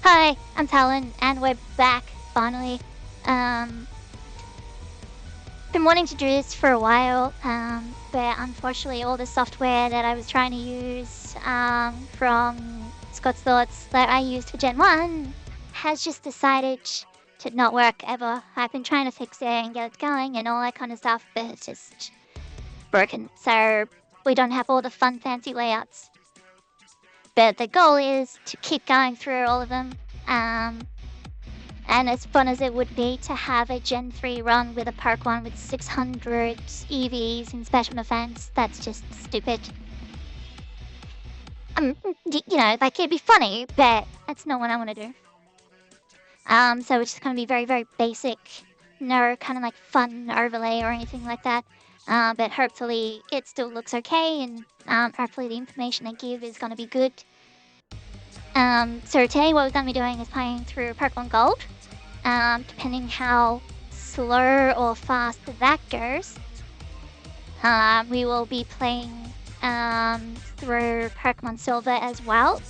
Hi, I'm Talon, and we're back, finally. Um, been wanting to do this for a while, but unfortunately all the software that I was trying to use, from Scott's Thoughts that I used for Gen 1 has just decided to not work ever. I've been trying to fix it and get it going and all that kind of stuff, but it's just broken, so we don't have all the fun fancy layouts. But the goal is to keep going through all of them, and as fun as it would be to have a Gen 3 run with a Park 1 with 600 EVs and special events, that's just stupid. It'd be funny, but that's not what I want to do. So it's just going to be very, very basic, no kind of like fun overlay or anything like that. But hopefully it still looks okay, and hopefully the information I give is going to be good. So today what we're going to be doing is playing through Pokemon Gold. Depending how slow or fast that goes, we will be playing through Pokemon Silver as well.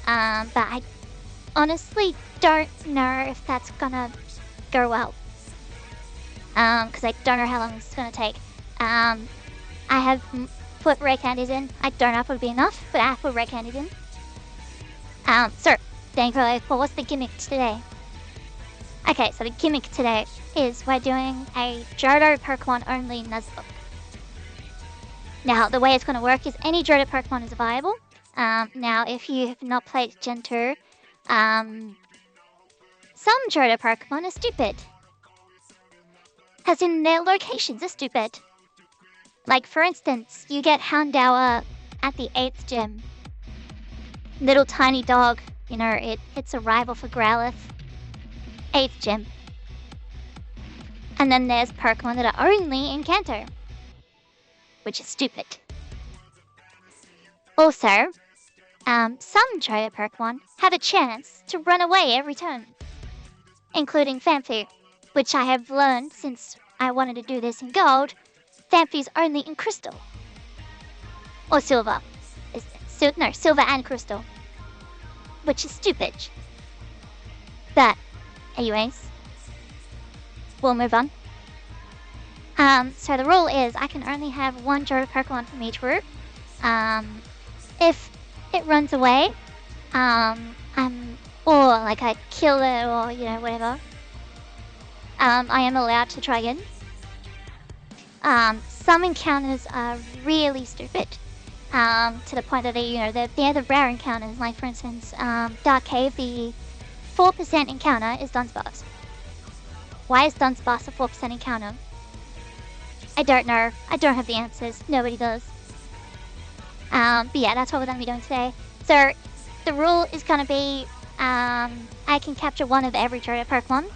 But I honestly don't know if that's gonna go well. Because I don't know how long it's gonna take. I have put rare candies in. I don't know if it'll be enough, but I have put rare candies in. So, thankfully, well, what's the gimmick today? Okay, so the gimmick today is we're doing a Johto Pokemon Only Nuzlocke. Now, the way it's going to work is any Johto Pokemon is viable. Now, if you have not played Gen 2, some Johto Pokemon are stupid. As in, their locations are stupid. Like, for instance, you get Houndour at the 8th gym. Little tiny dog, it's a rival for Growlithe. 8th gym. And then there's Pokemon that are only in Kanto, which is stupid. Also, some Johto Pokemon have a chance to run away every turn, including Phanpy, which I have learned since I wanted to do this in Gold. Phanpy's only in Crystal. Or Silver. Silver and Crystal. Which is stupid. But anyways, we'll move on. So the rule is I can only have one Johto Pokemon from each group. If it runs away, or like I kill it or, whatever, I am allowed to try again. Some encounters are really stupid, to the point that they're the rare encounters. Like for instance, Dark Cave, the 4% encounter is Dunsparce. Why is Dunsparce a 4% encounter? I don't know. I don't have the answers. Nobody does. But yeah, that's what we're going to be doing today. So, the rule is going to be, I can capture one of every Johto Pokemon.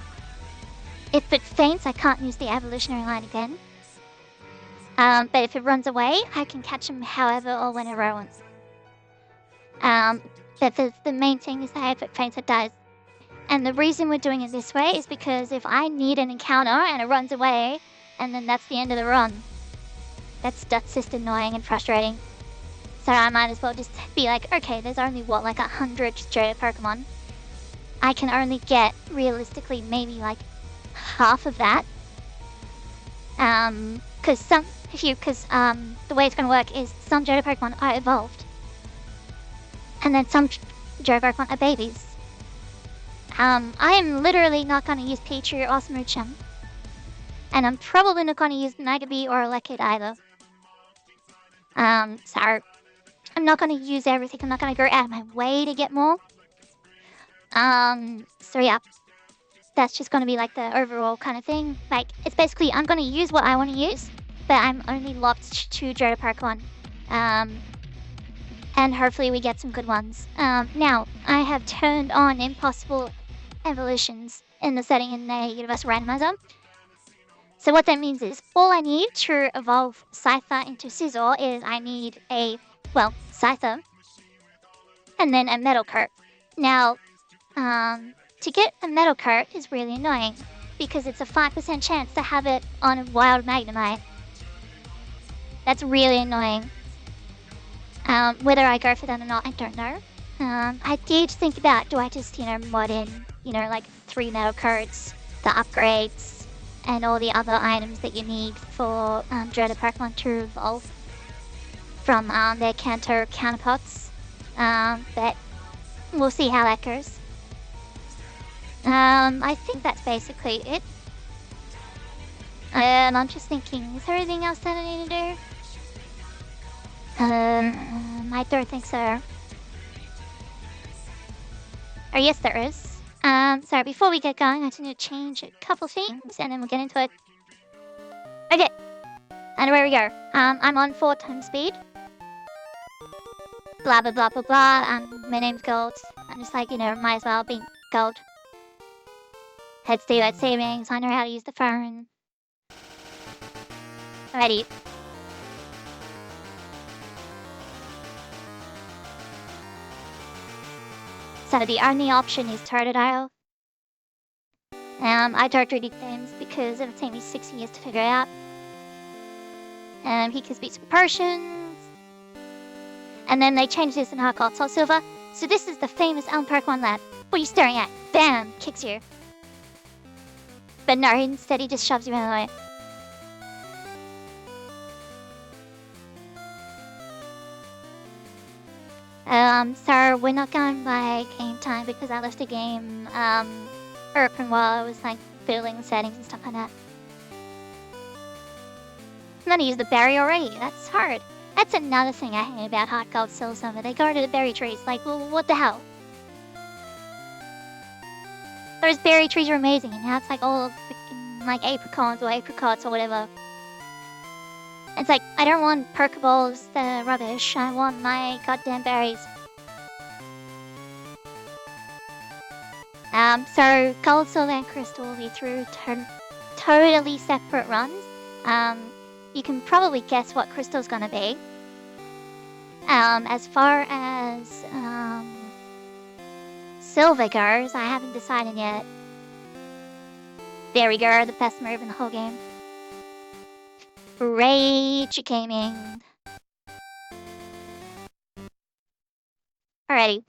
If it faints, I can't use the evolutionary line again. But if it runs away, I can catch him however or whenever I want. But the main thing is that if it faints, it dies. And the reason we're doing it this way is because if I need an encounter and it runs away, and then that's the end of the run, that's just annoying and frustrating. So I might as well just be like, okay, there's only, 100 Johto Pokemon. I can only get, realistically, maybe, half of that. Because the way it's going to work is some Johto Pokemon are evolved. And then some Johto Pokemon are babies. I am literally not going to use Pichu or Smoochum. And I'm probably not going to use Nagby or Lekid either. So I'm not going to use everything. I'm not going to go out of my way to get more. So yeah. That's just going to be the overall kind of thing. It's basically, I'm going to use what I want to use, but I'm only locked to Johto Pokemon. And hopefully we get some good ones. Now, I have turned on impossible evolutions in the setting in the Universal Randomizer. So what that means is, all I need to evolve Scyther into Scizor is I need a, Scyther, and then a Metal Coat. Now, to get a Metal Coat is really annoying, because it's a 5% chance to have it on a Wild Magnemite. That's really annoying. Whether I go for that or not, I don't know. I did think about, do I just, mod in, like 3 metal coats, the upgrades, and all the other items that you need for Johto Pokemon to evolve from their Kanto counterparts. But we'll see how that goes. I think that's basically it. And I'm just thinking, is there anything else that I need to do? I don't think so. Oh, yes, there is. So before we get going, I just need to change a couple things, and then we'll get into it. Okay, and where we go. I'm on 4 times speed. Blah, blah, blah, blah, blah. My name's Gold. I'm just like, might as well be Gold. Heads daylight savings, I know how to use the phone. Alrighty. So the only option is Totodile. I don't read games because it'll take me 6 years to figure it out. He can speak some potions. And then they changed this in Heart Gold Soul Silver. So this is the famous Pokemon Lab. What are you staring at? Bam! Kicks you. But no, instead he just shoves you out of the way. So we're not going by game time because I left the game open while I was like building settings and stuff like that. I'm gonna use the berry already. That's hard. That's another thing I hate about Heart Gold Soul Silver. They go to the berry trees. Like, well, what the hell? Those berry trees are amazing, and now it's like all freaking like apricots or whatever. It's like, I don't want Pokeballs, they're rubbish. I want my goddamn berries. So Gold, Silver, and Crystal will be through totally separate runs. You can probably guess what Crystal's gonna be. As far as Silver goes, I haven't decided yet. There we go, the best move in the whole game. Rage Gaming. Alrighty.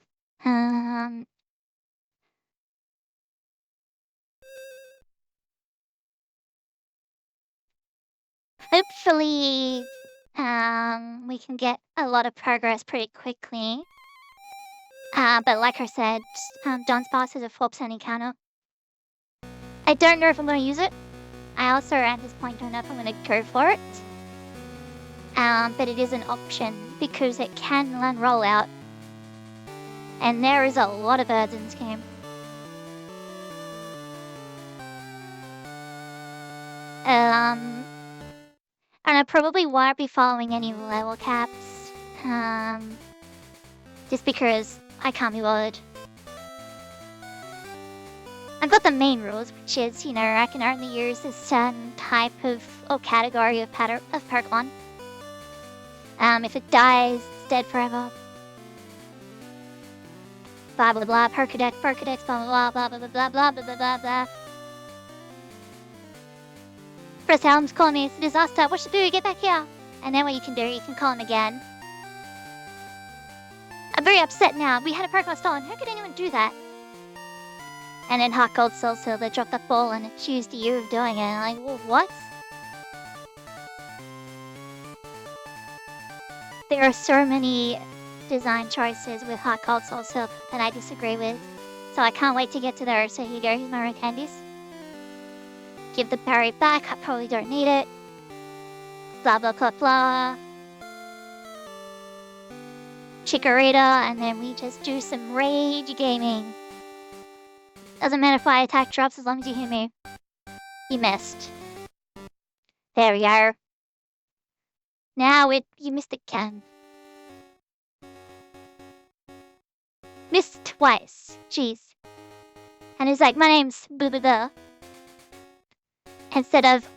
Hopefully, we can get a lot of progress pretty quickly. But like I said, Don's boss has a 4% encounter. I don't know if I'm going to use it. I also, at this point, don't know if I'm going to go for it. But it is an option because it can learn rollout. And there is a lot of birds in this game. And I probably won't be following any level caps. Just because I can't be bothered. I've got the main rules, which is, I can only use this certain type of, or category of Pokemon. If it dies, it's dead forever. Blah blah blah, Pokedex, blah blah blah blah blah blah blah blah blah blah. Press Helm's calling me, it's a disaster, what should I do? Get back here! And then what you can do, you can call him again. I'm very upset now, we had a Pokemon stolen, how could anyone do that? And then Heart Gold Soul Silver dropped that ball and accused you of doing it. And I'm like, well, what? There are so many design choices with Heart Gold Soul Silver that I disagree with. So I can't wait to get to those. So here you go, here's my red candies. Give the berry back, I probably don't need it. Blah blah blah blah. Chikorita, and then we just do some rage gaming. Doesn't matter if my attack drops as long as you hit me. You missed. There we are. Now you missed again. Missed twice. Jeez. And it's like, my name's blah blah blah. Instead of,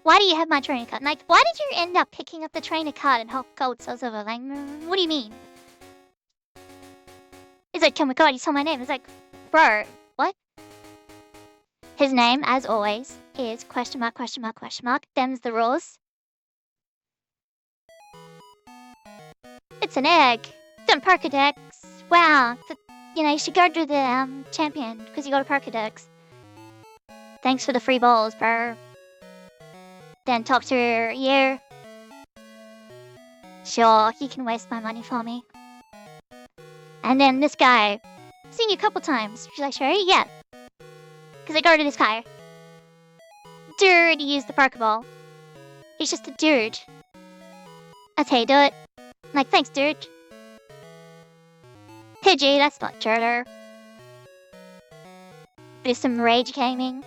why do you have my trainer card? Like, why did you end up picking up the trainer card and Heart Gold Soul Silver? Like, what do you mean? It's like, oh my god, you saw my name. It's like, bro. What? His name, as always, is question mark, question mark, question mark. Them's the rules. It's an egg. It's on Pokedex. wow. So, you should go to the champion because you got a Pokedex. Thanks for the free balls, bro. Then talk to you. Sure, he can waste my money for me. And then this guy. Seen you a couple times. She's like, sure, yeah. Because I go to this guy. Dude, he used the Pokeball. He's just a dude. That's how you do it. I'm like, thanks, dude. Pidgey, that's not Johto. There's some rage gaming.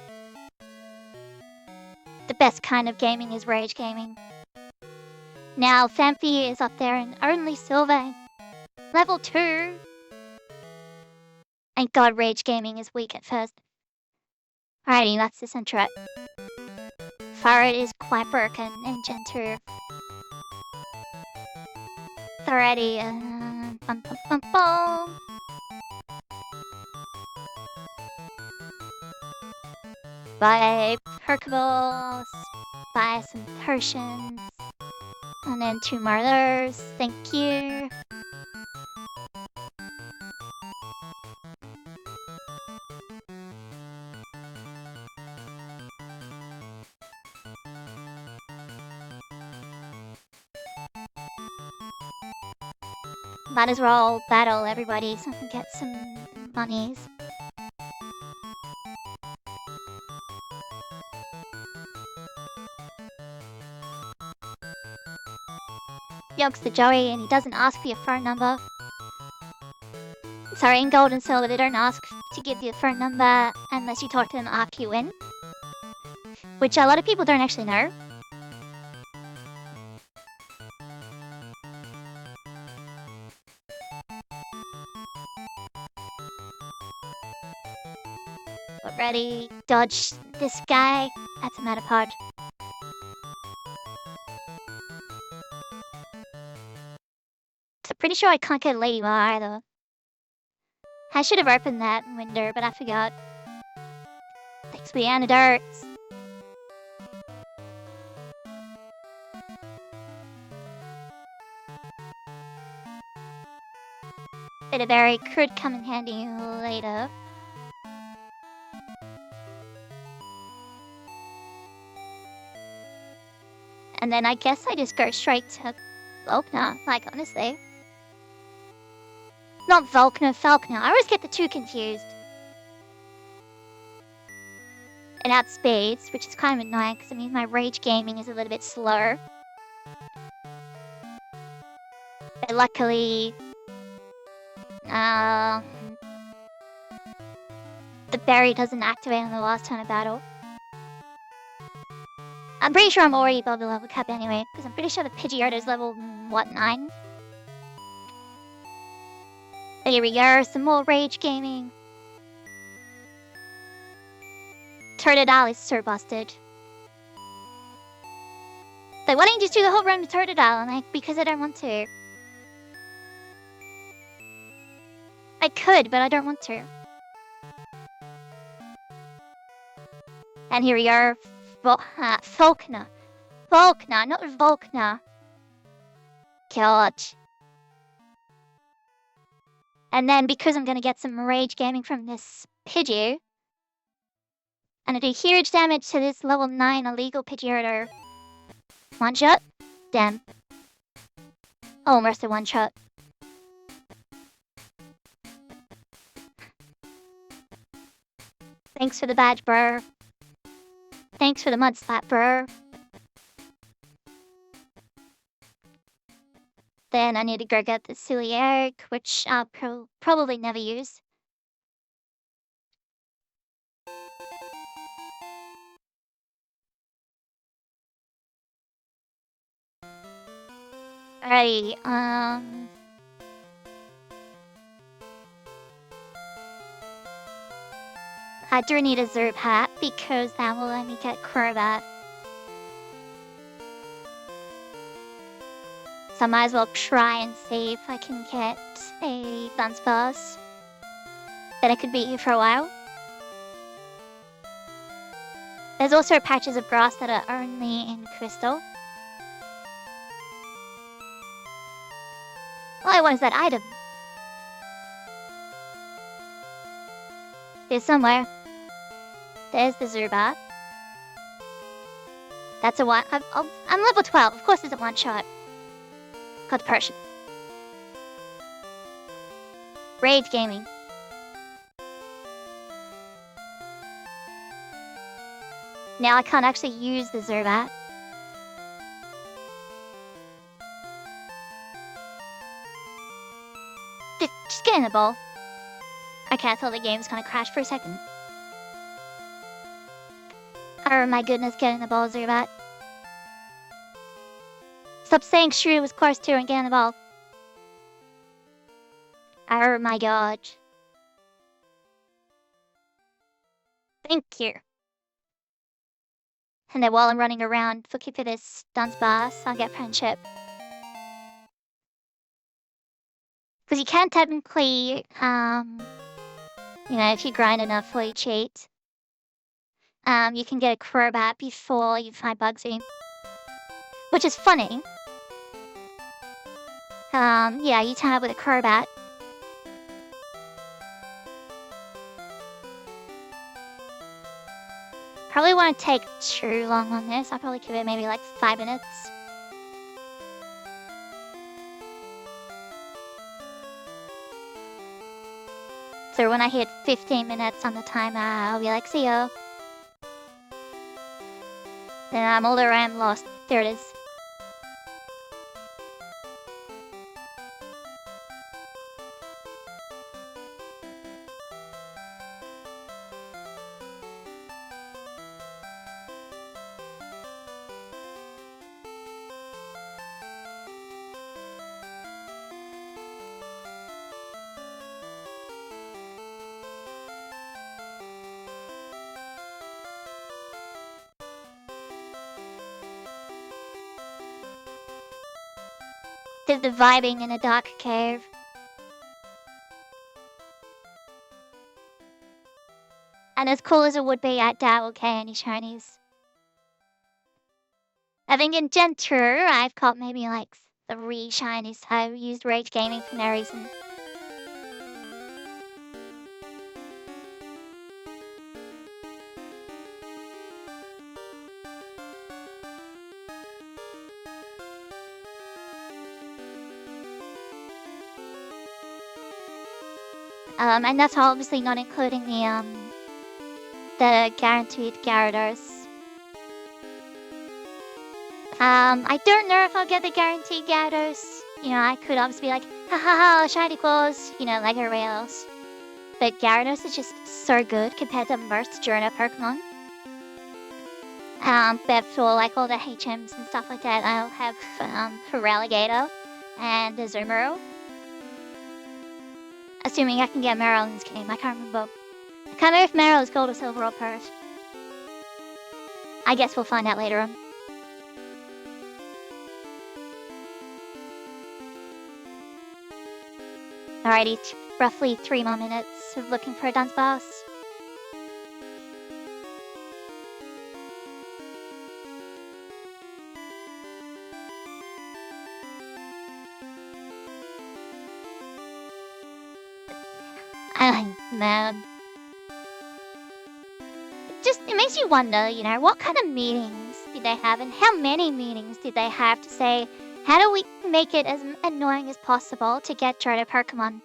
The best kind of gaming is rage gaming. Now, Phanpy is up there in only silver. Level 2. Thank God rage gaming is weak at first. Alrighty, that's this intro. Farad is quite broken in Gen 2. Alrighty, bum bum bum bum. Buy Pokeballs, buy some potions, and then 2 more of those. Thank you. Might as well battle everybody so I can get some monies. Yogs to Joey and he doesn't ask for your phone number. Sorry, in Gold and Silver they don't ask to give you a phone number unless you talk to them after you win. Which a lot of people don't actually know. Ready, dodge this guy. That's a Metapod. So pretty sure I can't get a Ladybug either. I should have opened that window, but I forgot. Thanks for the antidotes. Bitterberry could come in handy later. And then I guess I just go straight to Volkner, like honestly. Not Volkner, Falkner. I always get the two confused. And outspeeds, which is kind of annoying because it means my rage gaming is a little bit slow. But luckily, the berry doesn't activate on the last turn of battle. I'm pretty sure I'm already above the level cap anyway, because I'm pretty sure the Pidgeotto is level, what, 9? But here we go, some more rage gaming. Totodile is so busted. Like, why don't you just do the whole run with Totodile? I'm like, because I don't want to. I could, but I don't want to. And here we are. Falkner. Falkner, not Volkner. God. And then, because I'm going to get some rage gaming from this Pidgey, and I do huge damage to this level 9 illegal Pidgeotto. One shot? Damn. Almost a one shot. Thanks for the badge, bro. Thanks for the mud slap, bro. Then I need to go get the silly egg, which I'll probably never use. Alrighty, I do need a Zerb hat because that will let me get Crobat. So I might as well try and see if I can get a Dunsparce. Then I could be here for a while. There's also patches of grass that are only in Crystal. Oh, I wanted that item. There's somewhere. There's the Zubat. That's a one. I'm level 12. Of course, it's a one shot. Got the Persian. Rage Gaming. Now I can't actually use the Zubat. Just get in the ball. Okay, I thought the game was gonna crash for a second. Oh my goodness, get in the ball, Zubat. Stop saying Shrew was course 2 and get in the ball. Oh my god. Thank you. And then while I'm running around looking for this Dunsparce, I'll get friendship. Because you can technically, if you grind enough or you cheat, you can get a Crobat before you find Bugsy. Which is funny. Yeah, you turn up with a Crobat. Probably won't take too long on this. I'll probably give it maybe like 5 minutes. So when I hit 15 minutes on the timer, I'll be like, see ya. Then I'm older and lost. There it is. Did the vibing in a dark cave. And as cool as it would be, I doubt okay any shinies. I think in Gen 2, I've caught maybe like 3 shinies. I've used Rage Gaming for no reason. And that's obviously not including the guaranteed Gyarados. I don't know if I'll get the guaranteed Gyarados. I could obviously be like, ha ha ha, shiny claws, like everybody else. But Gyarados is just so good compared to most Johto Pokemon. But for like all the HMs and stuff like that, I'll have Feraligatr and Azumarill. Assuming I can get Meryl in this game, I can't remember. I can't remember if Meryl is gold or silver or pearl. I guess we'll find out later on. Alrighty, roughly 3 more minutes of looking for a Dunsparce. Man. It makes you wonder, what kind of meetings did they have and how many meetings did they have to say, how do we make it as annoying as possible to get Johto Pokemon?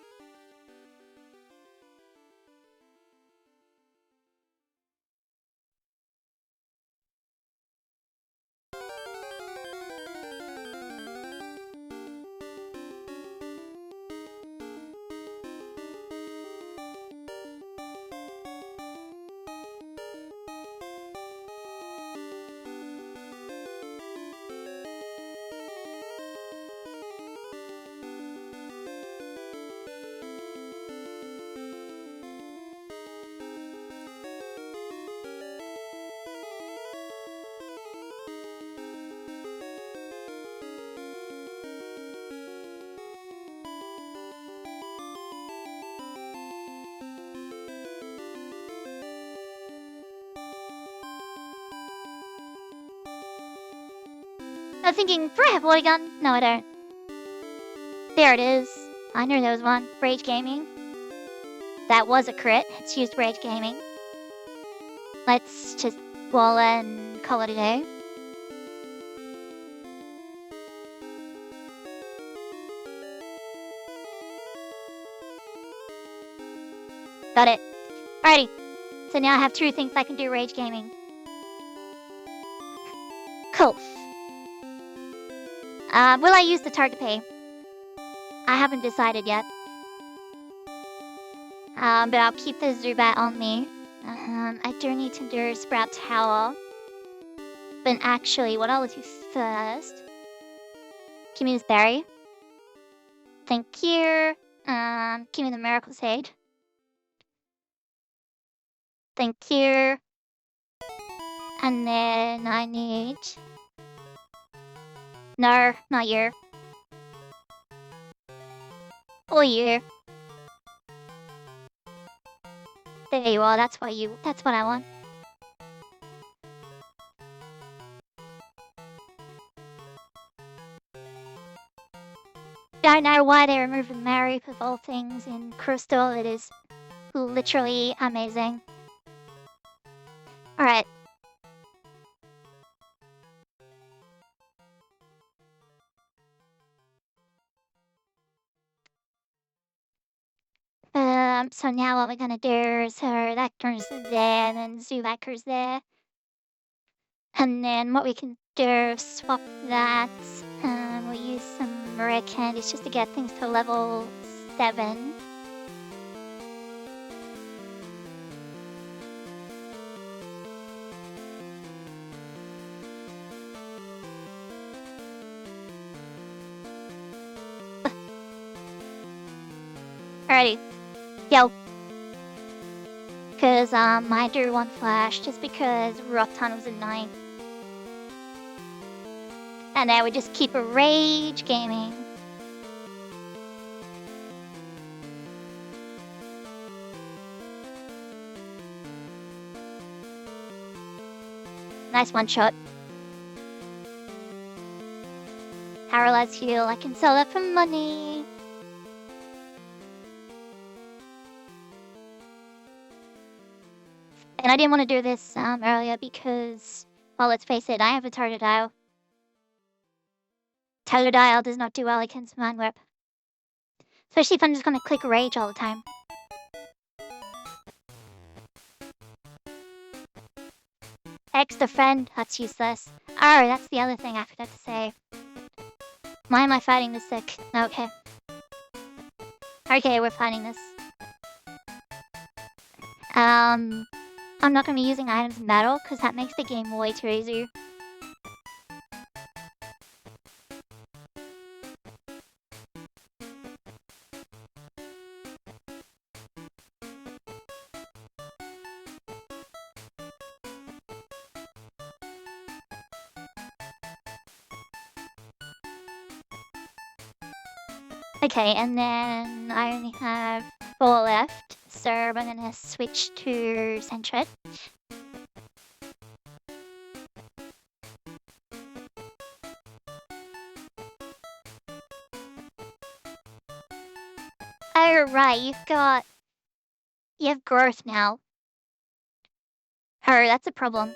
I'm thinking, do I have a gun? No, I don't. There it is. I knew there was one. Rage Gaming. That was a crit. It's used Rage Gaming. Let's just wall and call it a day. Got it. Alrighty. So now I have 2 things I can do Rage Gaming. Cool. Will I use the Togepi? I haven't decided yet. But I'll keep the Zubat on me. I do need to do Sprout Tower. But actually, what I'll do first... Give me this berry. Thank you. Give me the Miracle Seed. Thank you. And then I need... No, not you. Or you. There you are, that's what I want. Don't know why they removed the Marip of all things in Crystal. It is literally amazing. Alright. So now what we're gonna do is that goes there, and then Zubaker's there. And then what we can do is swap that. We'll use some rare candies just to get things to level 7. Alrighty. Yo. Because, I do want Flash just because Rock Tunnel's annoying. And then we just keep a Rage Gaming. Nice one shot. Paralyzed heal, I can sell that for money. And I didn't want to do this earlier because, well, let's face it, I have a Totodile. Totodile does not do well against Mind Whip. Especially if I'm just going to click Rage all the time. X defend, that's useless. Oh, that's the other thing I forgot to say. Why am I fighting this sick? Okay. Okay, we're fighting this. I'm not going to be using items in battle, because that makes the game way too easy. Okay, and then I only have 4 left, so I'm gonna switch to Sentret. Oh, right, you have growth now. Oh, that's a problem.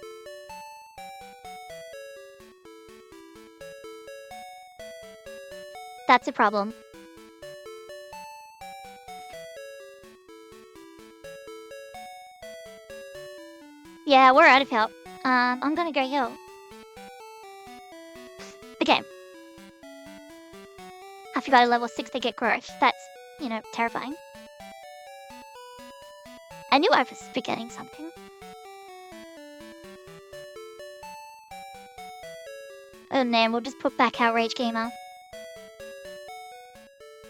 That's a problem. Yeah, we're out of help. I'm gonna go heal. Okay. I forgot a level 6 to get growth. That's, terrifying. I knew I was forgetting something. And then we'll just put back our Rage Gamer.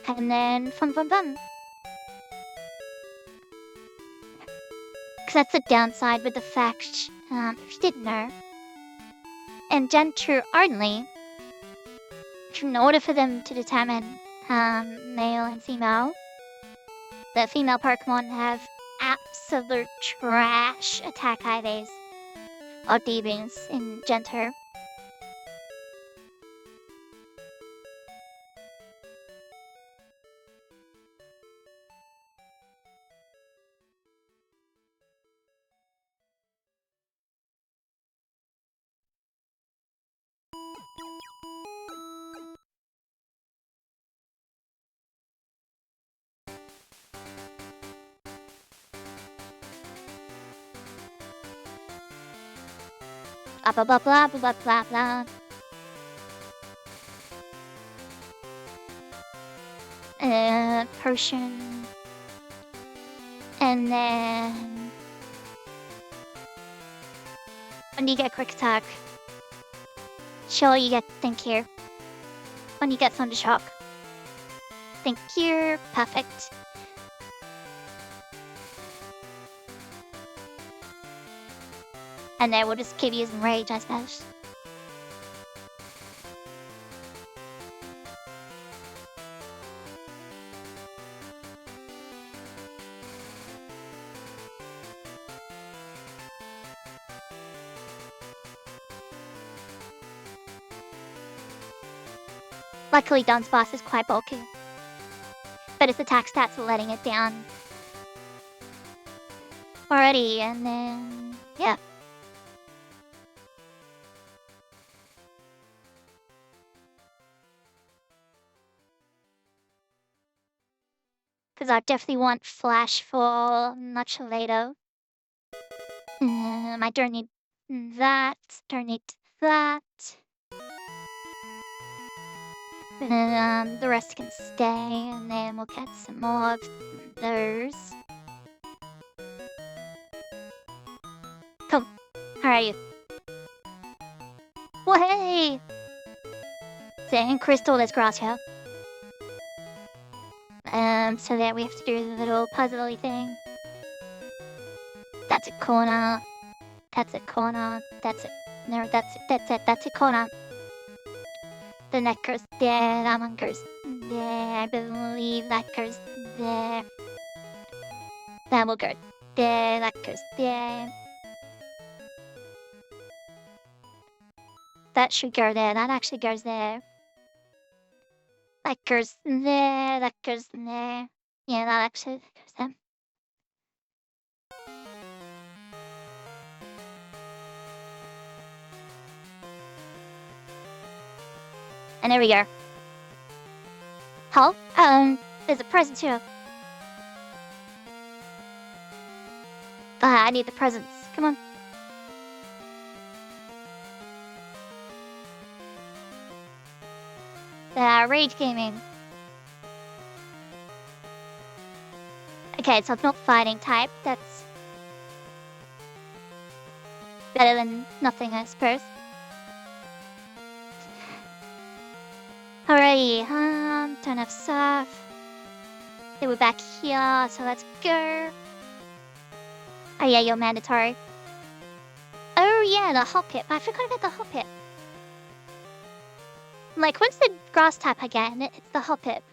And then fun. Because that's the downside with the fact, if you didn't know. And Gen 2 only, in order for them to determine male and female, the female Pokemon have absolute trash attack IVs or D-beams in Gen 2. Blah blah blah blah blah blah blah. Potion. And then when you get quick attack. Sure, you get thank you. When you get Thunder Shock. Thank you. Perfect. And then we'll just keep using Rage, I suppose. Luckily, Don's boss is quite bulky. But its attack stats are letting it down. Alrighty, and then... yeah. Because I definitely want Flash for much later. I don't need that. Don't need that. The rest can stay, and then we'll get some more of those. Come, how are you? Well, hey! Dang, Crystal, there's grass here. So that we have to do the little puzzly thing. That's a corner. That's a corner. That's it. No, that's it. That's a corner. The neck goes there, that one goes there, I believe that goes there. That will go there, that goes there. That should go there, that actually goes there. That goes there, that goes there. Yeah, that actually goes there. And there we go. Huh? There's a present here. I need the presents. Come on. Rage gaming. Okay, so it's not fighting type. That's better than nothing, I suppose. Alrighty, don't have stuff. Okay, we're back here, so let's go. Oh yeah, you're mandatory. Oh yeah, the hop pip. I forgot about the hop pip. Like, when's the grass type again? It's the hop pip.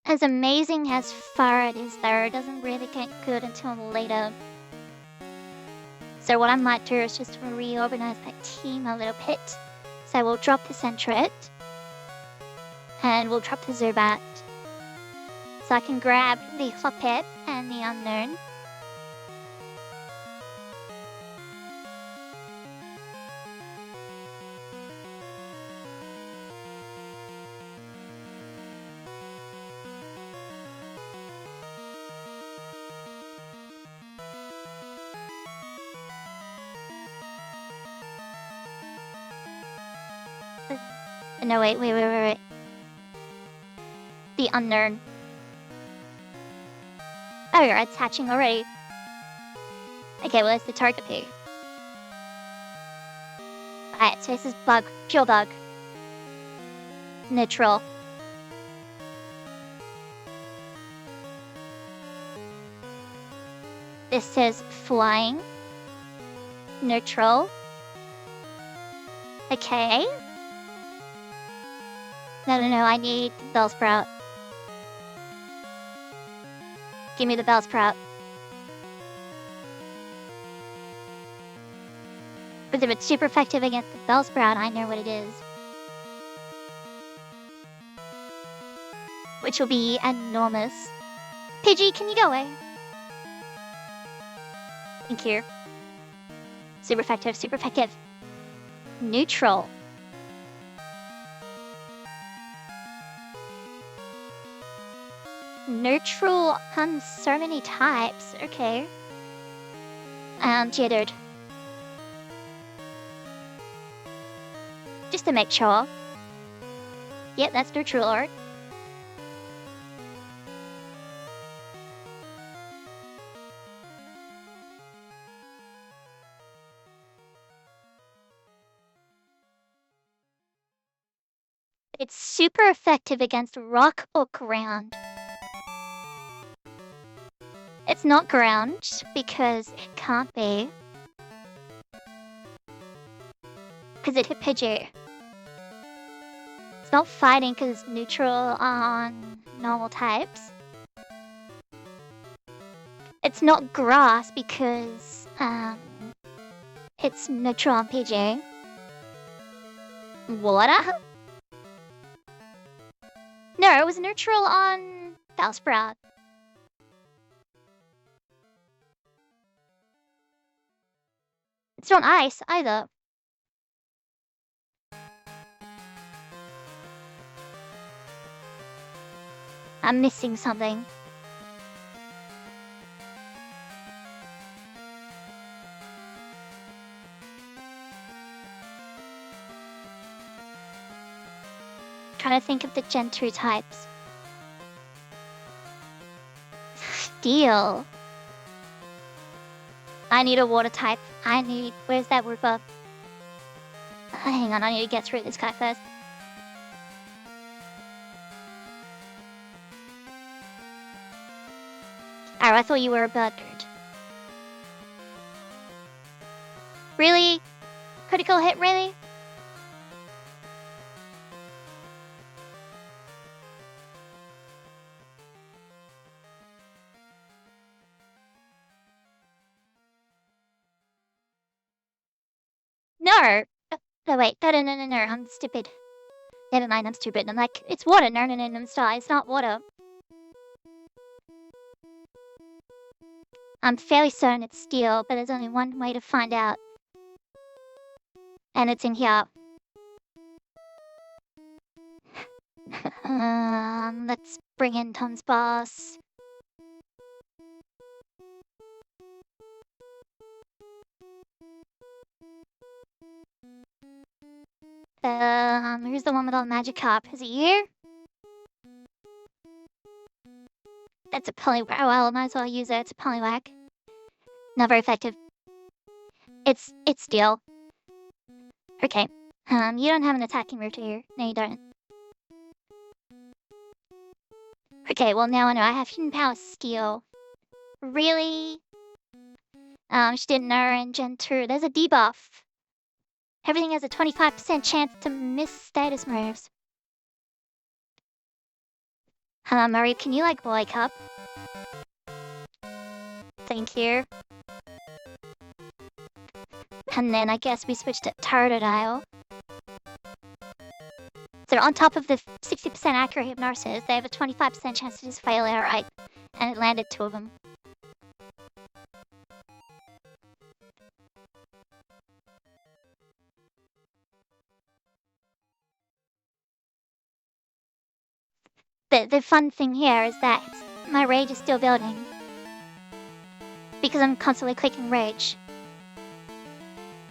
As amazing as far it is though, it doesn't really get good until later. So what I might do is just reorganize my team a little bit. So we'll drop the Sentret. And we'll drop the Zubat. So I can grab the Hoppip and the Unknown. No, wait. The Unknown. Oh, you're attaching already. Okay, well, it's the Togepi. Alright, so this is Bug. Pure Bug. Neutral. This says Flying. Neutral. Okay. No, I need the Bellsprout. Give me the Bellsprout. But if it's super effective against the Bellsprout, I know what it is. Which will be enormous. Pidgey, can you go away? Thank you. Super effective. Neutral. Neutral on so many types. Okay. Geodude. Just to make sure. Yep, that's neutral art. It's super effective against rock or ground. It's not ground because it can't be. Because it hit Pidgey. It's not fighting because it's neutral on normal types. It's not grass because it's neutral on PJ. Water? No, it was neutral on Bellsprout. It's not ice either. I'm missing something. Trying to think of the Gen 2 types. Steel. I need a water type. Where's that Wooper? Hang on, I need to get through this guy first. Oh, I thought you were a bird. Really? Critical hit, really? No! No, wait. No, I'm stupid. Never mind, I'm stupid. I'm like, it's water. No, I'm sorry. It's not water. I'm fairly certain it's steel, but there's only one way to find out. And it's in here. Let's bring in Tom's boss. Who's the one with all the Magikarp? Is it you? That's a Poliwag. Oh, well, I might as well use it. It's a Poliwag. Not very effective. It's steel. Okay. You don't have an attacking move, do you? No, you don't. Okay, well, now I know. I have Hidden Power Steel. Really? She didn't know in Gen 2. There's a debuff. Everything has a 25% chance to miss status moves. Murray, can you, like, wake up? Thank you. And then I guess we switched to Totodile. So on top of the 60% accurate hypnosis, they have a 25% chance to just fail outright. And it landed 2 of them. The fun thing here is that my rage is still building. Because I'm constantly clicking rage.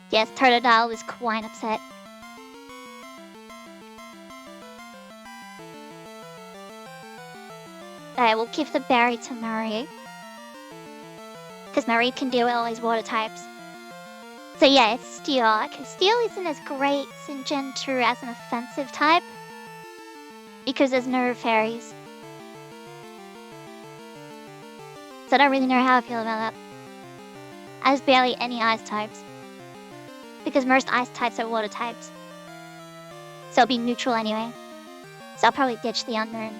Yes, Totodile is quite upset. Alright, we'll give the berry to Marie. Because Marie can deal with all these water types. So yeah, it's Steel. Okay, Steel isn't as great in Gen 2 as an offensive type. Because there's no fairies. So I don't really know how I feel about that. There's barely any ice types. Because most ice types are water types. So it'll be neutral anyway. So I'll probably ditch the unknown.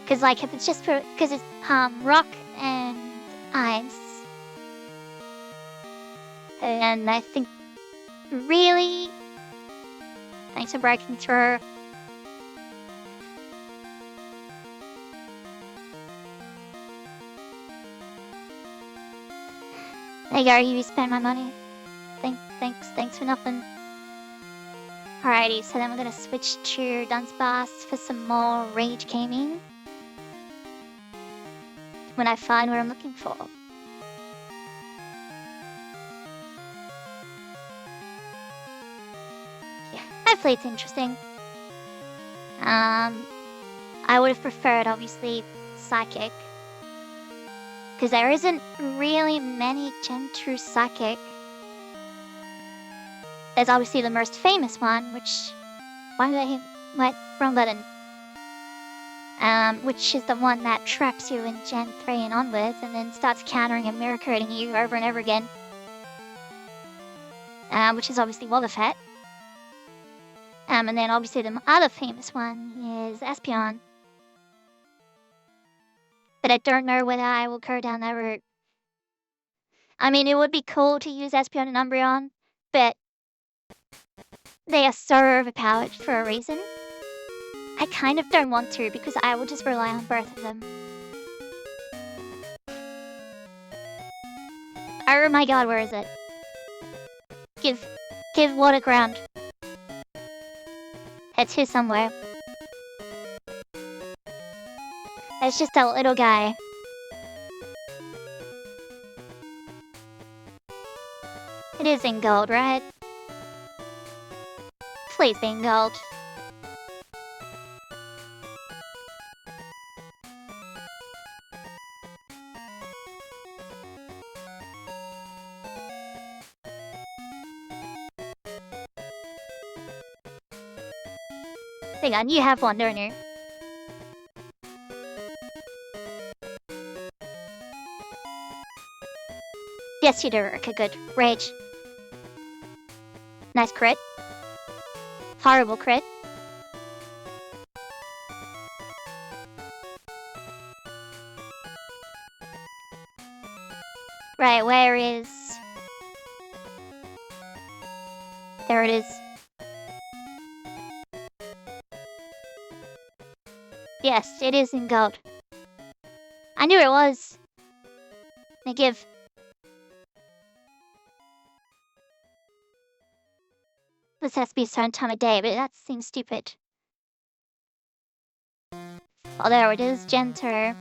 Because like if it's just for... Because it's rock and ice. And I think... Really? Thanks for breaking through. There you go, you spent my money. Thanks for nothing. Alrighty, so then we're gonna switch to Dunsparce for some more rage gaming. When I find what I'm looking for. Yeah, hopefully it's interesting. I would have preferred, obviously, Psychic. Because there isn't really many Gen 2 Psychic. There's obviously the most famous one, which... Why did I hit... What? Wrong button. Which is the one that traps you in Gen 3 and onwards, and then starts countering and mirror coating you over and over again. Which is obviously Wobbuffet. And then obviously the other famous one is Espeon. But I don't know whether I will go down that route. I mean, it would be cool to use Espeon and Umbreon, but they are so overpowered for a reason. I kind of don't want to because I will just rely on both of them. Oh my god, where is it? Give water ground. It's here somewhere. It's just a little guy. It is in gold, right? Please be in gold. Hang on, you have one, don't you? Yes, you do. Okay, good. Rage. Nice crit. Horrible crit. Right, where is... There it is. Yes, it is in gold. I knew it was. They give... This has to be a certain time of day, but that seems stupid. Oh, there it is, Genter.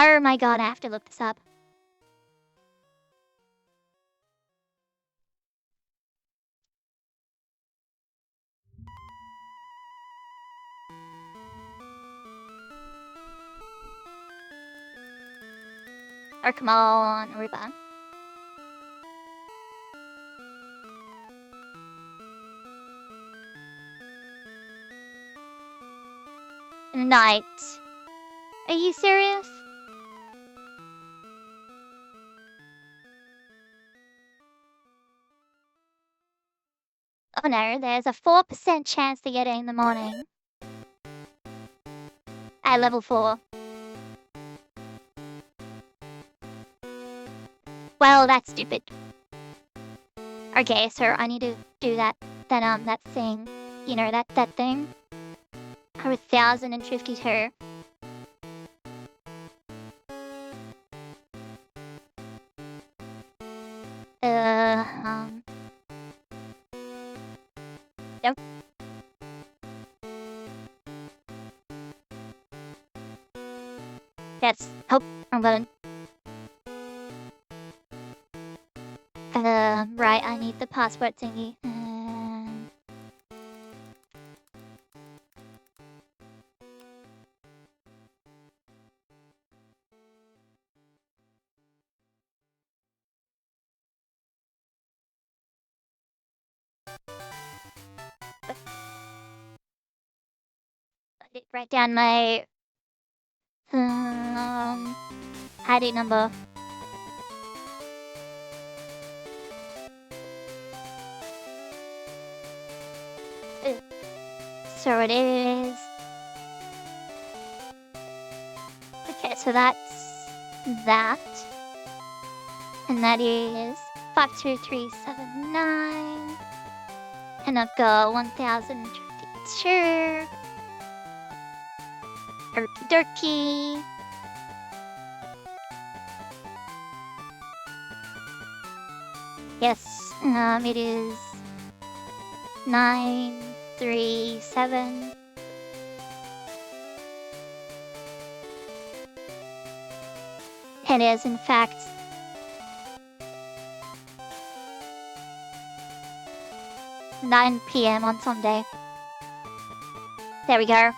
Oh my god, I have to look this up. Oh, come on, Aruba. Night. Are you serious? Oh no, there's a 4% chance to get it in the morning. At level 4. Well, that's stupid. Okay, so I need to do that thing. You know, that thing? 1,052. Nope. That's... Oh, wrong button. Right, I need the passport thingy. did write down my ID number. So it is. Okay, so that's that. And that is 52379. And I've got 1052. Okie dokie. Yes, it is 937. It is, in fact, 9 p.m. on Sunday. There we go.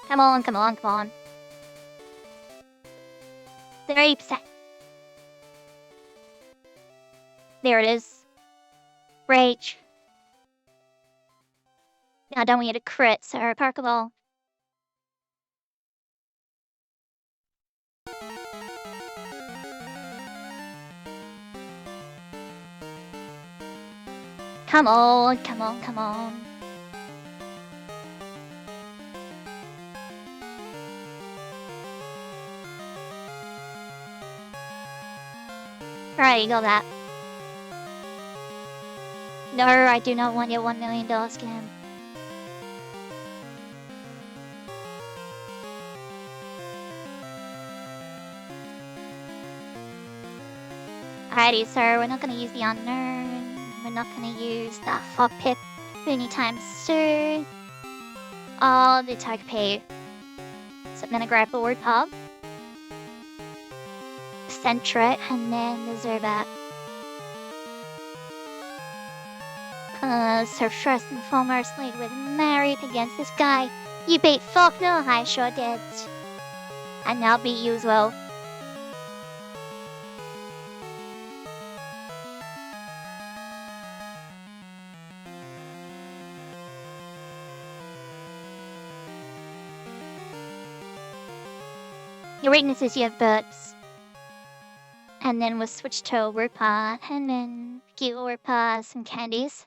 Come on, come on, come on. 3%. There it is. Rage. I don't want you to crit, sir. Pokeball. Come on, come on, come on. Alright, you got that. No, I do not want your $1 million scam. Alrighty, sir, we're not gonna use the unknown. We're not gonna use the hot pip anytime soon. Oh, the Togepi. So I'm gonna grab the word pub. Centret, and then the Zubat. So first and foremost, lead with Married against this guy. You beat Faulkner, I sure did. And I'll beat you as well. Your weakness is you have burps. And then we'll switch to a word pod, and then give word pod some candies.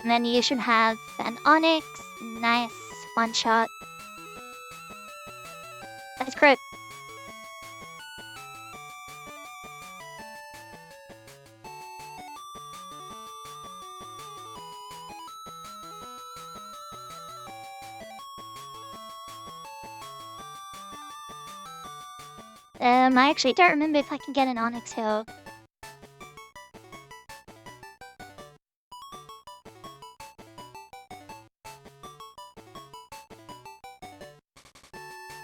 And then you should have an Onyx. Nice. One shot. That's crit. I actually don't remember if I can get an Onyx Hill.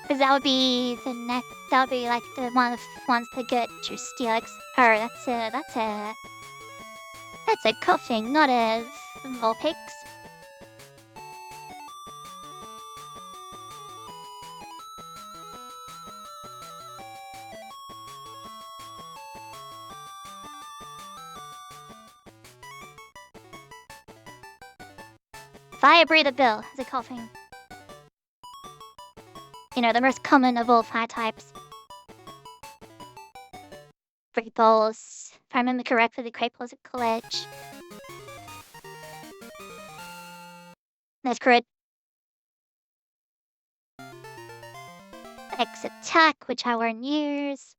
Because that would be the next, that would be like the one of the ones to get your Steelix. Oh, that's a coughing, not a Vulpix. Fire Breather Bill has a coughing. You know, the most common of all fire types. Great Balls. If I remember correctly, the Great Balls are College. That's correct. X Attack, which I won't use.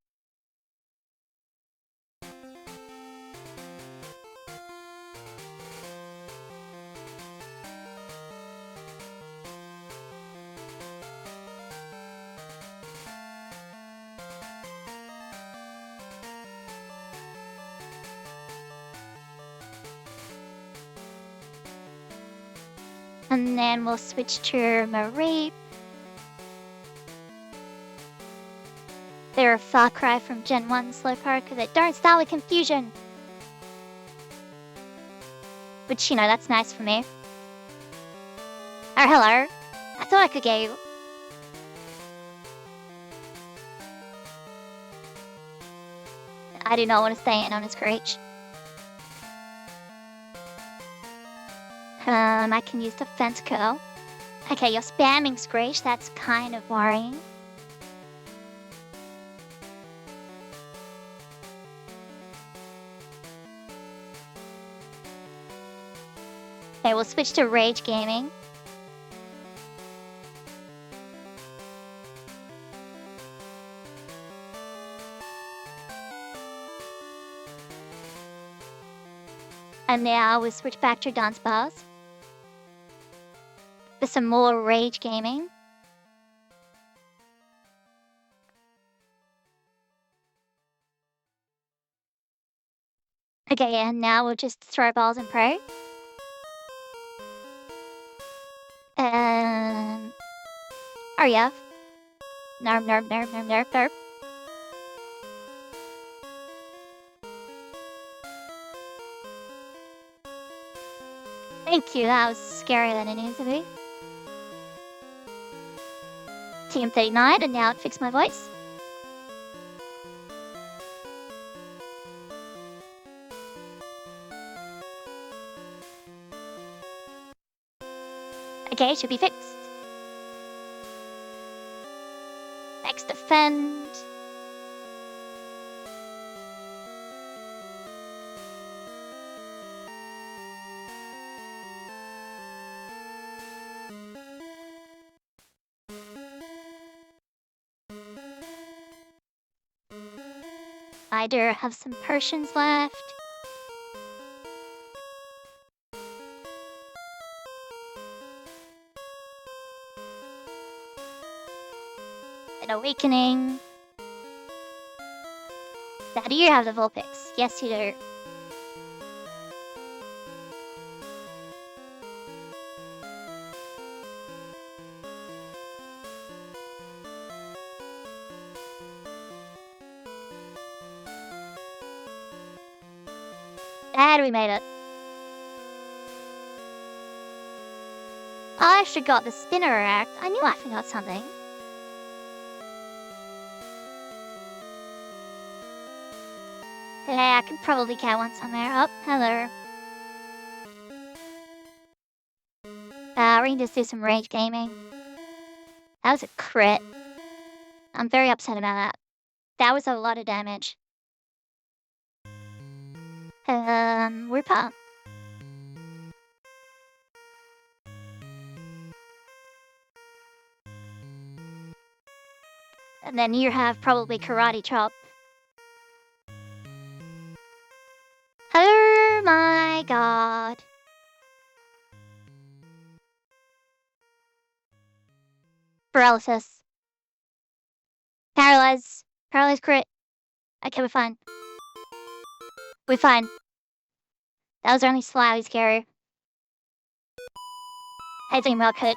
And then we'll switch to Marie. They're a far cry from Gen 1 Slowpoke that don't start with confusion. Which, you know, that's nice for me. Oh, hello. I thought I could get you. I do not want to stay in on his Screech. I can use Defense Curl. Okay, you're spamming Screech. That's kind of worrying. Okay, we'll switch to Rage Gaming. And now we'll switch back to Dance Bars. For some more Rage Gaming. Okay, and now we'll just throw balls and pray. Oh yeah. Nerp. Thank you, that was scarier than it needs to be. TM39, and now it fixed my voice. Okay, should be fixed. Next, defend. I do have some potions left. An awakening. Now, do you have the Vulpix? Yes, you do. And we made it. I actually got the spinner act. I knew I forgot something. Yeah, I could probably get one somewhere. Oh, hello. We're gonna just do some rage gaming. That was a crit. I'm very upset about that. That was a lot of damage. Rupa. And then you have probably Karate Chop. Oh my god. Paralysis. Paralyze. Paralyze crit. Okay, we're fine. We're fine. That was only slightly scary. Hey, Team Rock hit.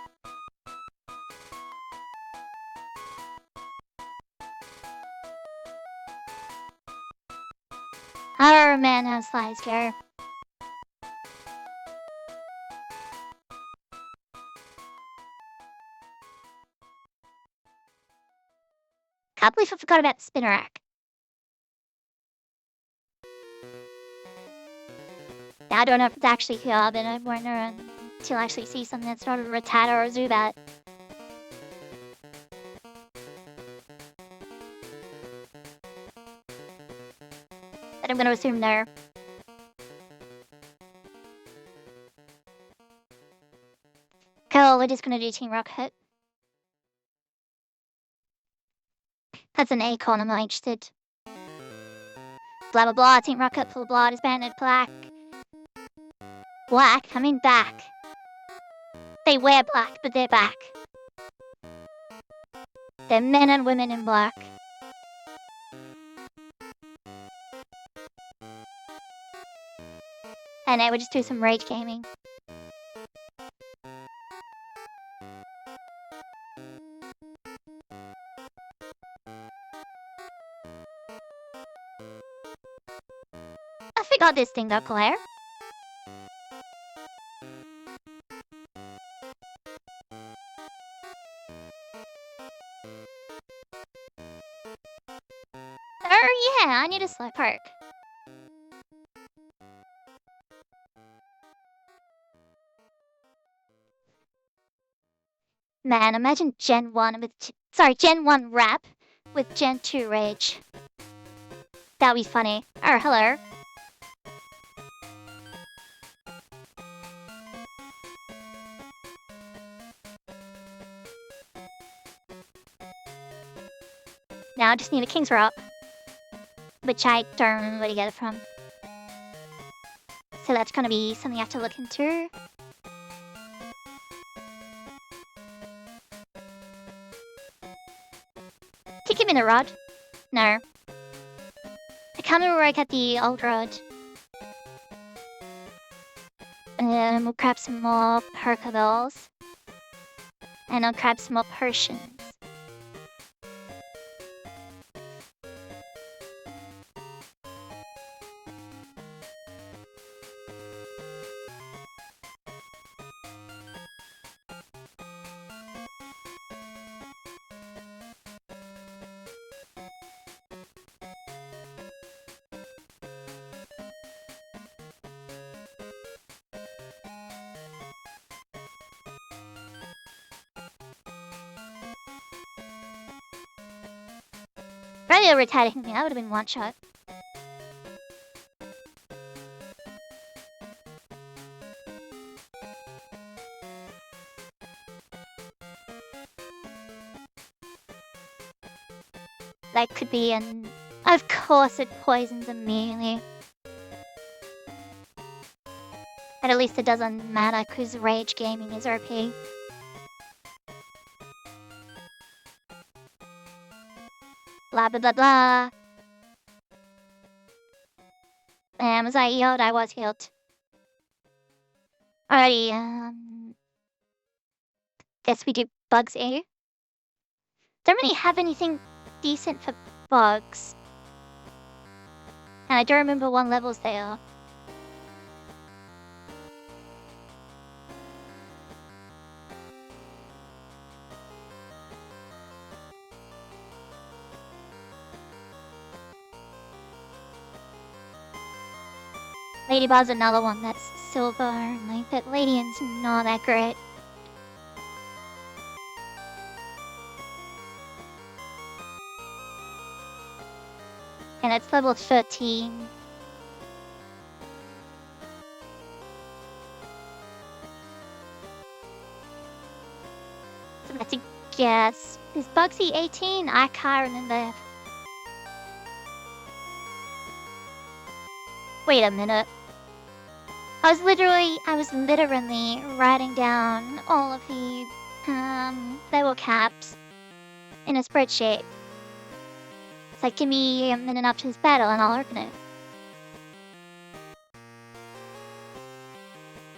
Oh man, that was slightly scary. Can't believe I forgot about the spinner rack. Now I don't know if it's actually here, but I'm wondering until I actually see something that's not a Rattata or a Zubat. But I'm gonna assume no. Cool, we're just gonna do Team Rocket. That's an Acorn, I'm not interested. Blah blah blah, Team Rocket, full blood is banded black. Black? I mean back. They wear black, but they're back. They're men and women in black. And now we'll just do some rage gaming. got this thing though, Claire. Oh yeah, I need a slow poke. Man, imagine Gen 1 with... Gen 1 rap with Gen 2 rage. That'd be funny. Oh, hello. Now I just need a King's Rock. Which I don't remember where to get it from. So that's gonna be something I have to look into. Can you give me the rod? No. I can't remember where I got the old rod. And we'll grab some more Pokeballs. And I'll grab some more potions. Probably overtaking me, that would have been one shot. That could be an... Of course it poisons immediately. But at least it doesn't matter because Rage Gaming is OP. Blah blah blah blah. And was I healed? I was healed. Alrighty, guess we do bugs, eh? Don't really have anything decent for bugs. And I don't remember what levels they are. Ladybug's another one that's silver only, but Ladian's not that great. And it's level 13. So that's a guess. Is Bugsy 18? I can't remember. Wait a minute. I was literally writing down all of the level caps in a spreadsheet. It's like, give me a minute after this battle and I'll open it.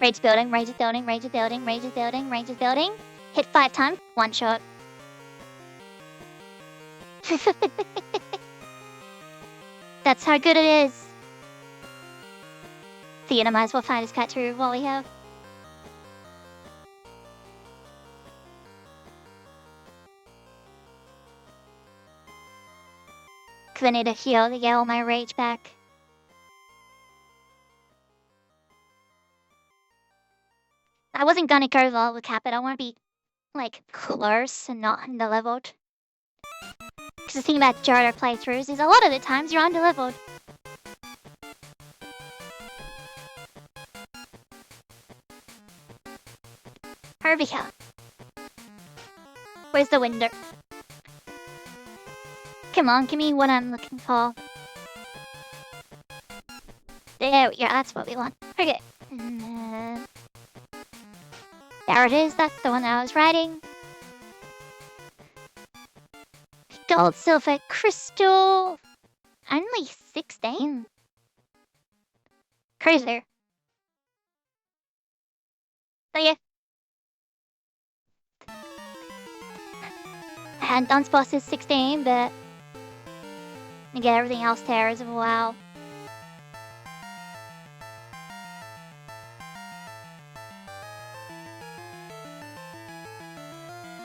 Rage building, rage is building, rage is building, rage is building, rage is building. Hit 5 times, 1 shot. That's how good it is. I might as well find his cat too while we have. Cause I need to heal to get all my rage back. I wasn't gonna go level cap it. I want to be like close and not underleveled. Cause the thing about Johto playthroughs is a lot of the times you're underleveled. Over here. Where's the window? Come on, give me what I'm looking for. There we go, that's what we want. Okay. There it is, that's the one I was writing. Gold, silver, crystal. Only 16. Crazy. So yeah. And Dunce Boss is 16, but you get everything else there as well.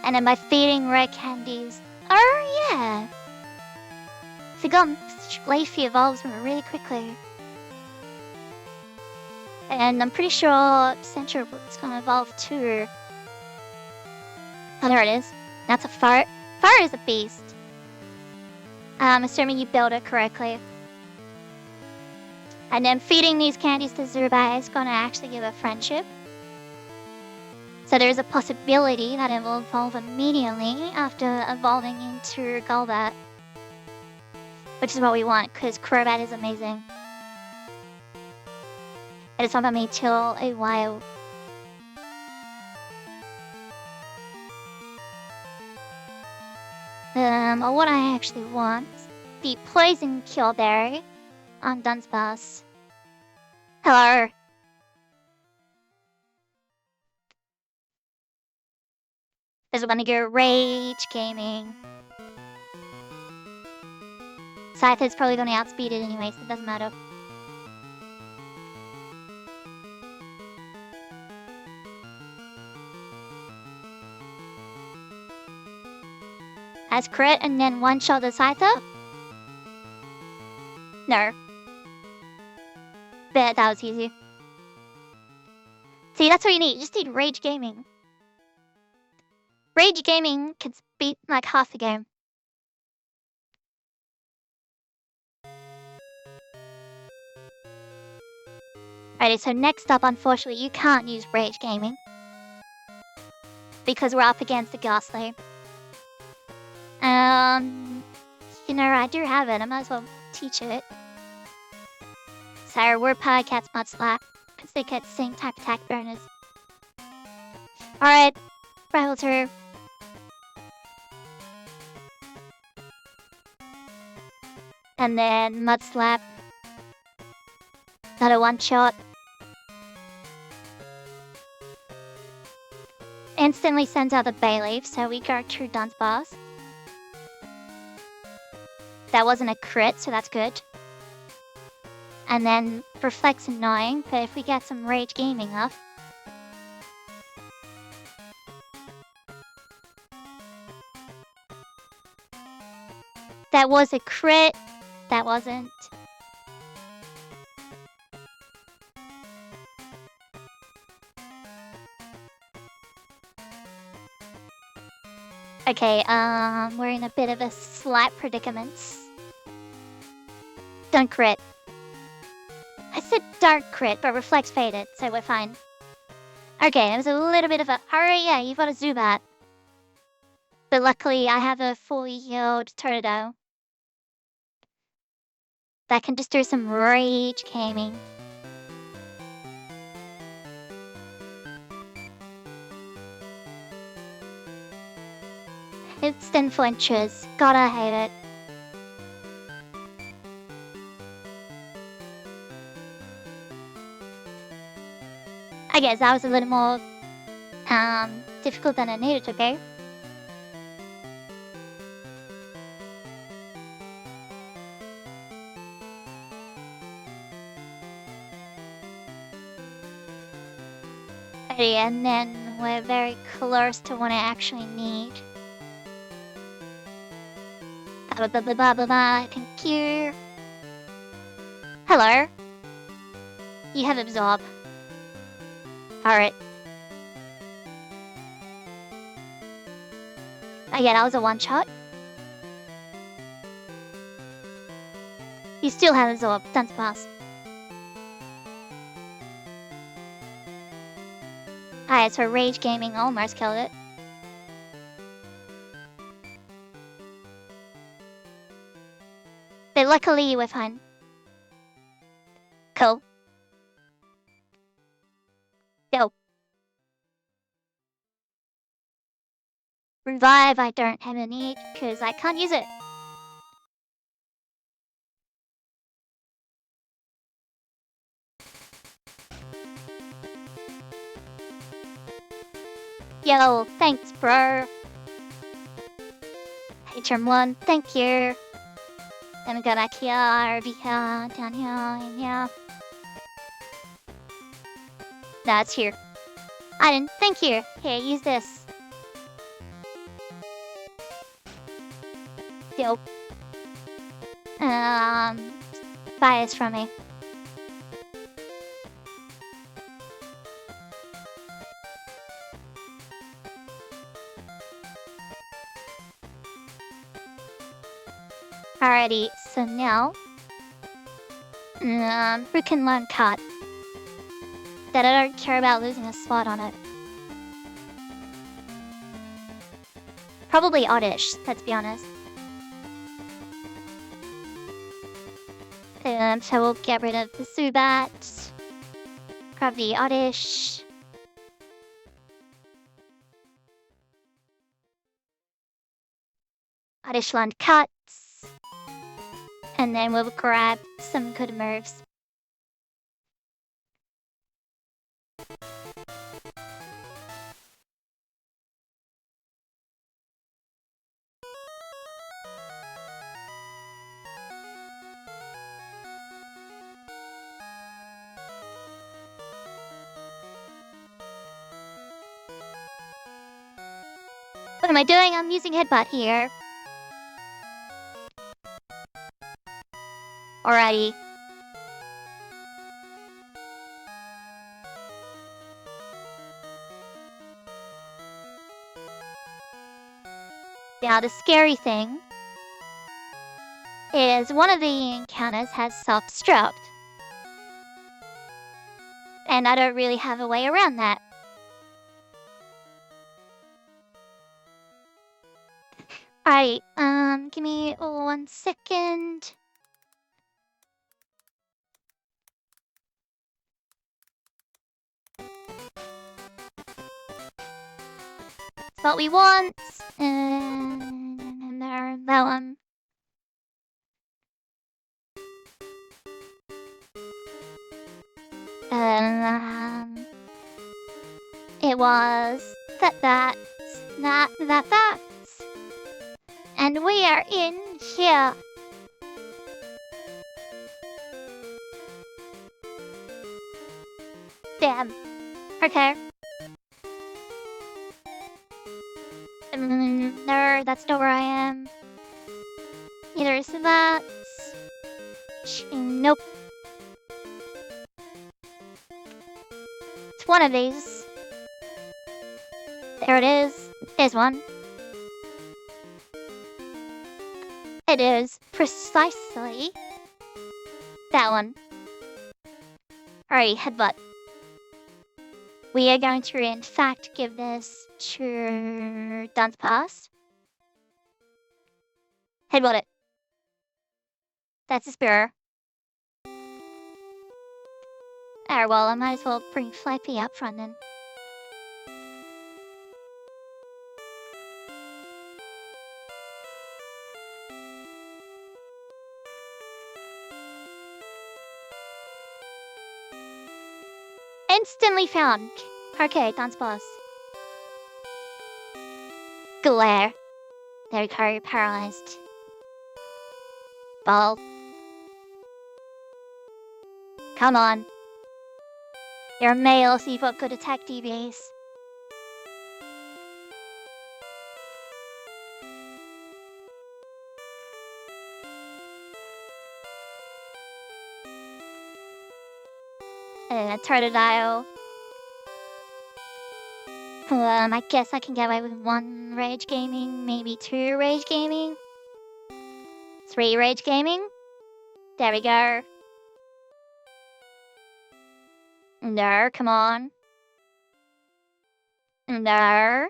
And then by feeding rare candies. Oh, yeah. Forgot Leafy evolves really quickly. And I'm pretty sure Central is gonna evolve too. Oh, there it is. That's a fart. Fart is a beast. Assuming you build it correctly. And then feeding these candies to Zubai is gonna actually give a friendship. So there's a possibility that it will evolve immediately after evolving into Golbat. Which is what we want, because Crobat is amazing. It is not about me till a while. What I actually want, the Poison Kill Berry on Dunsparce. Hello. This is gonna go Rage Gaming. Scythe is probably gonna outspeed it anyway, so it doesn't matter. As crit and then one-shot the Scyther? No. Bet that was easy. See, that's what you need. You just need Rage Gaming. Rage Gaming can beat like half the game. Alrighty, so next up, unfortunately, you can't use Rage Gaming. Because we're up against the Ghastly. You know, I do have it. I might as well teach it. So, we're Pyrocats Mudslap. Because they get the same type attack bonus. Alright, Rival Turf. And then Mudslap. Another one-shot. Instantly sends out the Bayleaf, so we go to Dunsparce. That wasn't a crit, so that's good. And then Reflect's annoying, but if we get some Rage Gaming up. That was a crit. That wasn't. Okay, we're in a bit of a slight predicament. Don't crit. I said don't crit, but Reflect's faded, so we're fine. Okay, it was a little bit of a... Oh yeah, you've got a Zubat. But luckily, I have a fully healed Totodile. That can just do some Rage Gaming. Instant flinches. Gotta hate it. I guess that was a little more difficult than I needed to be. And then we're very close to what I actually need. Blah blah blah blah blah blah. Thank you. Hello. You have Absorb. Alright. Oh yeah, that was a one-shot. You still have Absorb. Dunsparce. Alright, so Rage Gaming almost killed it. But luckily we're fine. Cool. Go. Revive I don't have a need, because I can't use it. Yo, thanks bro. Hey Trim1, thank you. Then we go back here, over here, down here, and here. No, it's here. I didn't. Thank you. Here, use this. Nope. Bias from me. Alrighty, so now, who can learn cut? That I don't care about losing a slot on it. Probably Oddish, let's be honest. So we'll get rid of the Zubat. Grab the Oddish. Oddish learned cuts. And then we'll grab some good moves. What am I doing? I'm using Headbutt here. Alrighty. Now the scary thing is one of the encounters has self-destruct. And I don't really have a way around that. Alright, give me 1 second. That's what we want. And there, that one. It was that. And we are in here. Damn. Okay. No, that's not where I am. Neither is that. Nope. It's one of these. There it is. There's one. It is precisely that one. Alright, Headbutt. We are going to, in fact, give this to Dance Pass. Headbutt it. That's a spear. Alright, well, I might as well bring Flappy up front then. Instantly found. Okay, Dance Boss. Glare. There we go, paralyzed. Ball. Come on. You're a male, so you've got good attack DBs. Totodile. I guess I can get away with 1 Rage Gaming, maybe 2 Rage Gaming. 3 Rage Gaming. There we go. No, come on. No.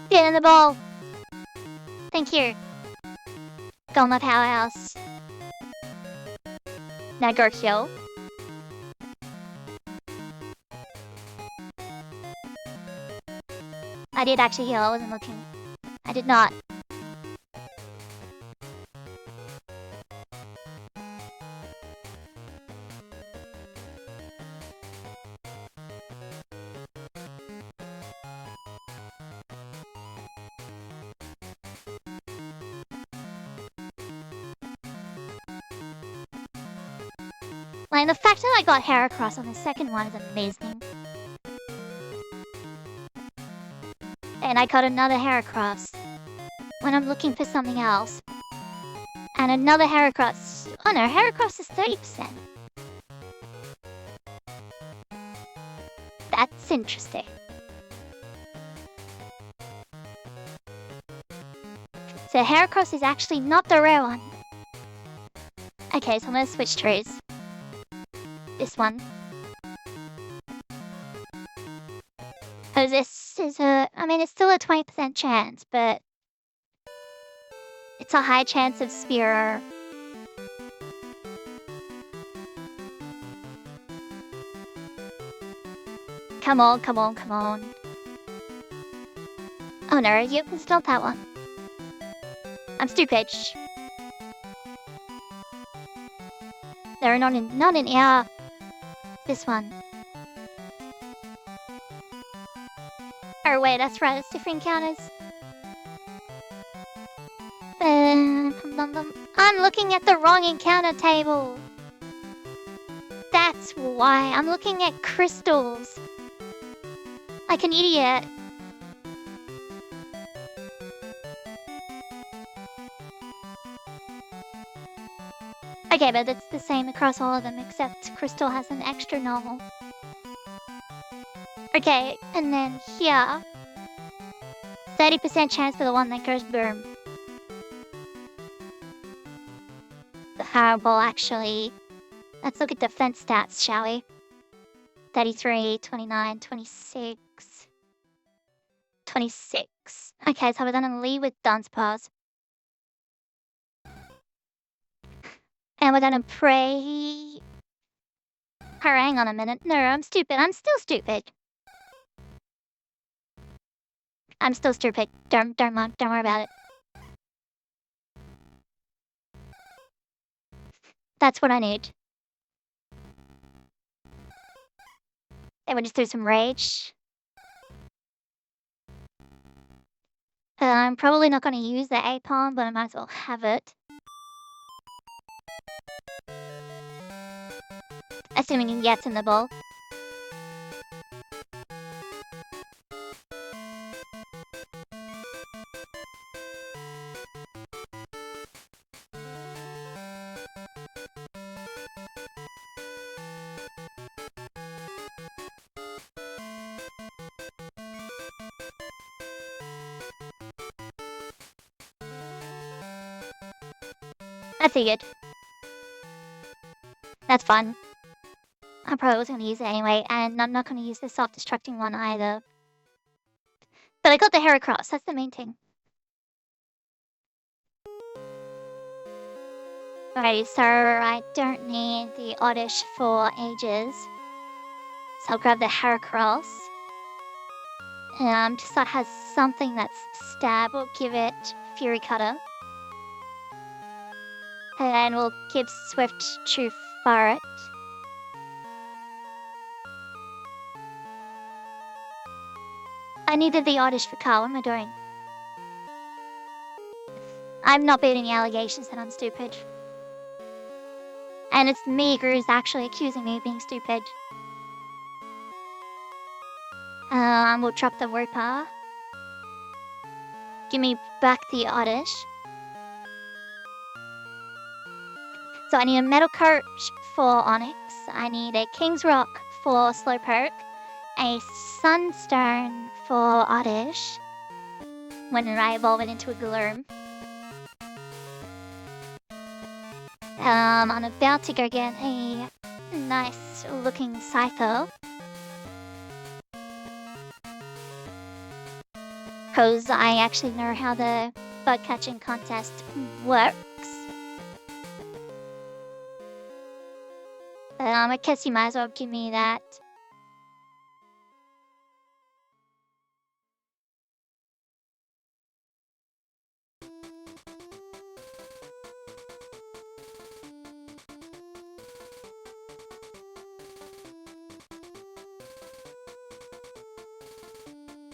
Get in the ball. Thank you. Go my powerhouse. Now go heal. I did actually heal, I wasn't looking. I did not. Like, the fact that I got Heracross on the second one is amazing. And I got another Heracross when I'm looking for something else. And another Heracross. Oh no, Heracross is 30%. That's interesting. So Heracross is actually not the rare one. Okay, so I'm gonna switch trees. This one. Because this is it's still a 20% chance, but it's a high chance of Spearer. Come on, come on, come on. Oh no, you can stop that one. I'm stupid. They're not in here. This one. Oh wait, that's right, it's different encounters. I'm looking at the wrong encounter table. That's why. I'm looking at crystals. Like an idiot. Okay, but it's the same across all of them, except Crystal has an extra normal. Okay, and then here. 30% chance for the one that goes boom. The Fireball, actually. Let's look at defense stats, shall we? 33, 29, 26. 26. Okay, so we're gonna lead with Dunsparce. And we're gonna pray. Hang on a minute. No, I'm stupid. I'm still stupid. I'm still stupid. Don't worry about it. That's what I need. And we'll just do some rage. I'm probably not going to use the Apom, but I might as well have it. Assuming he gets in the ball. I figured. That's fun. I probably was going to use it anyway, and I'm not going to use the self-destructing one either. But I got the Heracross, that's the main thing. Alrighty, so I don't need the Oddish for ages. So I'll grab the Heracross. Just so it has something that's stab, we'll give it Fury Cutter. And we'll give Swift to Fire it. I needed the Oddish for Carl, what am I doing? I'm not beating the allegations that I'm stupid. And it's me who's actually accusing me of being stupid. We'll drop the Wooper. Give me back the Oddish. So I need a Metal Coat for Onyx. I need a King's Rock for Slowpoke. A Sunstone for Oddish. When I evolve it into a Gloom. I'm about to go get a nice looking Scyther. Because I actually know how the bug catching contest works. I guess you might as well give me that.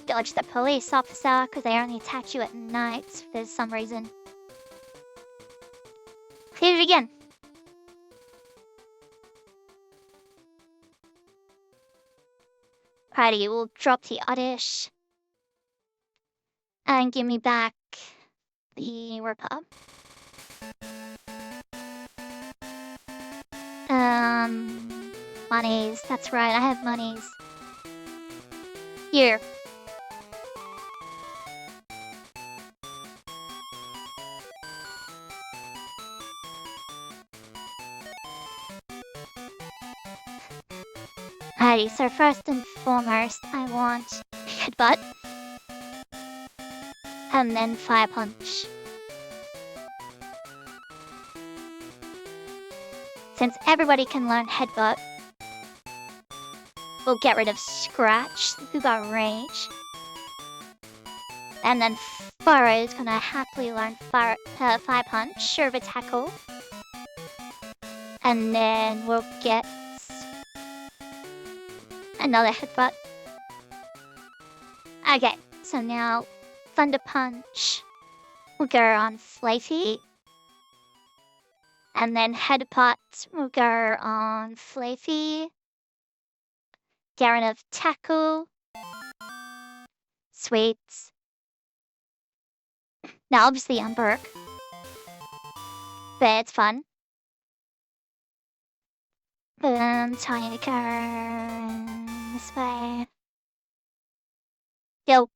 Dodge the police officer because they only attack you at night for some reason. Hit it again. Righty, we'll drop the Oddish. And give me back the Repub. Monies. That's right, I have monies. Here. Alrighty, so first and foremost, I want Headbutt. And then Fire Punch. Since everybody can learn Headbutt, we'll get rid of Scratch, who got Rage. And then Furrow is gonna happily learn Fire Punch, Sure of a Tackle. And then we'll get another Headbutt. Okay, so now Thunder Punch will go on Flaffy. And then Headbutt will go on Flaffy. Get rid of Tackle. Sweet. Now obviously I'm Burke. But it's fun. Tiny to go this way. Yo.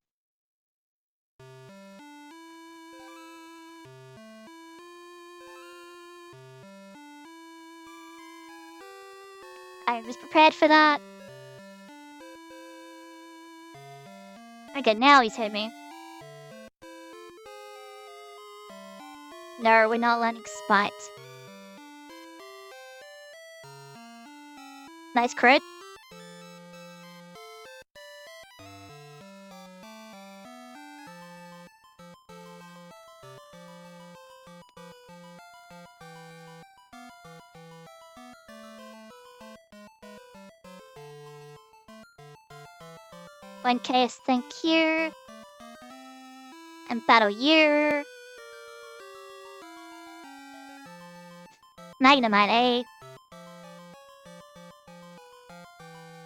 I was prepared for that. Okay, now he's hit me. No, we're not learning Spite. Nice crit. One case, thank you. And battle year. Magnemite, eh?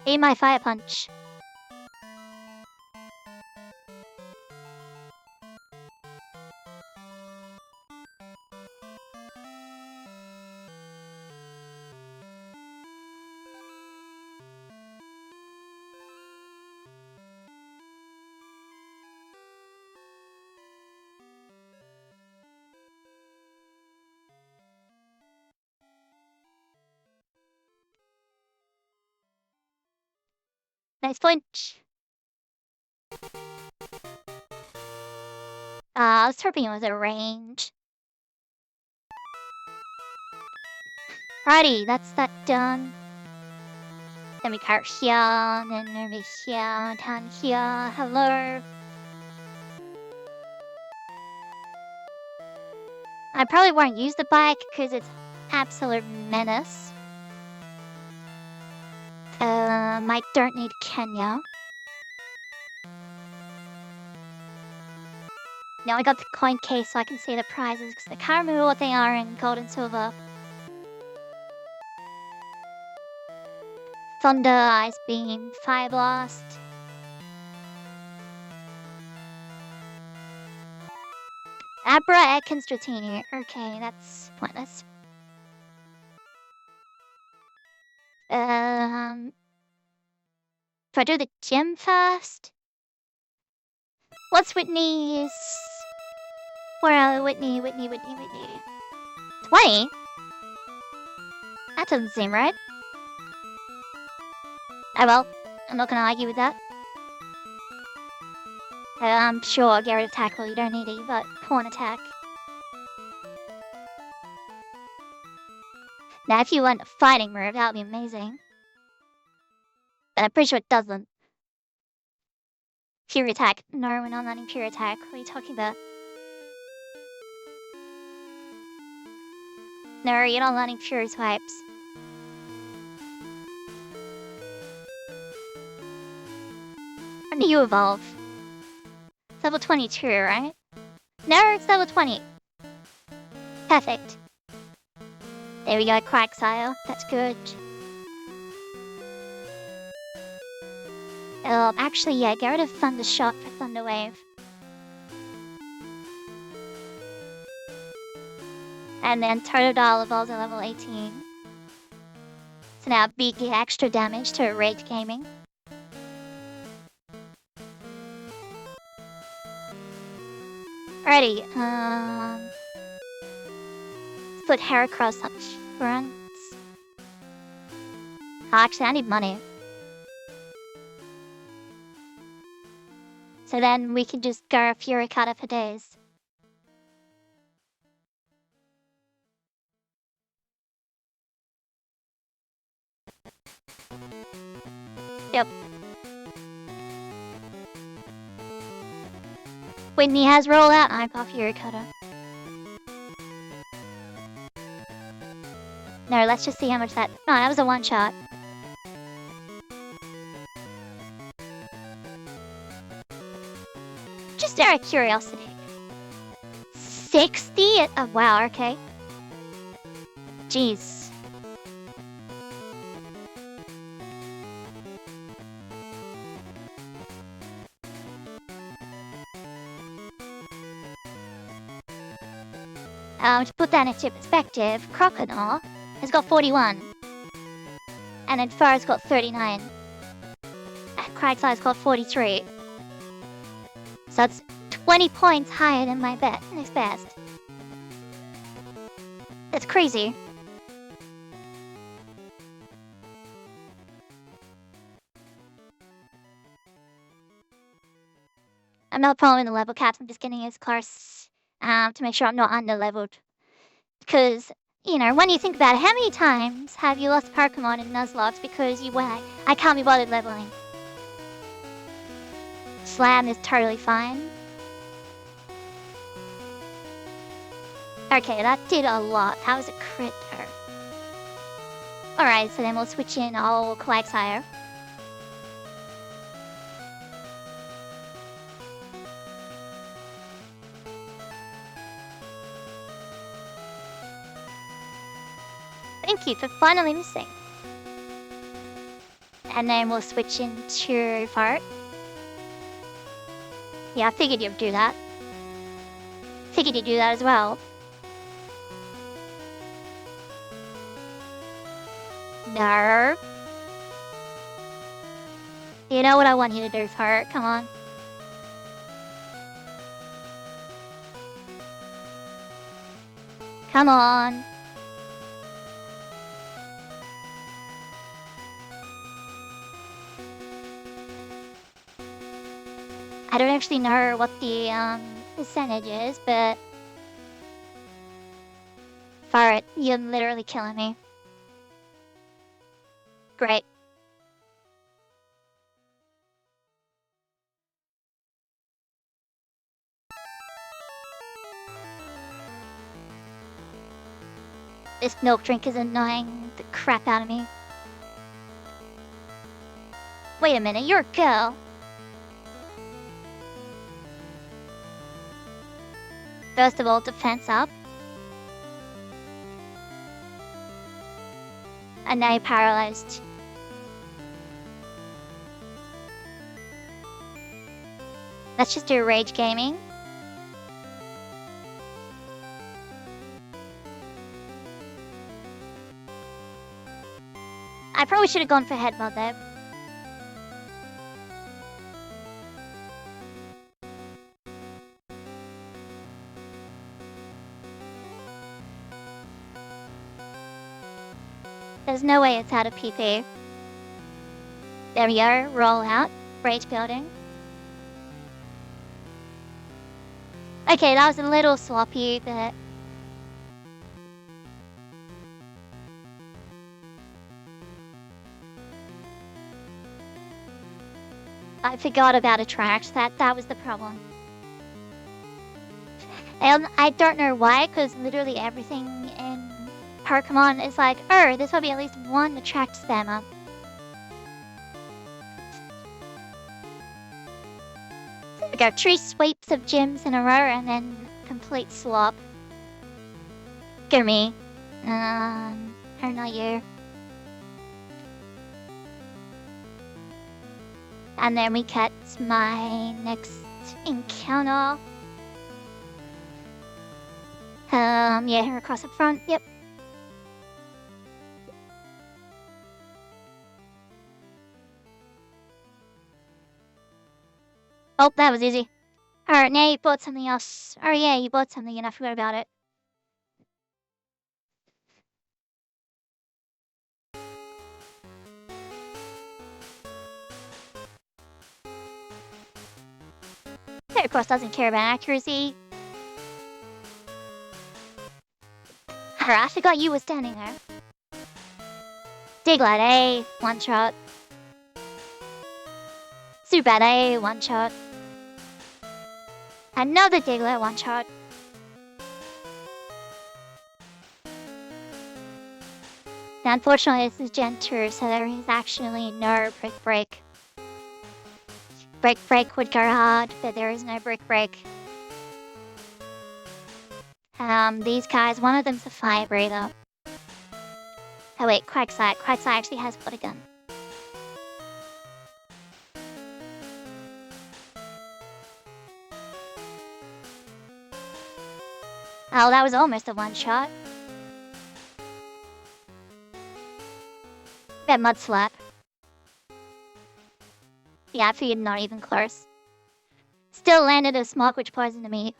Aim my Fire Punch. Nice punch. I was hoping it was a range. Alrighty, that's that done. Then we go here, and then over here, down here. Hello. I probably won't use the bike because it's absolute menace. I don't need Kenya. Now I got the coin case so I can see the prizes because I can't remember what they are in gold and silver. Thunder, Ice Beam, Fire Blast. Abra, Ek, and Stratini. Okay, that's pointless. Do I do the gym first? What's Whitney's? Where are Whitney? 20? That doesn't seem right. Oh well, I'm not gonna argue with that. I'm sure, get rid of Tackle, you don't need it, but Pawn Attack. Now if you want a fighting move, that would be amazing. But I'm pretty sure it doesn't. Pure Attack. No, we're not letting Pure Attack. What are you talking about? No, you're not letting Pure Swipes. When do you evolve? It's level 22, right? No, it's level 20. Perfect. There we go, Quagsire. That's good. Actually, yeah, get rid of Thunder Shock for Thunder Wave. And then Totodile evolves at level 18. So now big extra damage to Rage Gaming. Alrighty, let's put Heracross up front. Actually, I need money. So then we can just go Furicata for days. Yep. When he has rollout, I pop Furicata. No, let's just see how much that... No, that was a one-shot. Just out of curiosity. 60? Oh, wow, okay. Jeez. To put that into perspective, Crocodile has got 41. And then Farah's got 39. And Cragsire's got 43. So it's 20 points higher than my next best. That's crazy. I'm not following the level caps, I'm just getting as close to make sure I'm not under-leveled. Because, you know, when you think about it, how many times have you lost Pokemon in Nuzlocke because you went, I can't be bothered leveling? Slam is totally fine. Okay, that did a lot. That was a crit there. Alright, so then we'll switch in all Quagsire. Thank you for finally missing. And then we'll switch into Fart. Yeah, I figured you'd do that. Figured you'd do that as well. No. You know what I want you to do, Fart. Come on. Come on. I don't actually know what the percentage is, but Fart, you're literally killing me. Great. This milk drink is annoying the crap out of me. Wait a minute, you're a girl. First of all, defense up. And now you're paralyzed. Let's just do Rage Gaming. I probably should have gone for Headbutt there. There's no way it's out of PP. There we go, roll out, Rage Building. Okay, that was a little sloppy, but... I forgot about Attract, that was the problem. And I don't know why, because literally everything in Pokemon is like, oh, there's probably at least one Attract spammer. There we go, 3 sweeps of gyms in a row and then complete slop. Go me. Or not you. And then we get my next encounter. Yeah, here across the front. Yep. Oh, that was easy. Alright, now you bought something else. Oh yeah, you bought something and I forgot about it. Of course doesn't care about accuracy. Alright, I forgot you were standing there. Diglett, A, one shot. Zubat, A, one shot. Another Diglett, one shot. Now, unfortunately, this is Gen 2, so there is actually no Brick Break. Brick Break would go hard, but there is no Brick Break. These guys, one of them's a Fire Breather. Oh wait, Quagsire. Quagsire actually has Water Gun. Oh, that was almost a one-shot. That Mud Slap. Yeah, I figured not even close. Still landed a Smoke, which poisoned me.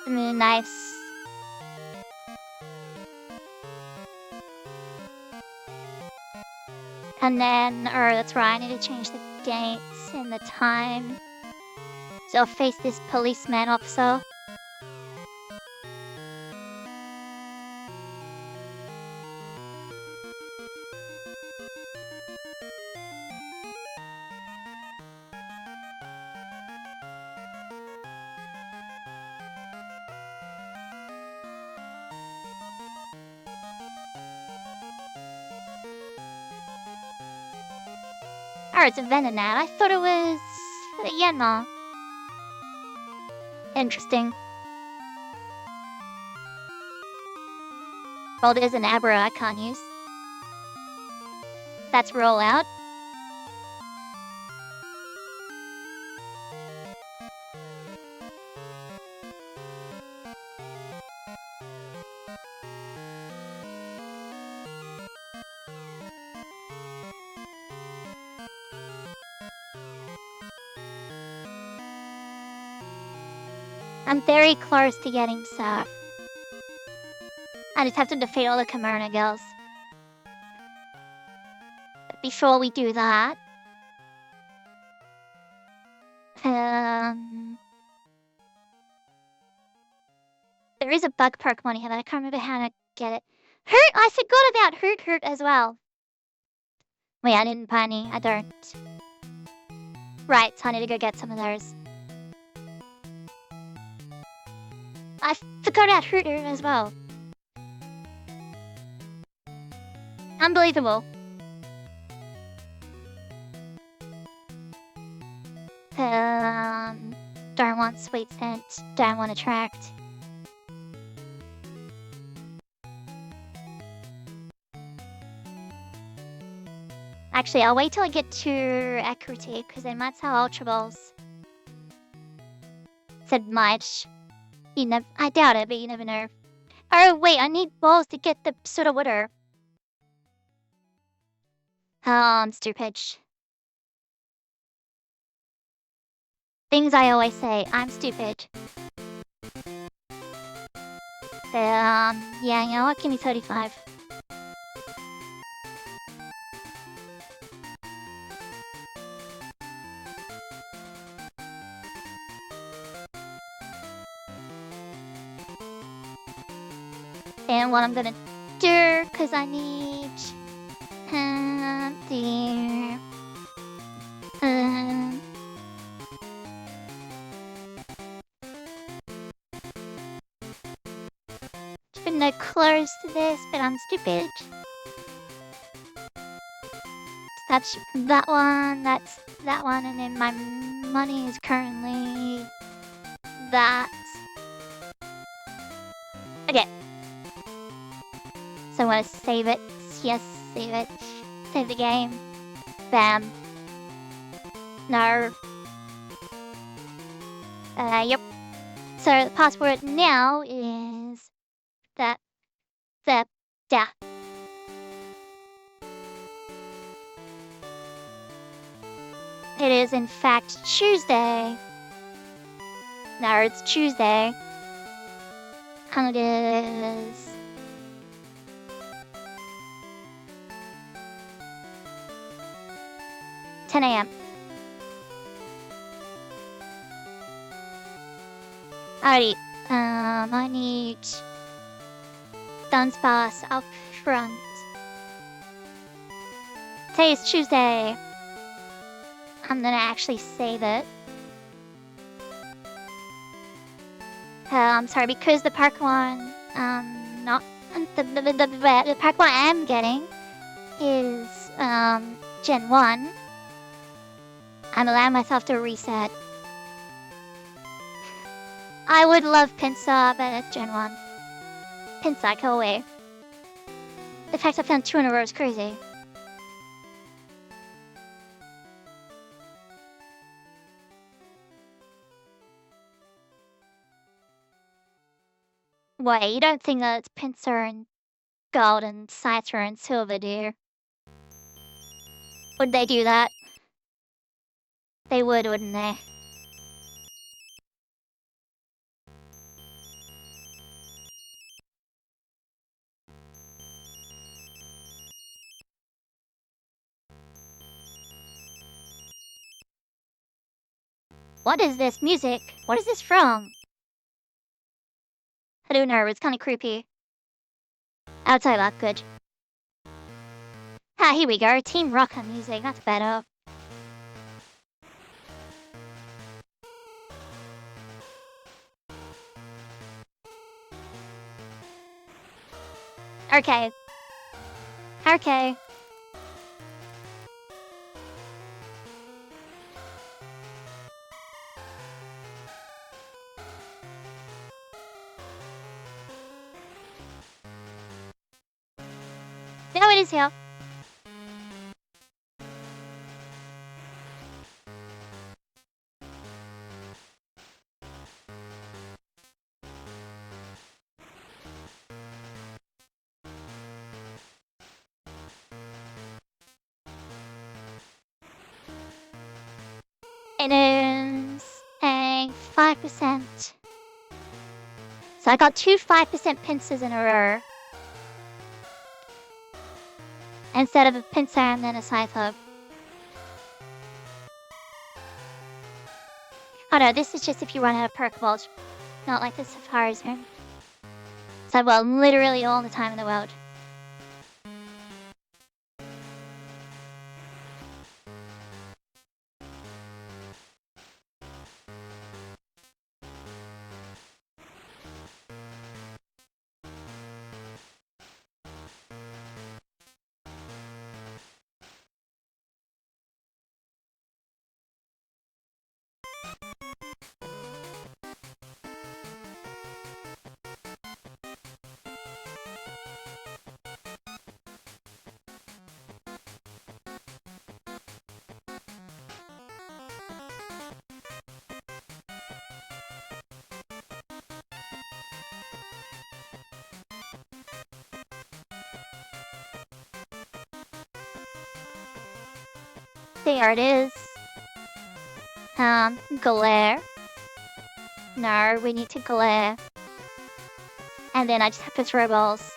Nice. And then, that's right, I need to change the dates and the time. So I'll face this policeman officer. Oh, it's a Venonat. I thought it was a Yanma. Interesting. Well, there's an Abra I can't use. That's rollout. I'm very close to getting Surf. I just have to defeat all the Kimona girls. But before we do that... There is a bug Pokemon here, but I can't remember how to get it. Hoot! I forgot about Hoot as well. Wait, I didn't buy any. I don't. Right, so I need to go get some of those. I forgot about Hoot as well. Unbelievable. Don't want Sweet Scent. Don't want Attract. Actually, I'll wait till I get to Accuracy, because they might sell Ultra Balls. Said might. I doubt it, but you never know. Oh, wait, I need balls to get the Sudowoodo. Oh, I'm stupid. Things I always say, I'm stupid. Yeah, you know what? Give me 35. And what I'm gonna do, because I need close to this, but I'm stupid. That's that one, that's that one, and then my money is currently that. Okay. So I want to save it. Yes, save it. Save the game. Bam. No. Yep. So the password now is that. Yeah. It is in fact Tuesday. No, it's Tuesday. And it is 10 a.m. Alrighty. I need Dunsparce up front. Today is Tuesday. I'm gonna actually save it. I'm sorry, because the Pokemon, not the Pokemon I am getting is Gen 1. I'm allowing myself to reset. I would love Pinsir, but it's Gen 1. Pinsir, go away. The fact I found 2 in a row is crazy. Wait, you don't think that it's Pinsir and Gold and Scyther and Silver, do you? Would they do that? They would, wouldn't they? What is this music? What is this from? I don't know, it's kinda creepy. I'll tell you that, good. Ah, here we go, Team Rocket music, that's better. Okay. Okay. Now it is here. It is a 5%. So I got 2 5% pincers in a row. Instead of a pincer and then a Scyther. Oh no, this is just if you run out of Pokeballs. Not like the Safari Zone. So well, literally all the time in the world. There it is. Glare. No, we need to glare. And then I just have to throw balls.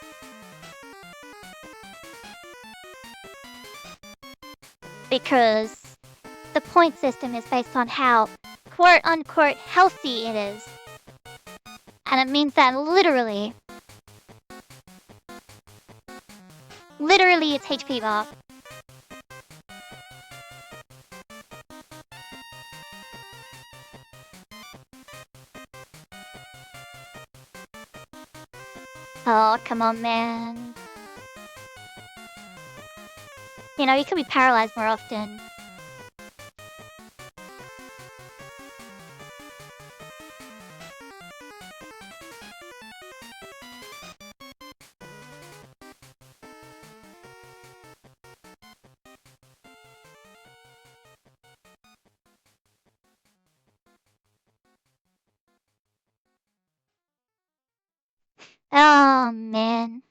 Because the point system is based on how quote-unquote healthy it is. And it means that literally it's HP bar. Oh, come on, man. You know, you could be paralyzed more often. Oh, man.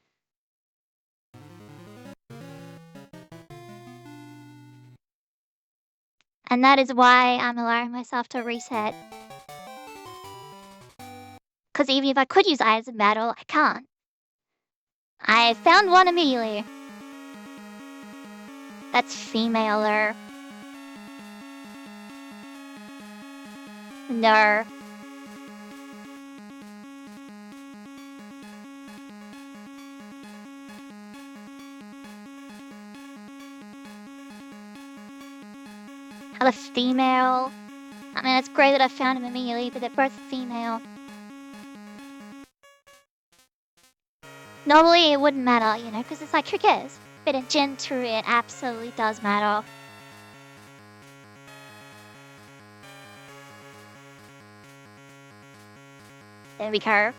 And that is why I'm allowing myself to reset. Because even if I could use Eyes in battle, I can't. I found one immediately. That's femaler. No. Have a female. I mean, it's great that I found him immediately, but they're both female. Normally, it wouldn't matter, you know, because it's like, who cares? But in Gen 2, it absolutely does matter. There we go.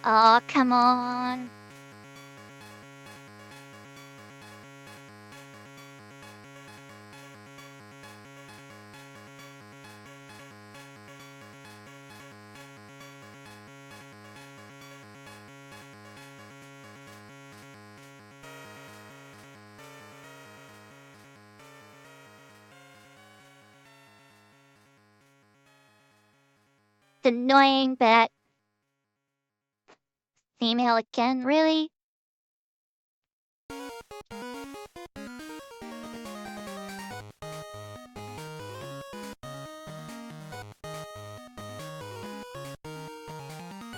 Oh, come on. It's annoying, but female again, really?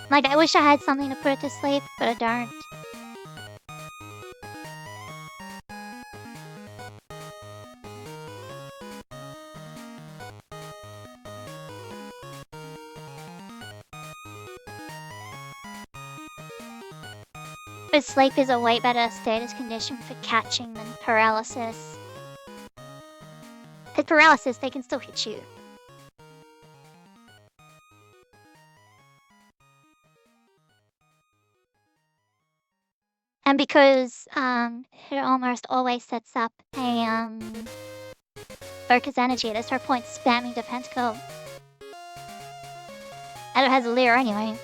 Like, I wish I had something to put it to sleep, but I don't. But sleep is a way better status condition for catching than paralysis. With paralysis, they can still hit you. And because it almost always sets up a focus energy at a certain point, spamming the pentacle. And it has a leer anyway.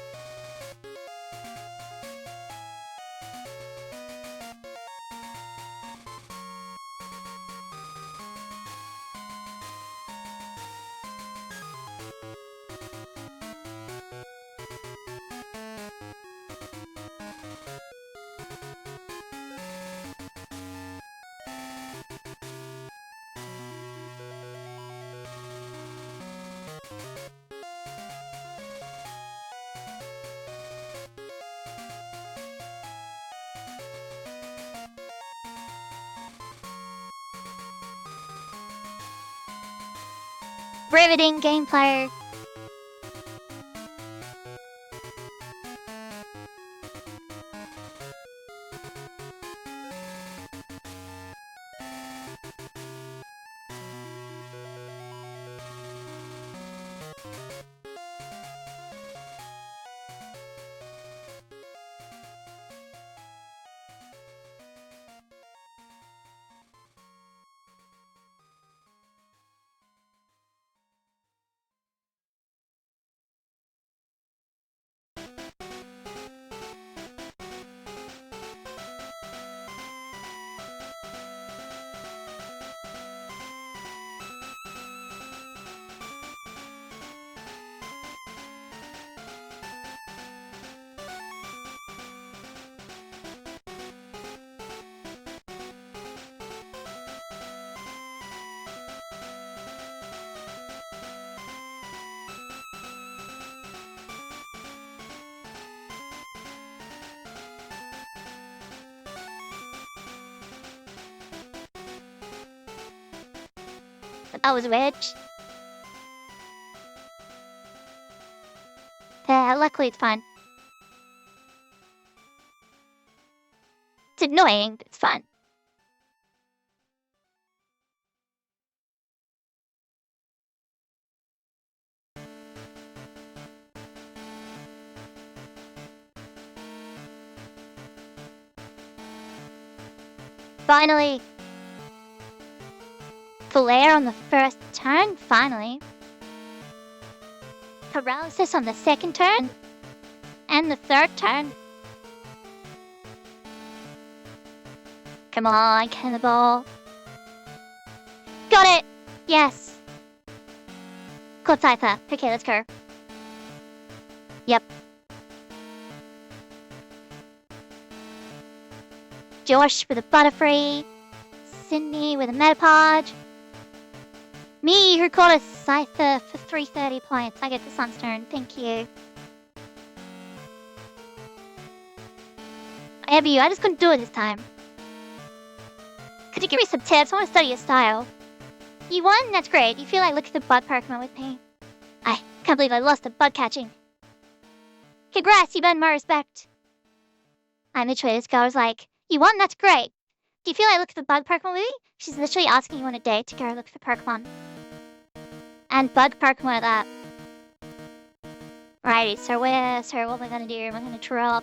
Riveting gameplay. That was weird. Luckily it's fine. It's annoying, but it's fun. Finally! Flare on the first turn, finally. Paralysis on the second turn. And the third turn. Come on, Cannonball. Got it! Yes. Cloud Scyther. Okay, let's go. Yep. Josh with a Butterfree. Sydney with a Metapod. Me, who caught a Scyther for 330 points. I get the Sunstone. Thank you. I have you. I just couldn't do it this time. Could you give me some tips? I want to study your style. You won? That's great. You feel like looking at the bud Pokemon with me. I can't believe I lost the bud catching. Congrats, you've earned my respect. I'm literally, this girl was like, you won? That's great. Do you feel like looking at the bug Pokemon with me? She's literally asking you on a date to go look for Pokemon. And bug Pokemon at that. Righty, so what am I gonna do? Am I gonna drop?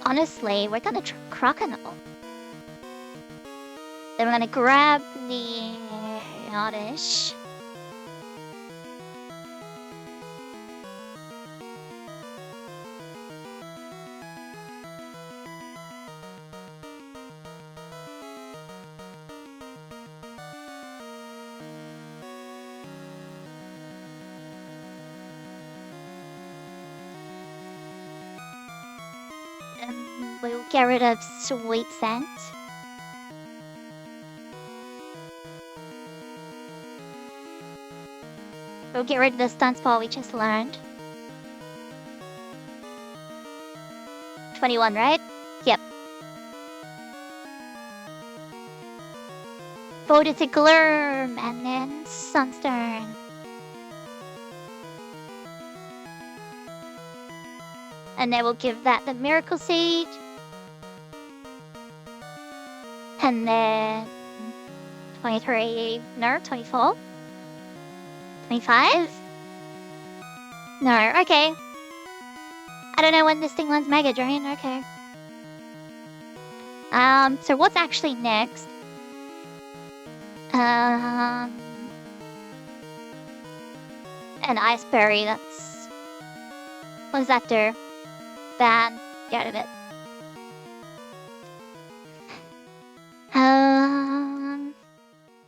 Honestly, we're gonna Crocodile. Then we're gonna grab the Oddish. We'll get rid of Sweet Scent. We'll get rid of the Stun Spell we just learned. 21, right? Yep. Voted to Glurm and then Sunstone. And then we'll give that the Miracle Seed. And then 23, no, 24. 25? No, okay. I don't know when this thing runs Mega Drain, okay. So what's actually next? An Ice Berry, that's... What does that do? Bad. Get out of it.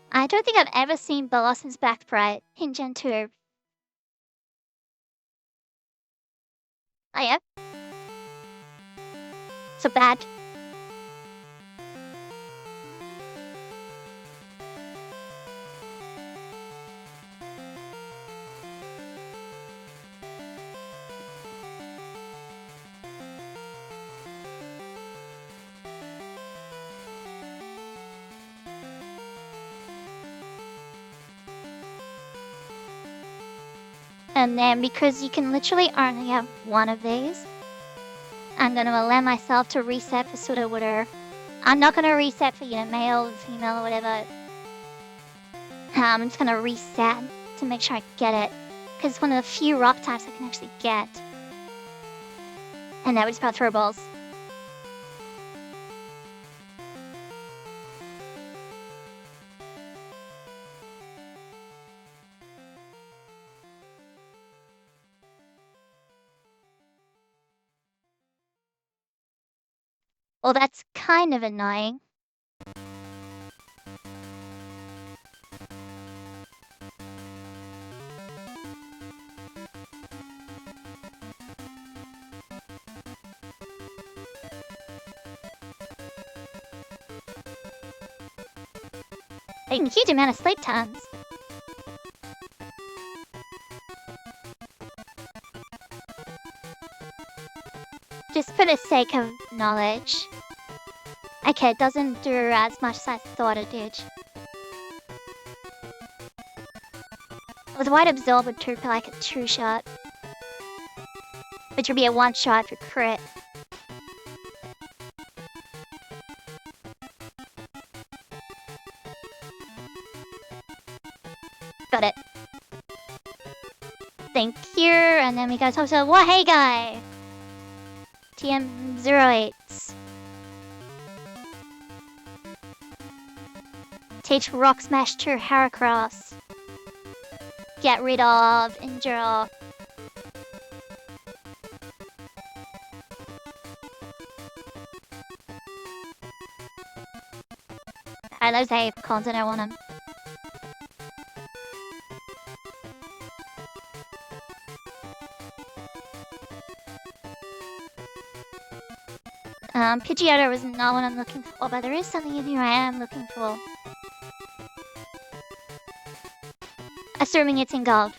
I don't think I've ever seen Blossom's back bright in Gen 2. Oh yeah? So bad. And then because you can literally only have one of these, I'm going to allow myself to reset for Sudowoodo. I'm not going to reset for, male, female, or whatever. I'm just going to reset to make sure I get it. Because it's one of the few rock types I can actually get. And now we just about throw balls. Well, that's kind of annoying. A huge amount of sleep times. Just for the sake of knowledge, Okay, it doesn't do as much as I thought it did. With White Absorb would do like a 2-shot. Which would be a 1-shot for crit. Got it. Thank you, and then we got to what? Hey guy! TM08. Teach Rock Smash to Heracross. Get rid of Injure. Alright, those A cons, I don't want them. Pidgeotto is not what I'm looking for, but there is something in here I am looking for. Assuming it's in gold.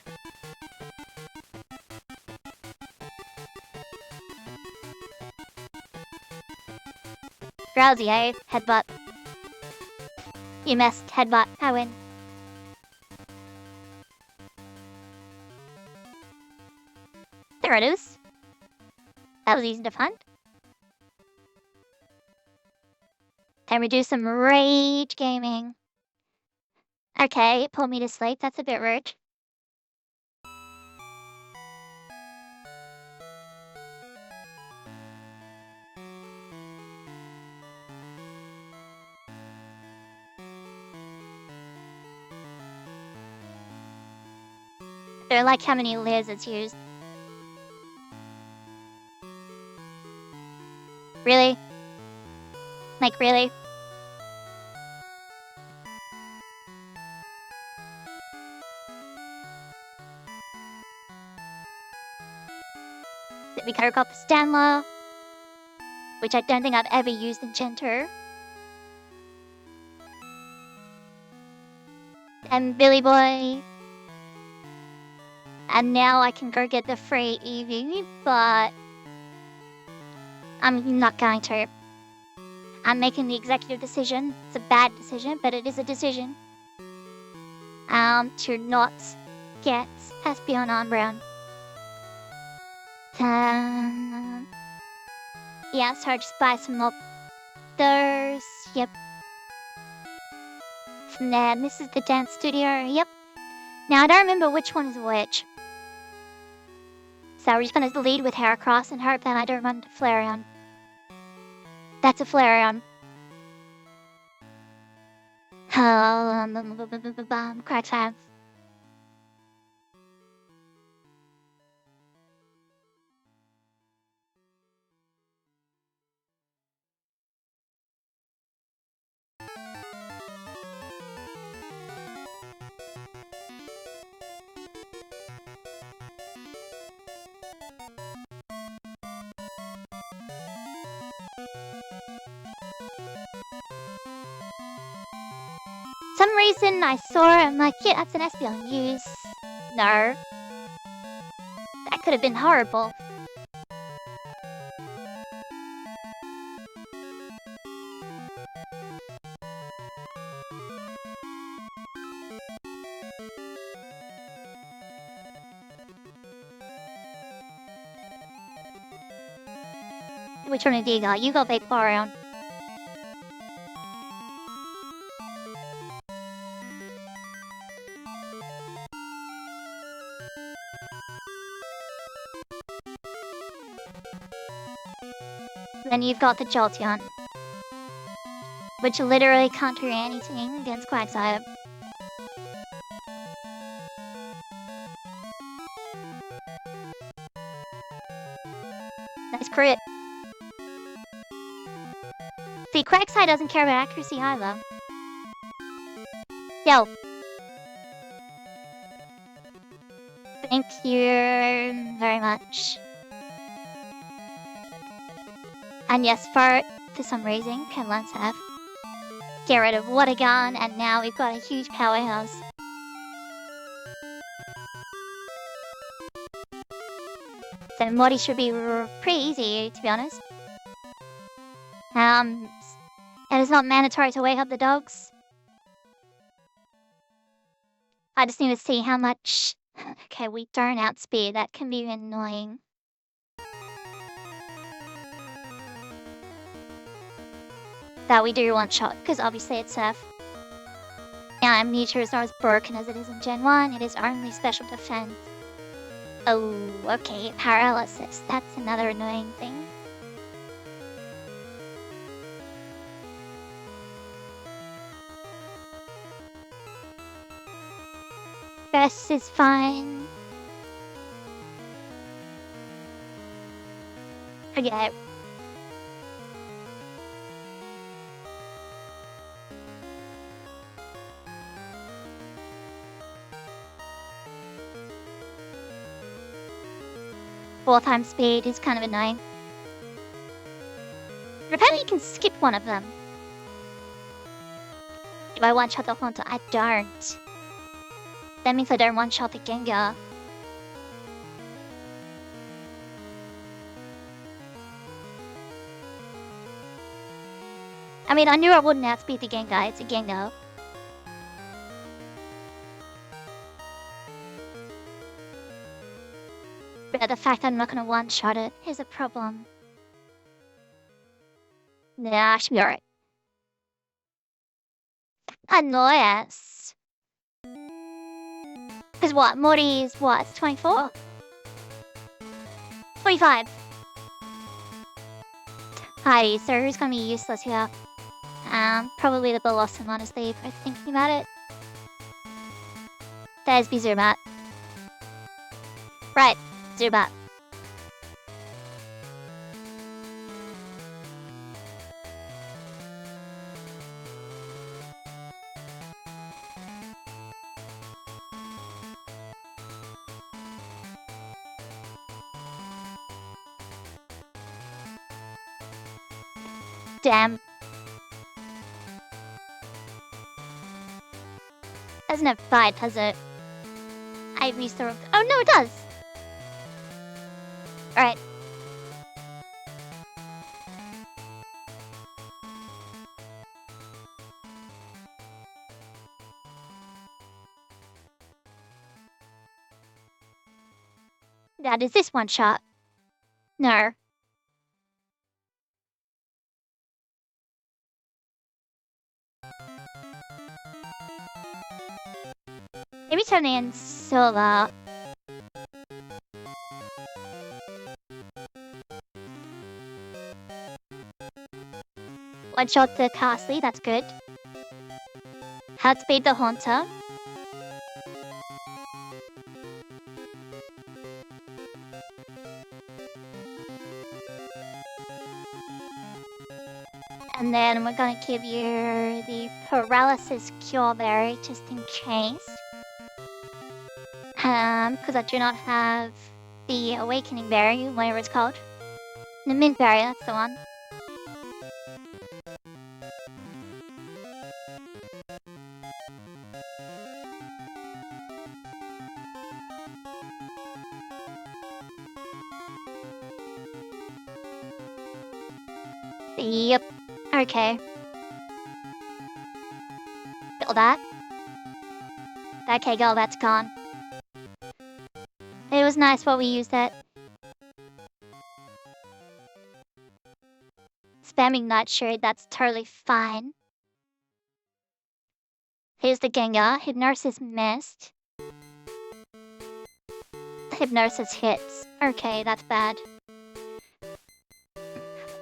Drowsy, eh? Headbutt. You missed. Headbutt. I win. There it is. That was easy to find. Can we do some rage gaming? Okay, it pulled me to sleep. That's a bit rude. They're like how many layers it's used. Really? Like, really? We got the Stanla, which I don't think I've ever used in Johto. And Billy Boy. And now I can go get the free Eevee, but I'm not going to. I'm making the executive decision. It's a bad decision, but it is a decision. To not get Espeon on Brown. Yeah, so just buy some more those. Yep. And then this is the dance studio. Yep. Now I don't remember which one is which. So we're just gonna lead with Heracross and hope that I don't run into Flareon. That's a Flareon. Crack time. Some reason I saw it, I'm like, yeah, that's an Espeon. Use. No. That could have been horrible. Which one do you got? You got Big Flareon. Then you've got the Jolteon, which literally can't do anything against Quagsire. Nice crit. See, Quagsire doesn't care about accuracy either. Yo. Thank you very much. And yes, Fart, for some reason, can let's have. Get rid of Water Gun, and now we've got a huge powerhouse. So Morty should be pretty easy, to be honest. And it's not mandatory to wake up the dogs. I just need to see how much... Okay, we don't outspeed. That can be annoying. That we do one shot, because obviously it's Surf. Yeah, Amnesia is not as broken as it is in Gen 1. It is only special defense. Oh, okay, paralysis. That's another annoying thing. Best is fine. Forget. Fourth time speed is kind of annoying. But apparently you can skip one of them. If I one-shot the Haunter, I don't. That means I don't one-shot the Gengar. I mean, I knew I wouldn't outspeed the Gengar. It's a Gengar. But the fact that I'm not gonna one-shot it is a problem. Nah, I should be alright. Annoyance. Because what? Mori is what? It's 24? 25. Alrighty, so who's gonna be useless here? Probably the Bellossom, honestly, if I'm thinking about it. There's Zubat. Right, Zubat. Damn. Doesn't have bite, does it? I used the... Oh, no, it does! Alright. That is this one shot. No. Maybe Tony and Silva. One shot the Castley, that's good. Outspeed the Haunter. And then we're gonna give you the Paralysis Cure Berry just in case. Because I do not have the Awakening Berry, whatever it's called. The Mint Berry, that's the one. Yep. Okay. Kill that. Okay, girl, that's gone. It was nice while we used it. Spamming Nightshade, that's totally fine. Here's the Gengar. Hypnosis missed. Hypnosis hits. Okay, that's bad.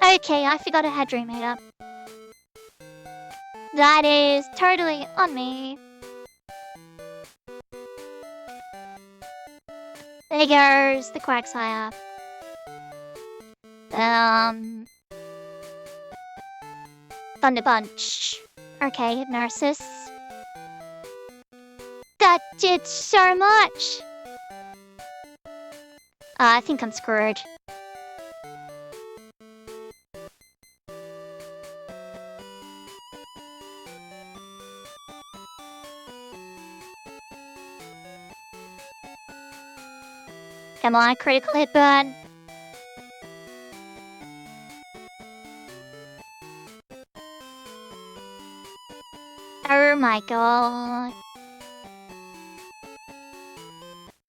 Okay, I forgot I had Dream Eater. That is totally on me. There goes the Quagsire. Thunder Punch. Okay, Hypnosis. That did so much! I think I'm screwed. Come on, critical hit burn. Oh my god.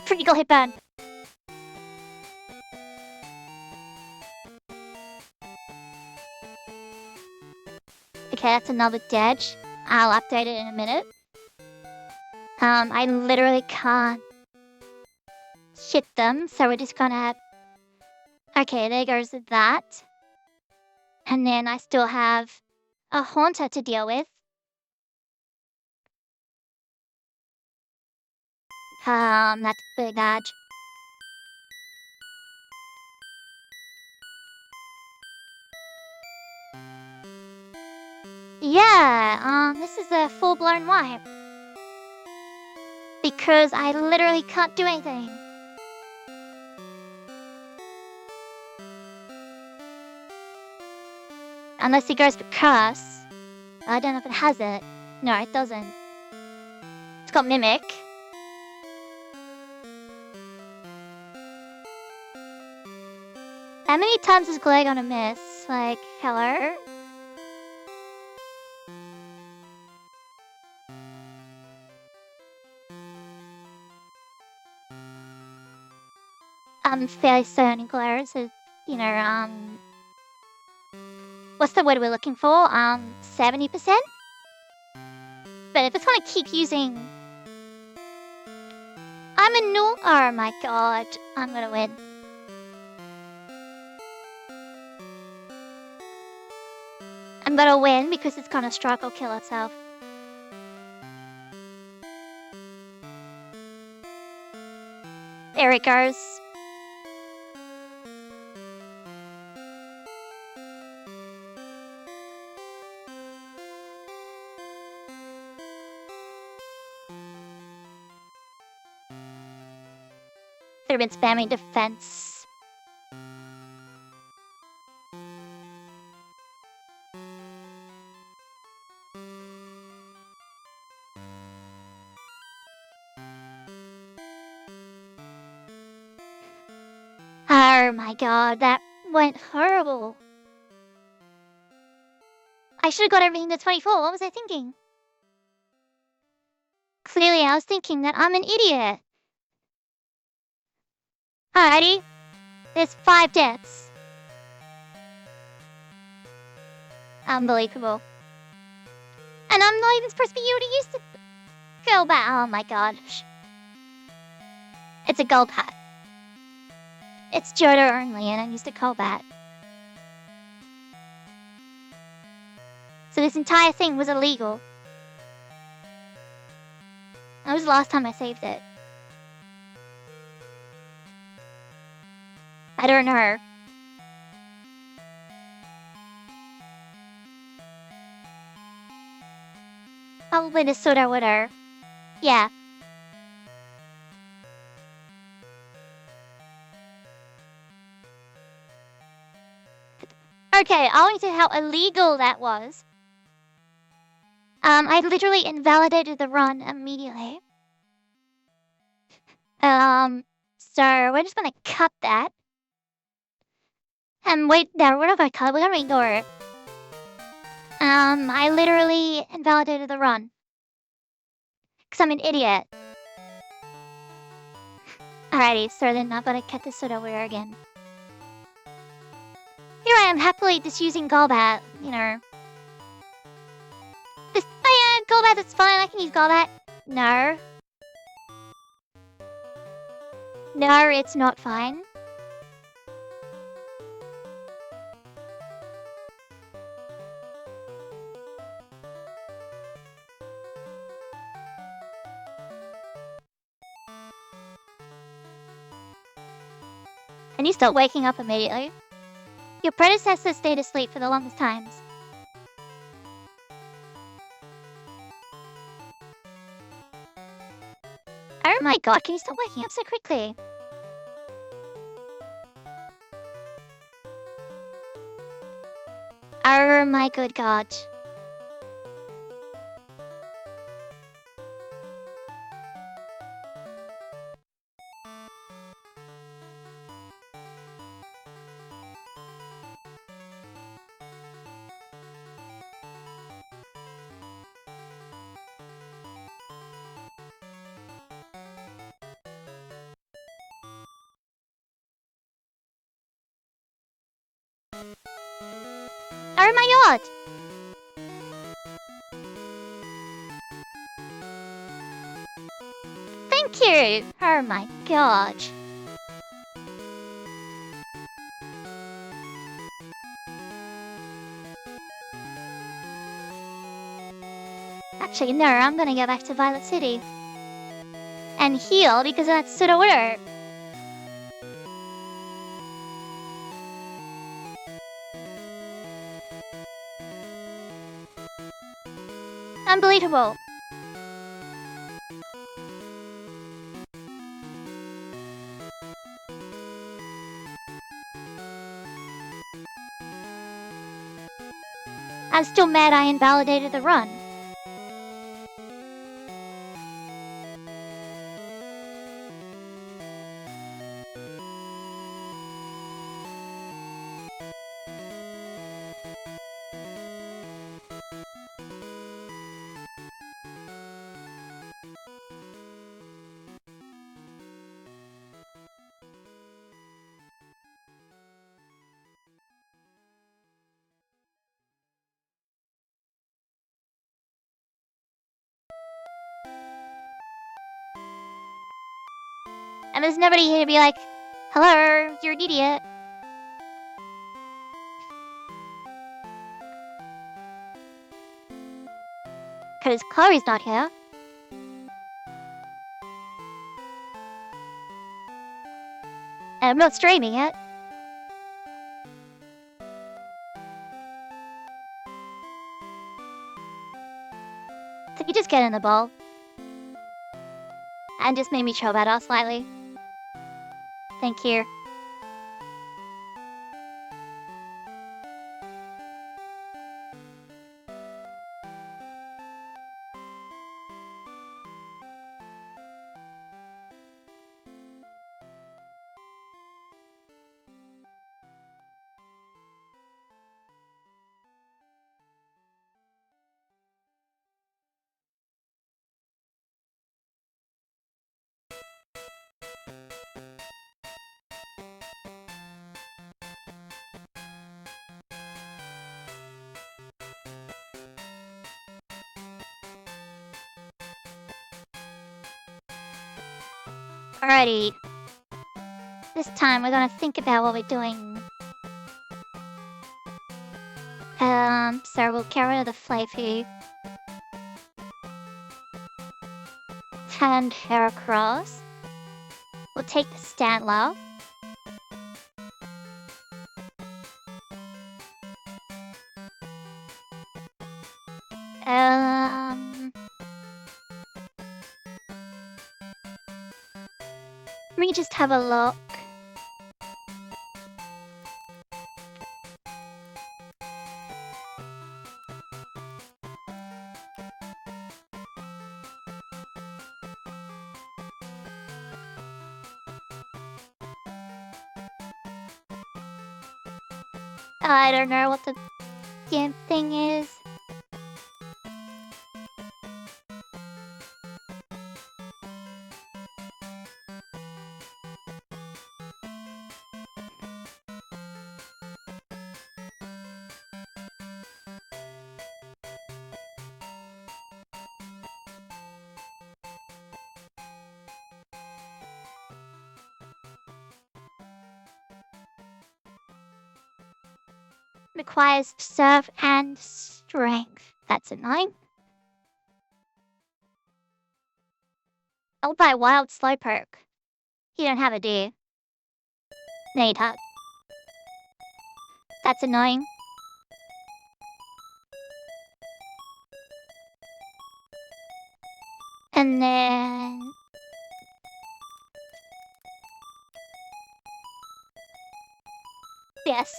Critical hit burn. Okay, that's another dead. I'll update it in a minute. I literally can't hit them, so we're just gonna... Okay, there goes that. And then I still have a Haunter to deal with. That's pretty bad. Yeah, this is a full-blown wipe. Because I literally can't do anything. Unless he goes for Curse. I don't know if it has it. No, it doesn't. It's got Mimic. How many times is Glare gonna miss? Like, hello? I'm fairly certain Glare is, what's the word we're looking for? 70%? But if it's gonna keep using... I'm a null... Oh my god, I'm gonna win. I'm gonna win because it's gonna strike or kill itself. There it goes. They've been spamming defense. Oh my god, that went horrible. I should have got everything to 24. What was I thinking? Clearly, I was thinking that I'm an idiot. Alrighty. There's 5 deaths. Unbelievable. And I'm not even supposed to be able to use the Golbat. Oh my god. It's a Golbat. It's Johto only, and I used a Golbat. So this entire thing was illegal. That was the last time I saved it. I don't know. Probably the Soda Water. Yeah. Okay, owing to how illegal that was, I literally invalidated the run immediately. So we're just gonna cut that. And wait, no, we're not gonna cut it, we're gonna ignore it. I literally invalidated the run. Cause I'm an idiot. Alrighty, so then I'm gonna cut this soda water again. Here I am happily just using Golbat, you know. This, oh yeah, Golbat, that's fine, I can use Golbat. No. No, it's not fine. And you start waking up immediately. Your predecessor stayed asleep for the longest times. Oh my god, can you stop waking up so quickly? Oh my good god. Oh my god! Thank you! Oh my god. Actually, no, I'm gonna go back to Violet City. And heal, because that's to the work. Unbelievable. I'm still mad I invalidated the run. And there's nobody here to be like, hello, you're an idiot. Because Chloe's not here. And I'm not streaming it. So you just get in the ball. And just made me chill better slightly. Thank you. Alrighty. This time we're gonna think about what we're doing. So we'll get rid of the Flavy. And Heracross. We'll take the Stantler. Let me just have a look. I don't know what the damn thing is. Requires serve and strength. That's annoying. I'll buy Wild Slowpoke. You don't have a deer. Need hug. That's annoying. And then... Yes,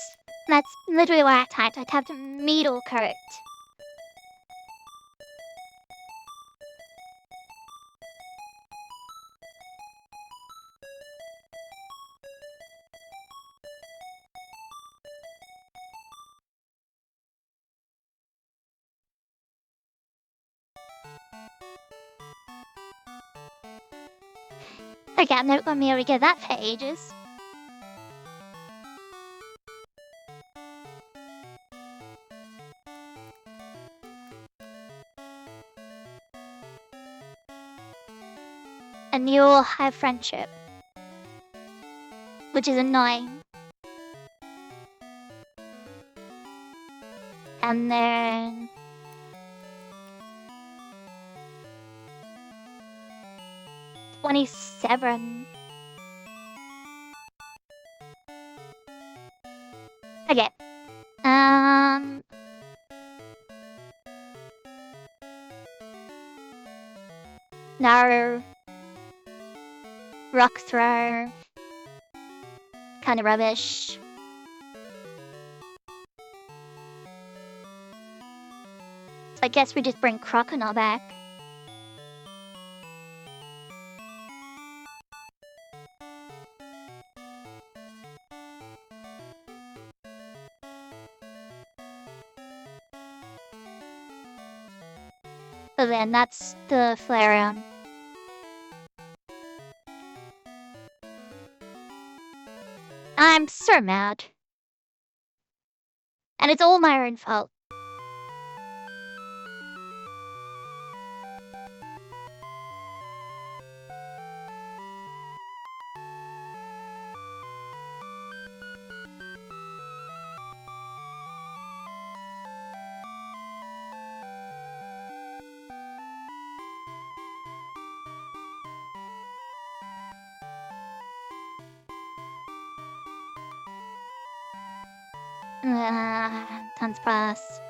that's literally what I typed. I typed Meadle correct. Okay, I'm never gonna be able to get that for ages. and you'll have friendship, which is annoying. And then 27. Okay. No. Rock throw. Kinda rubbish. So I guess we just bring Crocodile back. So then that's the Flareon. I'm so mad. And it's all my own fault. Tons plus.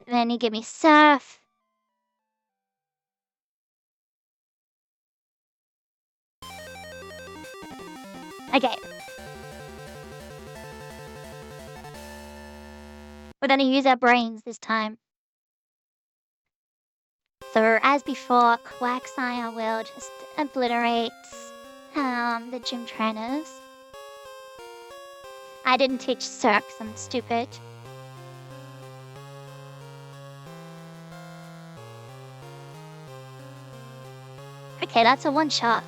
Then you give me Surf. Okay. We're gonna use our brains this time. So as before, Quagsire will just obliterate the gym trainers. I didn't teach Surf, 'cause I'm stupid. Okay, that's a one-shot.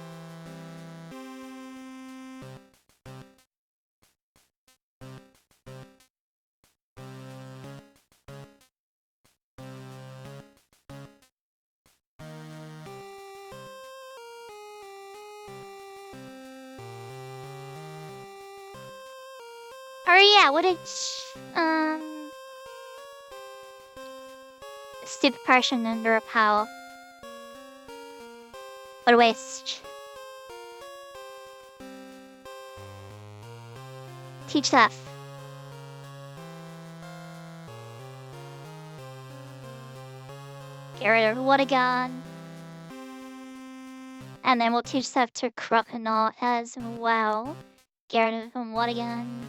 Oh yeah, what did Stupid Potion under a power. What a waste. Teach Surf. Get rid of Water Gun. And then we'll teach Surf to Crocodile as well. Get rid of Water Gun.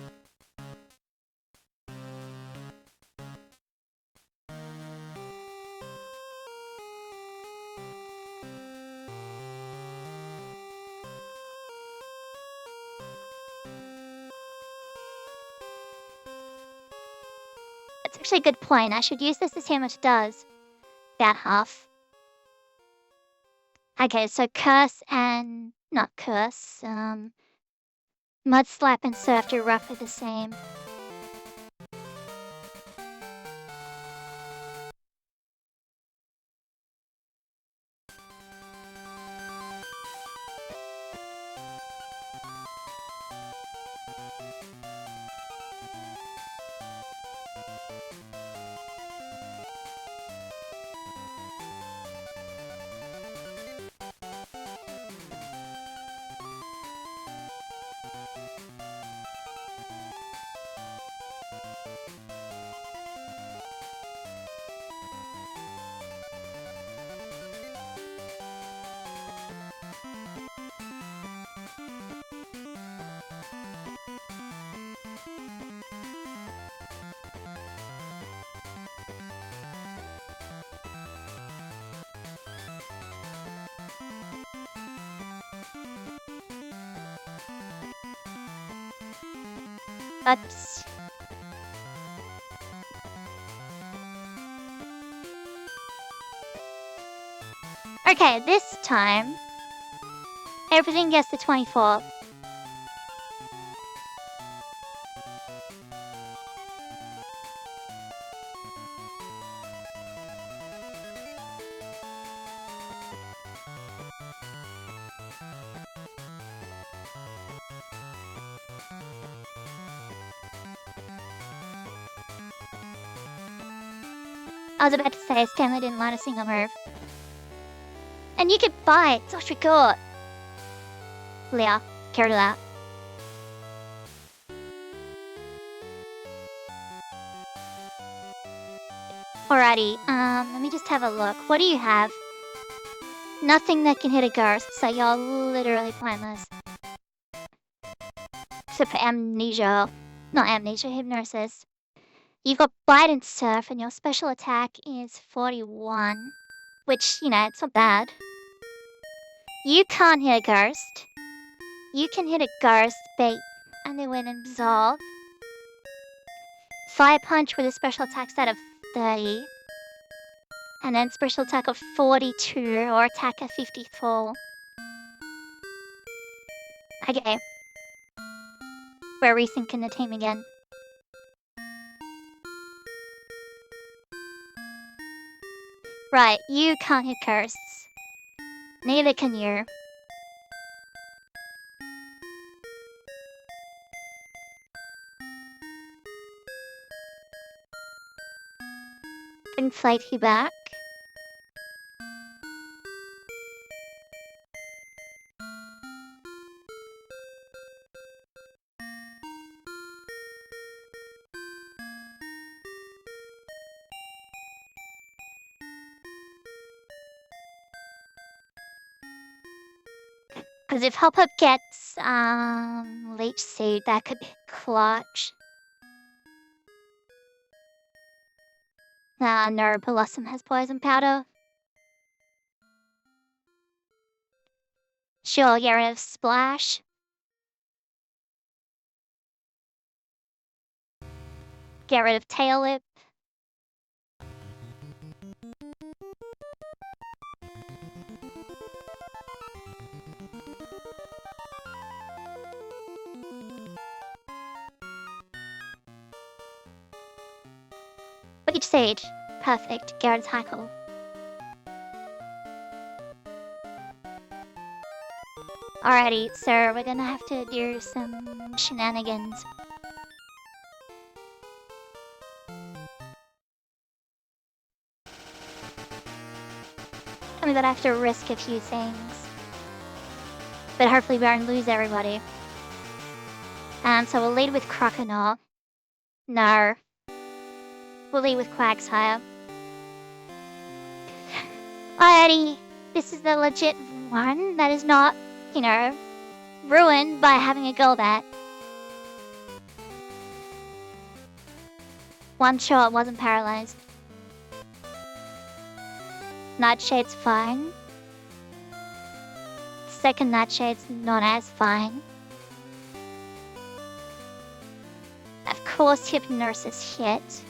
That's actually a good point. I should use this to see how much it does. About half. Okay, so Curse and... not Curse, Mud Slap and Surf do roughly the same. Oops. Okay, this time, everything gets to 24. I was about to say, Stanley didn't land a single move. And you could bite, I forgot. Leah, carry that. Alrighty, let me just have a look. What do you have? Nothing that can hit a ghost, so you're literally pointless. Except for amnesia. Not amnesia, hypnosis. You've got bite and surf, and your special attack is 41. Which, you know, it's not bad. You can't hit a ghost. You can hit a ghost, bait, and then win and absorb. Fire punch with a special attack stat of 30. And then special attack of 42 or attack of 54. Okay. We're rethinking the team again. Right, you can't hit ghosts. Neither can you. Inflate you back. Because if Hop-Up gets, Leech Seed, that could be clutch. No, Blossom has Poison Powder. Sure, get rid of Splash. Get rid of Tail Lip. Leech Sage. Perfect. Get rid of Tackle. Alrighty, so we're gonna have to do some shenanigans. I mean, that I have to risk a few things. But hopefully we won't lose everybody. So we'll lead with Croconaw. No. We'll lead with Quagsire. Alrighty, this is the legit one that is not, you know, ruined by having a Golbat. One shot wasn't paralyzed. Nightshade's fine. Second Nightshade's not as fine. Of course, Hypnosis hit.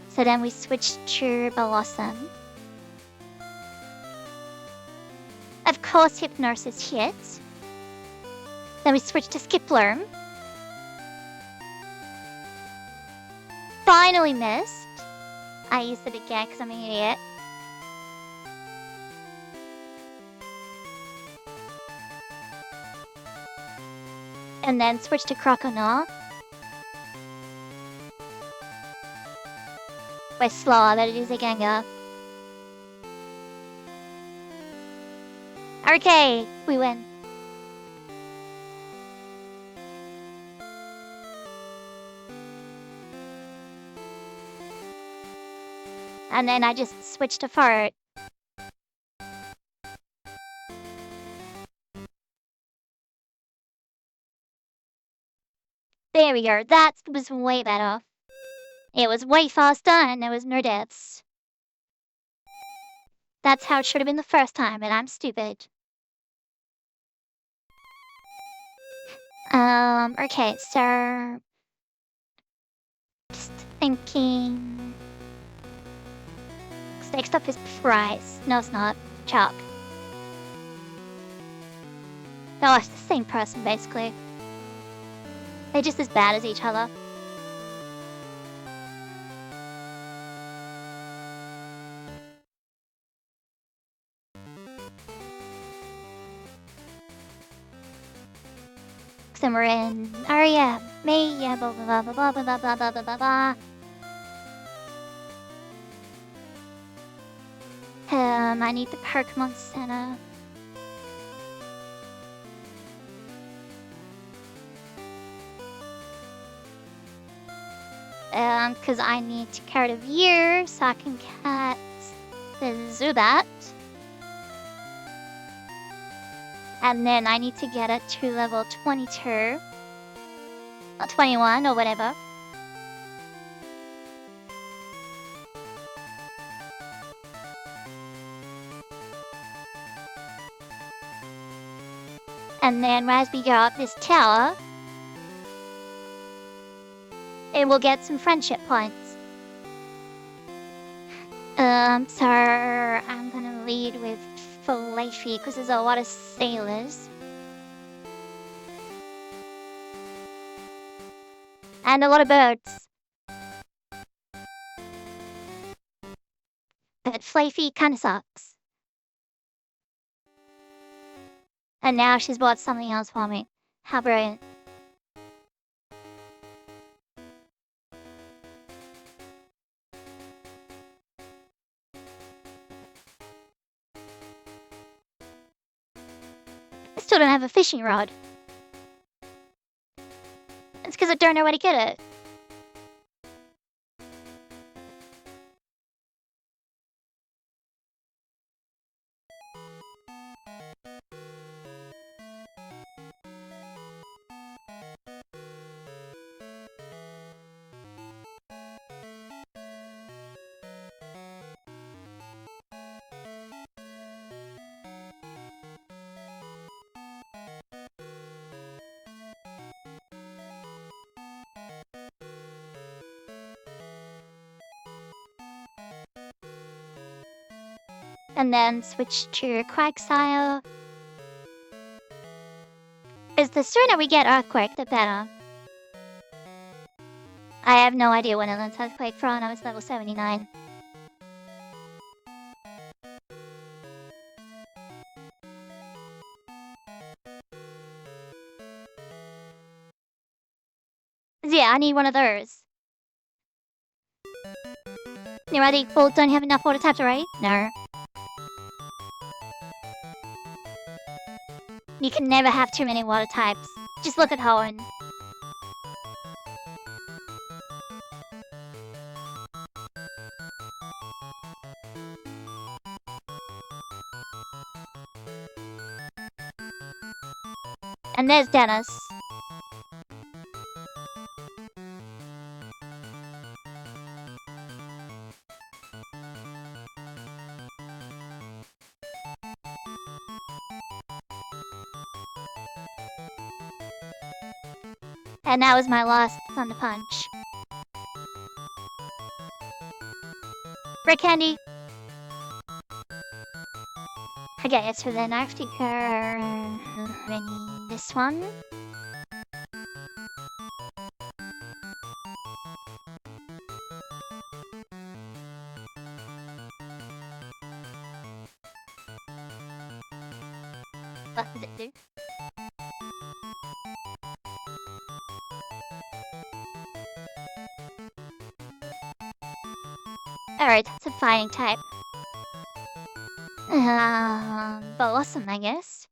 So then we switched to Blossom. Of course, Hypnosis hit. Then we switched to Skiploom. Finally missed. I used it again because I'm an idiot. And then switched to Croconaw. We're slower, but it is a Gengar. Okay, we win. And then I just switched to Fart. There we go, that was way better. It was way faster and there was no deaths. That's how it should have been the first time, and I'm stupid. Okay, so just thinking. Next up is fries. No, it's not. Chuck. Oh, it's the same person basically. They're just as bad as each other. Then we're in. Oh yeah, me. Yeah, blah blah blah blah blah blah blah blah blah blah blah. I need the Pokemon Center. Because I need to card of year so I can catch the Zubat. And then I need to get it to level 22. Or 21 or whatever. And then as we go up this tower, it will get some friendship points. So I'm gonna lead with Flaffy because there's a lot of sailors. And a lot of birds. But Flaffy kinda sucks. And now she's bought something else for me. How brilliant. I still don't have a fishing rod. It's because I don't know where to get it. And then switch to Quagsire. Is the sooner we get Earthquake, the better. I have no idea when I learned Earthquake from. I was level 79. Yeah, I need one of those. You ready? Full don't have enough water types already? No. You can never have too many water types. Just look at Hoenn. And there's Dennis. And that was my last Thunder Punch. Red Candy! Okay, so then I have to go... this one. What does it do? Alright, it's a fighting type. But awesome, I guess.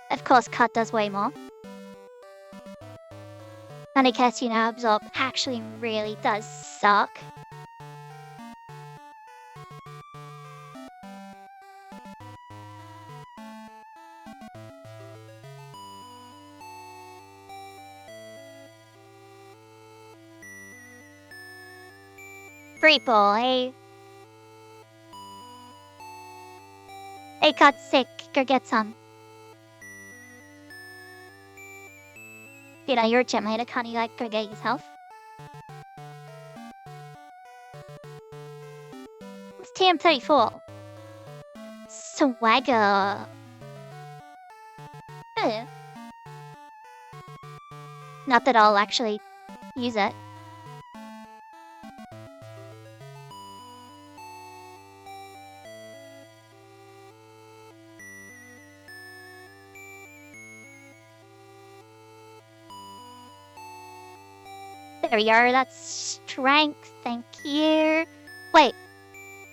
Of course, Cut does way more. And I guess, you know, Absorb actually really does suck. Great boy. It got sick. Go get some. You know, you're a gym leader. Can't you, like, go get yourself? It's TM34. Swagger. Eh. Not that I'll actually use it. There we are. That's strength. Thank you. Wait.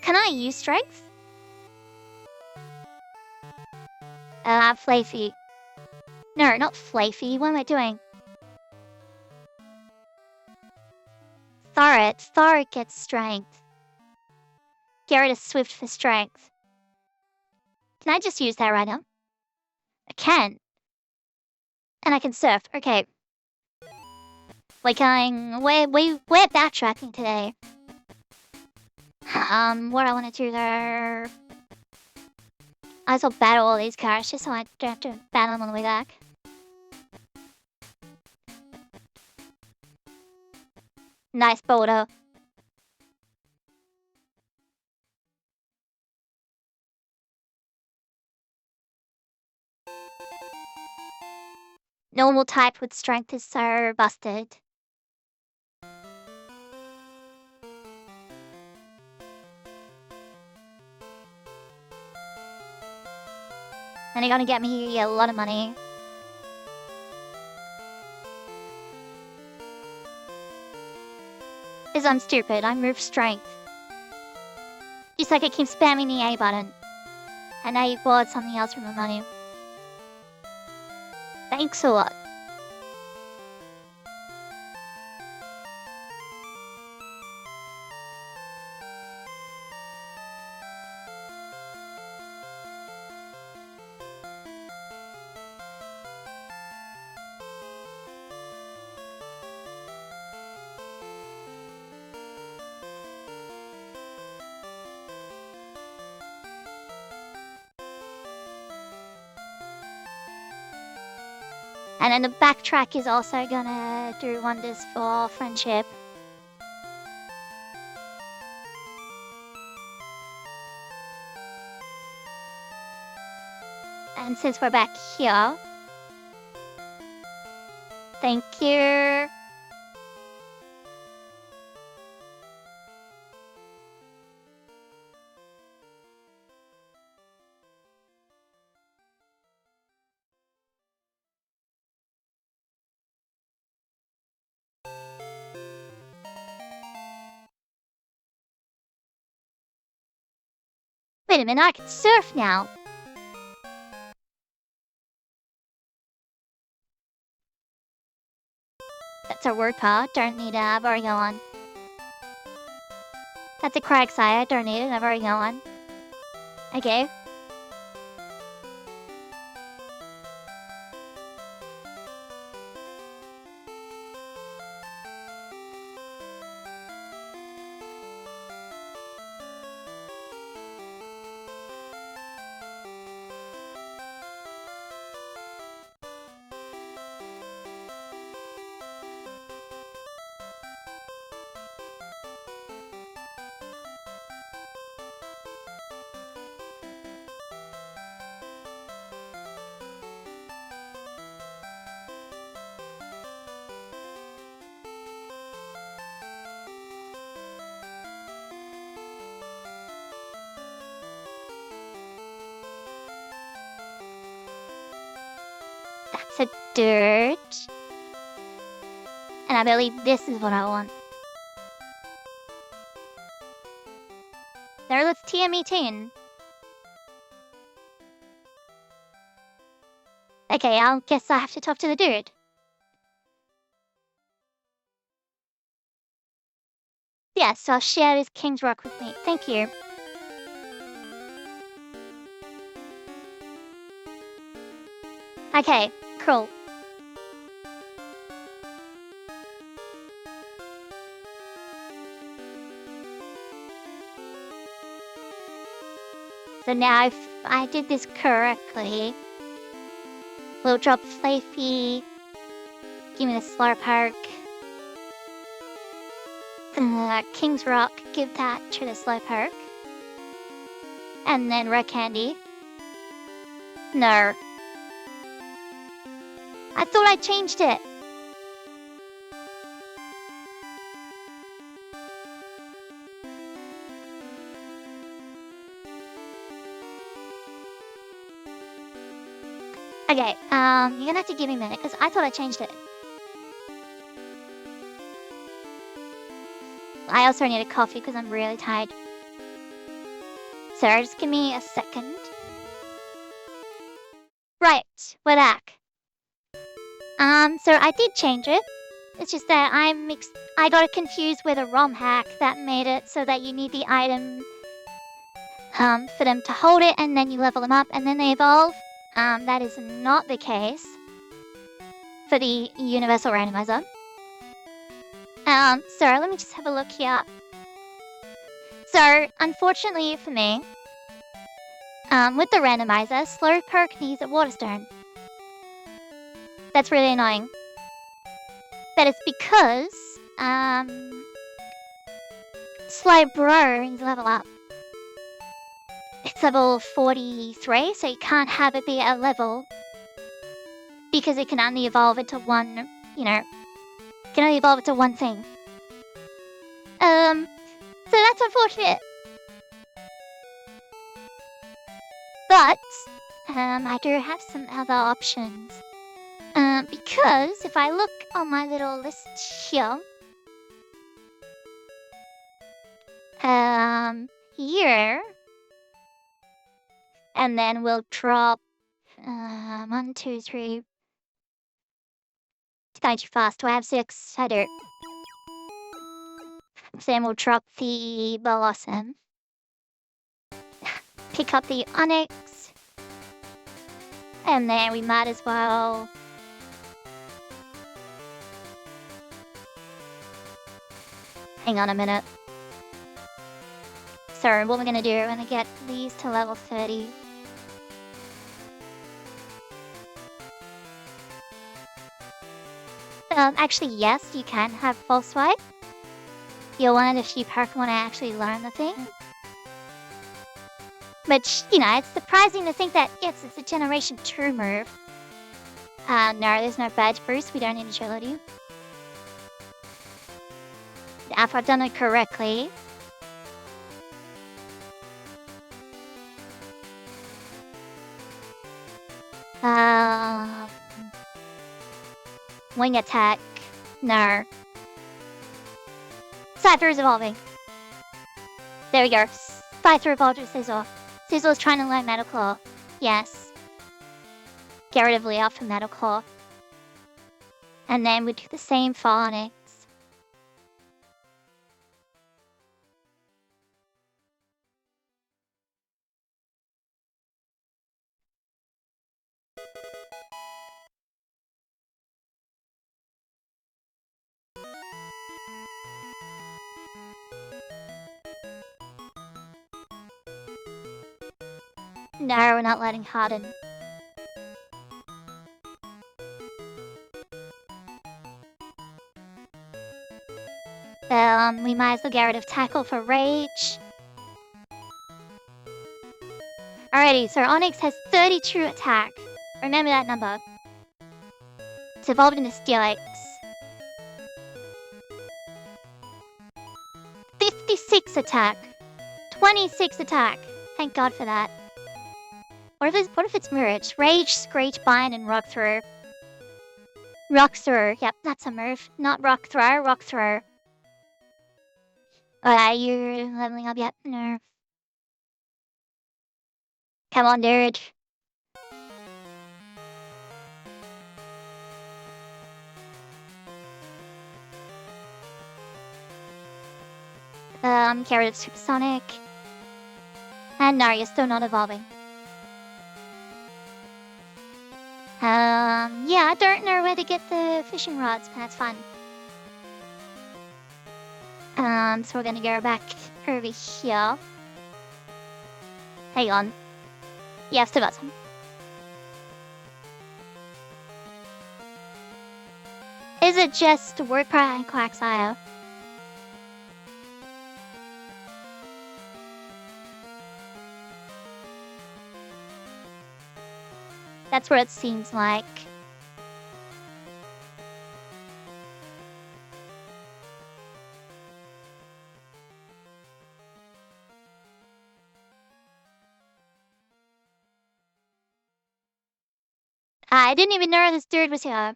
Can I use strength? Fluffy. No, not Fluffy. What am I doing? Tharit. Tharit gets strength. Garrett is swift for strength. Can I just use that right now? I can. And I can surf. Okay. We're backtracking today. What I want to do there... I also battle all these cars just so I don't have to battle them on the way back. Nice boulder. Normal type with strength is so busted. And you're gonna get me a lot of money. Because I'm stupid, I move strength. Just like I keep spamming the A button. And now you bought something else for my money. Thanks a lot. And then the backtrack is also gonna do wonders for friendship. And since we're back here... Thank you. Wait a minute, I can surf now. That's a word part, don't need I've already got one. That's a Craggsire, don't need it, I've already got one. Okay. That's a dirt. And I believe this is what I want. There, let's TM18. Okay, I guess I have to talk to the dude. Yes, I'll share this King's Rock with me. Thank you. Okay, cool. so now if I did this correctly, we'll drop Fluffy. Give me the Slurperk. King's Rock, give that to the Slurperk. And then Red Candy. No. I thought I changed it. Okay, you're gonna have to give me a minute, because I thought I changed it. I also need a coffee, because I'm really tired. So, just give me a second. Right, we're back. So I did change it. It's just that I got it confused with a ROM hack that made it so that you need the item for them to hold it, and then you level them up, and then they evolve. That is not the case for the Universal Randomizer. So let me just have a look here. So, unfortunately for me, with the randomizer, Slowpoke needs a Water Stone. That's really annoying. That is because, Slowbro needs a level up. It's level 43, so you can't have it be at level. Because it can only evolve into one, can only evolve into one thing. So that's unfortunate. But, I do have some other options. Because if I look on my little list here, here, and then we'll drop, 1, 2, 3. It's going too fast. Do I have 6? I do. So then we'll drop the Blossom. Pick up the Onyx. And then we might as well... Hang on a minute. So what we're going to do, we're going to get these to level 30. Actually, yes, you can have False Swipe. You're one of the few Pokemon I actually learn the thing. But, it's surprising to think that, yes, it's a Generation 2 move. No, there's no badge boost. We don't need agility. If I've done it correctly. Wing attack. No. Scyther is evolving. There we go. Scyther evolved with Sizzle. Sizzle is trying to learn Metal Claw. Yes. Get rid of Leo from Metal Claw. And then we do the same for Onyx. No, we're not letting Harden. We might as well get rid of Tackle for Rage. Alrighty, so Onyx has 32 attack. Remember that number. It's evolved into Steelix. 56 attack. 26 attack. Thank God for that. What if it's Mirage? Rage, Screech, Bind, and Rock Throw. Rock Throw. Yep, that's a move. Not Rock Throw, Rock Throw. Alright, you're leveling up yet? No. Come on, dude. Get rid of Supersonic. And no, you're still not evolving. Yeah, I don't know where to get the fishing rods, but that's fun. So we're gonna go back over here. Hang on. Yeah, I've still got some. Is it just Warcry and Quagsire? That's what it seems like. I didn't even know this dude was here.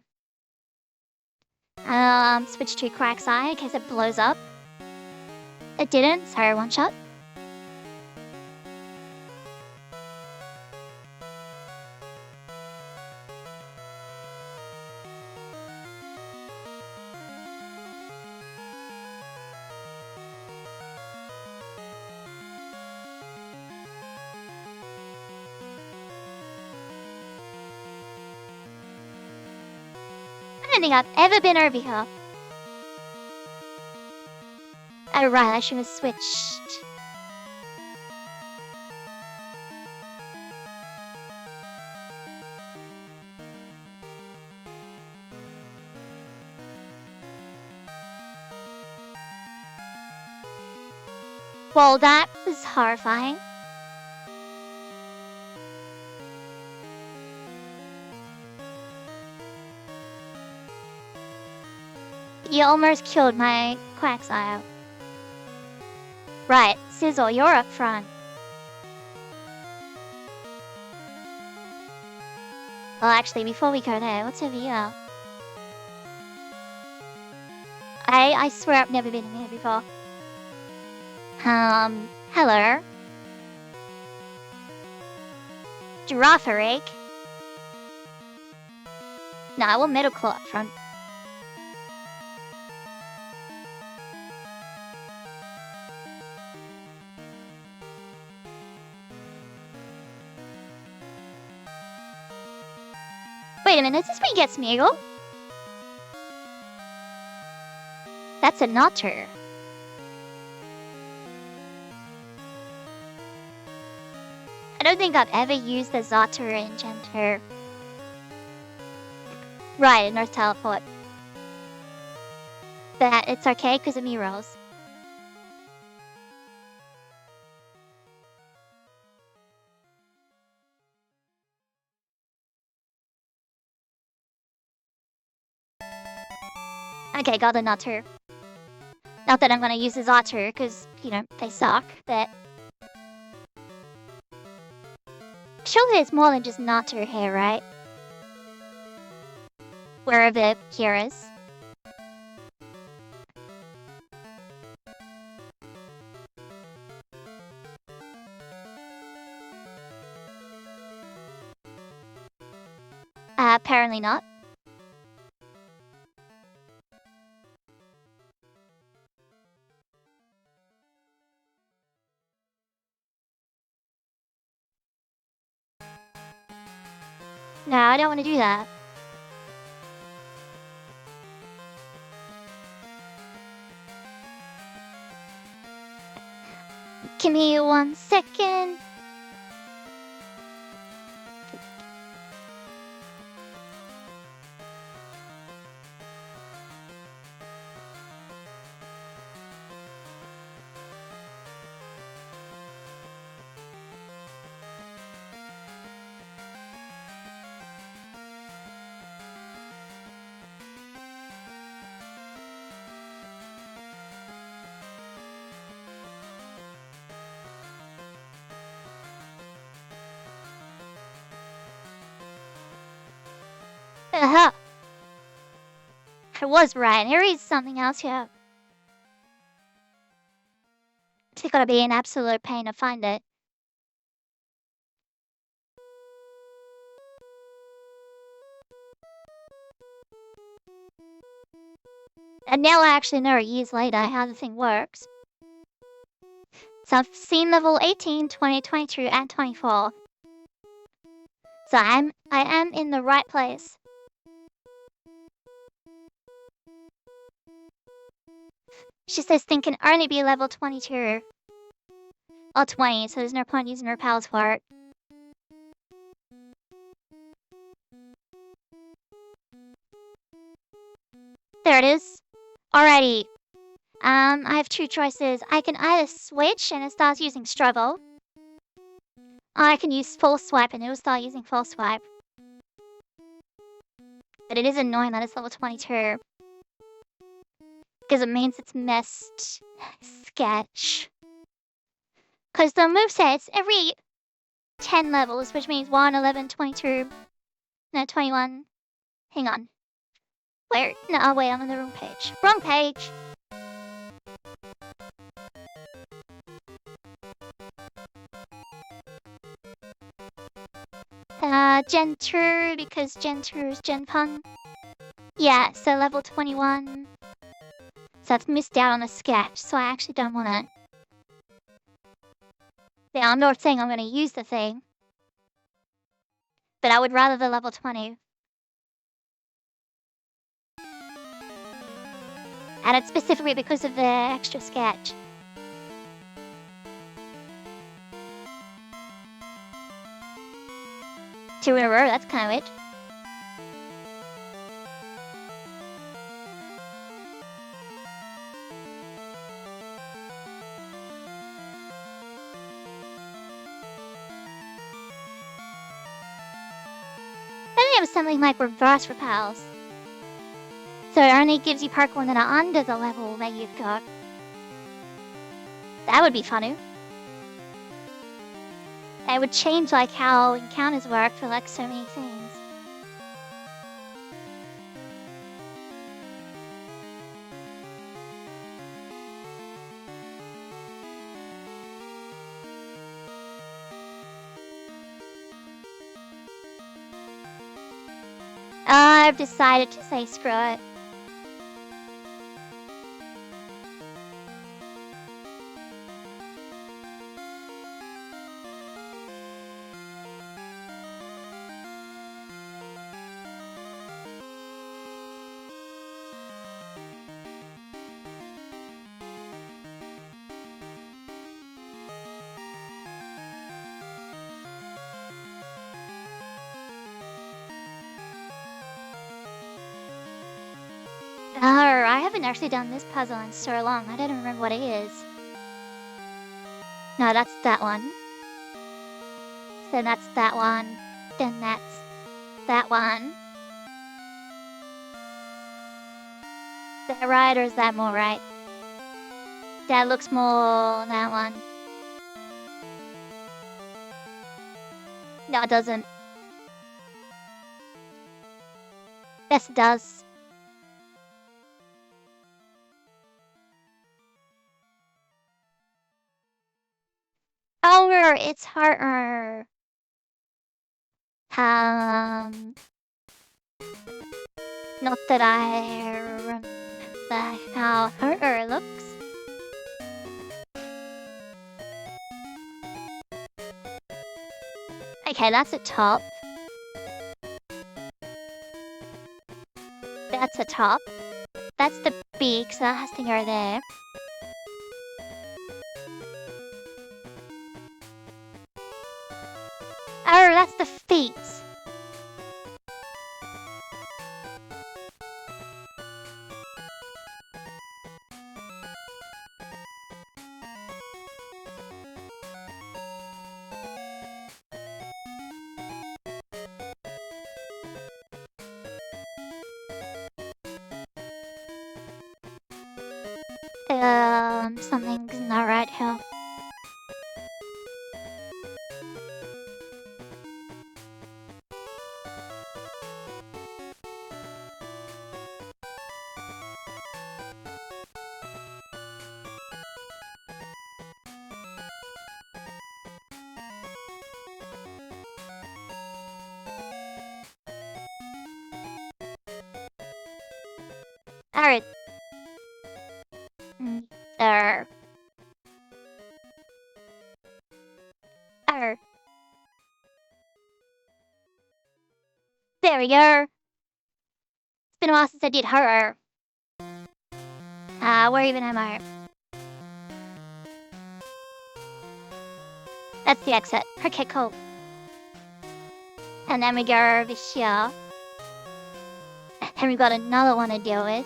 Switch to Quagsire in case it blows up. It didn't, sorry, one shot. I don't think I've ever been over here. Oh right, I should have switched. Well, that was horrifying. You almost killed my Quagsire. Right, Sizzle, you're up front. Well, actually, before we go there, what's over here? I swear I've never been in here before. Hello. Giraffe. No, I want Metal Claw up front. Wait a minute, is this where he gets Smeagol? That's a Notter. I don't think I've ever used the Zotter in Genter. Right, North Teleport. But it's okay because of me rolls. Okay, got a Nutter. Not that I'm gonna use his Otter, because, you know, they suck, but... Surely it's more than just Nutter here, right? Where are the Kiras? Apparently not. No, I don't want to do that. Give me 1 second. Aha! I was right. There is something else here. It's gotta be an absolute pain to find it. And now I actually know years later how the thing works. So I've seen level 18, 20, 22, and 24. So I am in the right place. She says thing can only be level 22. Oh, 20, so there's no point using her pals for it. There it is. Alrighty. I have two choices. I can either switch and it starts using Struggle. Or I can use Full Swipe and it will start using Full Swipe. But it is annoying that it's level 22. Because it means it's missed Sketch. Because the moveset's every 10 levels, which means 1, 11, 22, no, 21. Hang on. Where? No, oh wait, I'm on the wrong page. Wrong page! Gen 2, because Gen 2 is Gen Pun. Yeah, so level 21. So I've missed out on a sketch, so I actually don't want it. Yeah, I'm not saying I'm going to use the thing. But I would rather the level 20. And it's specifically because of the extra sketch. Two in a row, that's kind of it. I think it was something like reverse repels. So it only gives you Pokemon that are under the level that you've got. That would be funny. It would change like how encounters work for like so many things. I've decided to say screw it. I haven't actually done this puzzle in so long. I don't remember what it is. No, that's that one. Then that's that one. Then that's that one. Is that right or is that more right? That looks more that one. No, it doesn't. Yes, it does. Oh, it's harder. Not that I remember how harder looks. Okay, that's a top. That's a top. That's the beak, so that has to go there. Oh, that's the feet. Something's not right here. Alright. There. There we go. It's been a while since I did horror. Where even am I? That's the exit. Okay, cool. And then we go over here. And we got another one to deal with.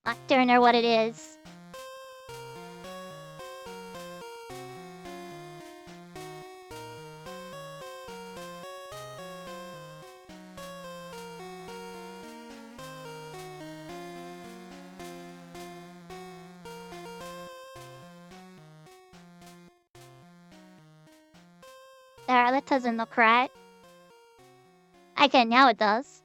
I don't know what it is. There, that doesn't look right. Okay, now it does.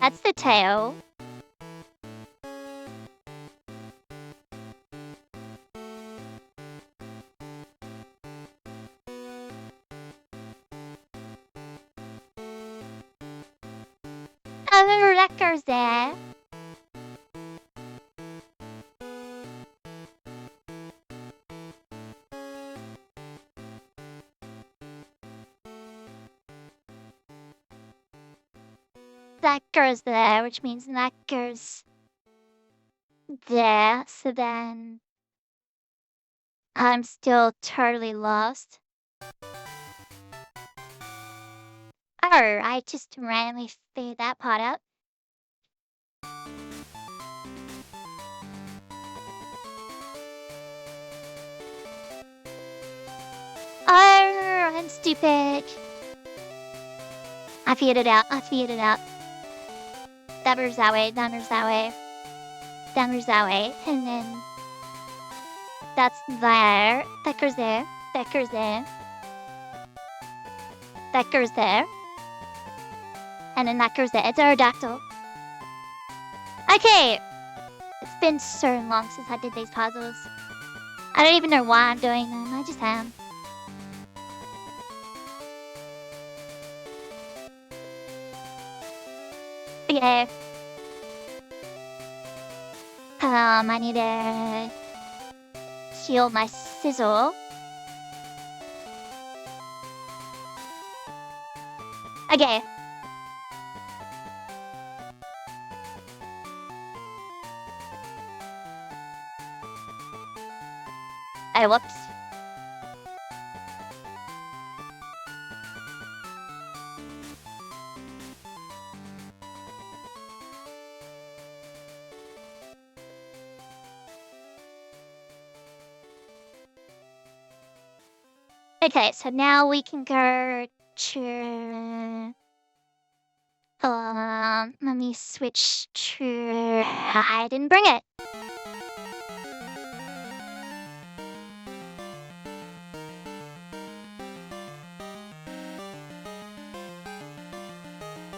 That's the tail. Oh, that goes there. That goes there, which means that goes there. So then I'm still totally lost. Oh, I just randomly figured that part out. Oh, I'm stupid. I figured it out. That moves that way, that moves that way. That moves that way. And then that's there. That goes there. That goes there. That goes there. And then that goes there. It's Aerodactyl. Okay. It's been so long since I did these puzzles. I don't even know why I'm doing them. I just am. Okay. I need to heal my sizzle. Okay. Oh, whoops. Okay, so now we can go to... let me switch to... I didn't bring it.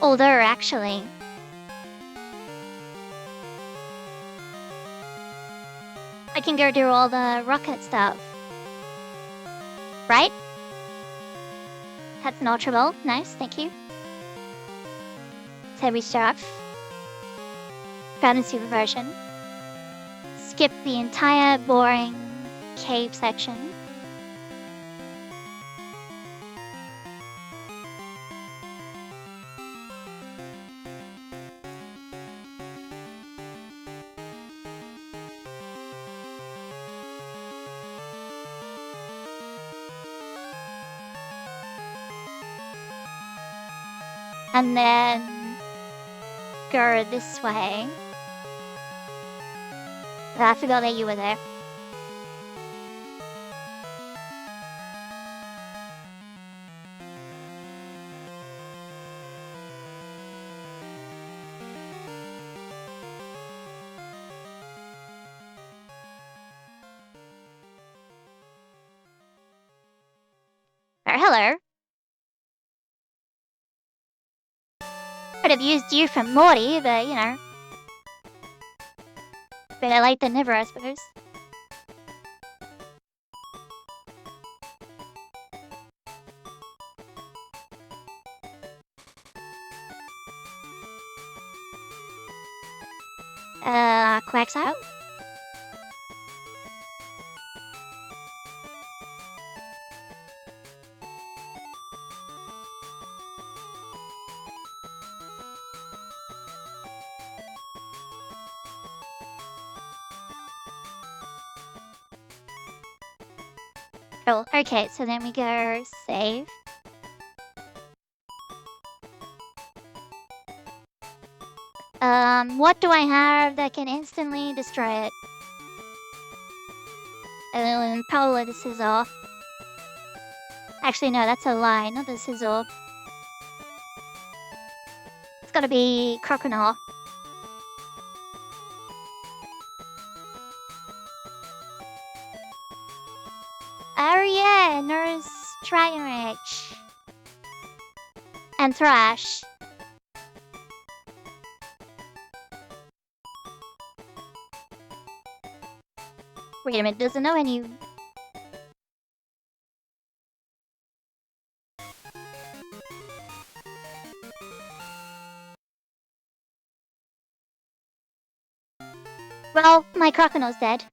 Older, actually. I can go do all the rocket stuff. Right? That's an Ultra Ball. Nice, thank you. So we start off. Ground and Super version. Skip the entire boring cave section. And then go this way. I forgot that you were there. hello. Could have used you for Morty, but you know. Better late than never, I suppose. Quagsire? Oh, okay, so then we go save. What do I have that can instantly destroy it? Probably the Scizor. Actually, no, that's a lie, not the Scizor. It's gotta be Crocodile. Oh yeah, Nurse Dragon Rage. And Thrash. Wait a minute, doesn't know any... Well, my Crocodile's dead.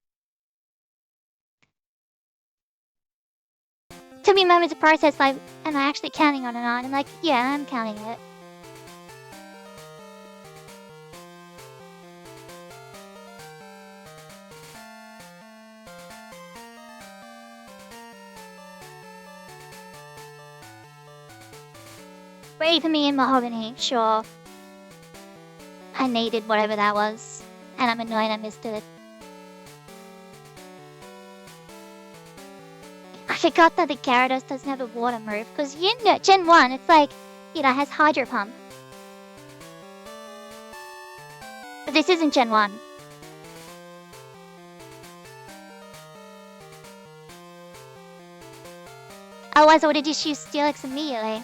Took me a moment to process, like, am I actually counting on it or not? I'm like, yeah, I'm counting it. Wait for me in Mahogany, sure. I needed whatever that was. And I'm annoyed I missed it. I forgot that the Gyarados doesn't have a water move, because you know, Gen 1, it's like, you know, has Hydro Pump. But this isn't Gen 1. Otherwise I would have just used Steelix immediately.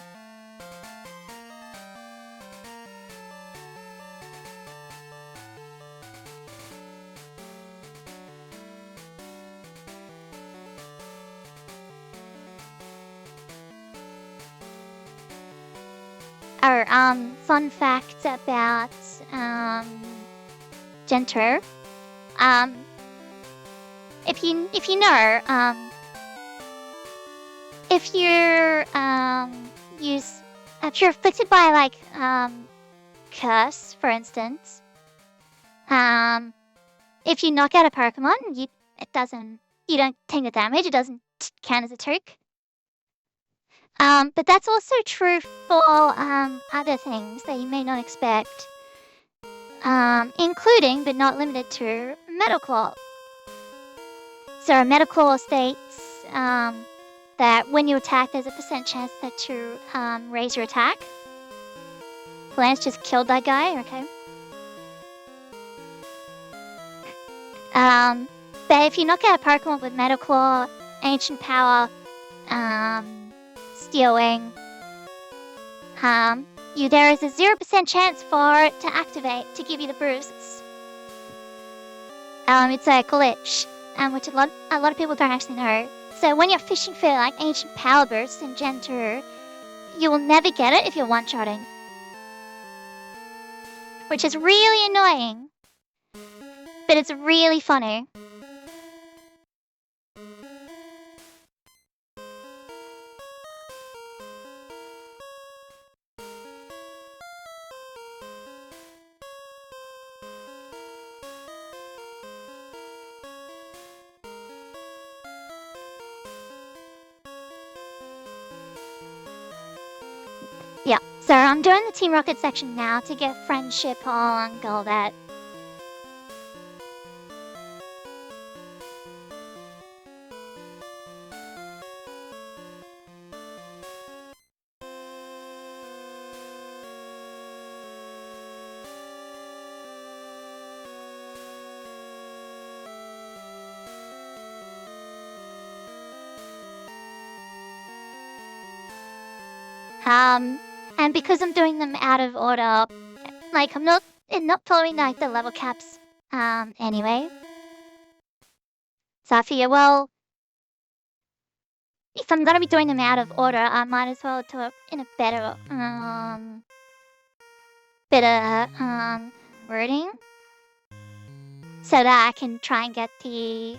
Oh, fun fact about, Genter. If you know, if you're, if you're afflicted by, like, curse, for instance, if you knock out a Pokemon, you don't take the damage, it doesn't count as a trick. But that's also true for other things that you may not expect, including but not limited to Metaclaw. So Metaclaw states that when you attack, there's a % chance that to raise your attack. Lance just killed that guy. Okay. But if you knock out a Pokemon with Metaclaw, Ancient Power, Steel Wing, there is a 0% chance for it to activate to give you the boosts. It's a glitch, which a lot of people don't actually know. So when you're fishing for like Ancient Power Bursts in Gen 2, you will never get it if you're one-shotting. Which is really annoying, but it's really funny. Yeah, so I'm doing the Team Rocket section now to get friendship on Golbat. And because I'm doing them out of order, like I'm not following like the level caps, anyway. So I figure, well, if I'm gonna be doing them out of order, I might as well do it in a better wording, so that I can try and get the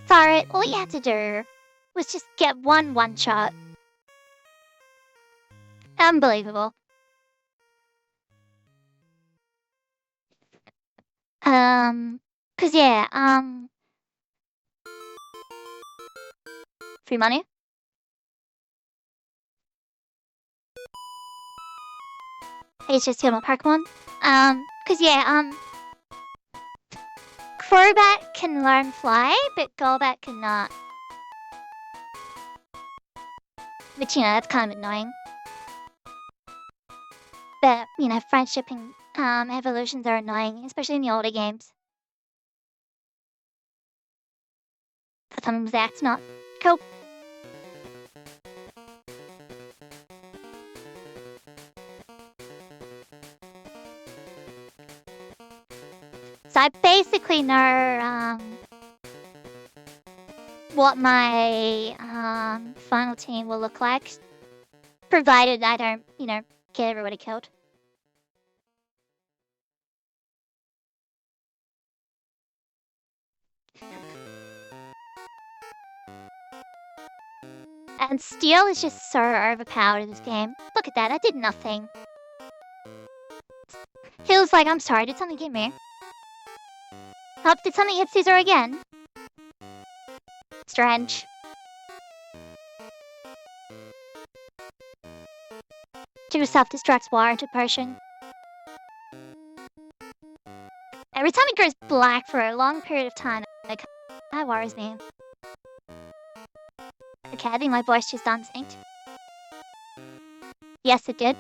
Sorry, all you had to do was just get one shot. Unbelievable. Cause yeah, free money. It's just my Pokemon. Cause yeah, Crobat can learn fly, but Golbat cannot. Which, that's kind of annoying. But, friendship and evolutions are annoying, especially in the older games. Sometimes that's not cool. So I basically know what my final team will look like, provided I don't, get everybody killed. And Steel is just so overpowered in this game. Look at that, I did nothing. Feels like, I'm sorry, did something hit me? Oh, did something hit Caesar again? Strange. Do self-destructs warranted potion. Every time it goes black for a long period of time, that worries me. Okay, I think my voice just unsynced. Yes, it did.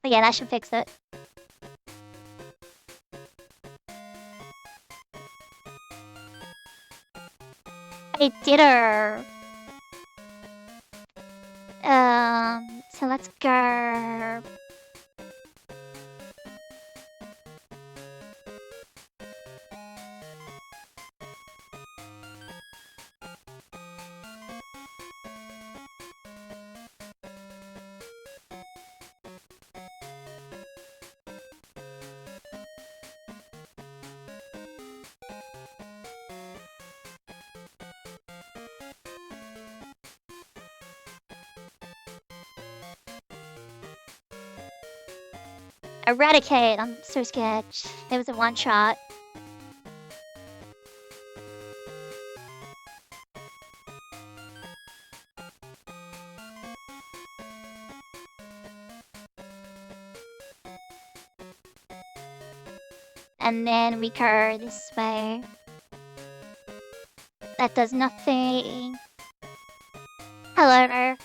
But yeah, that should fix it. It did her. So let's go. Eradicate! I'm so scared. It was a one shot. And then we go this way. That does nothing. Hello.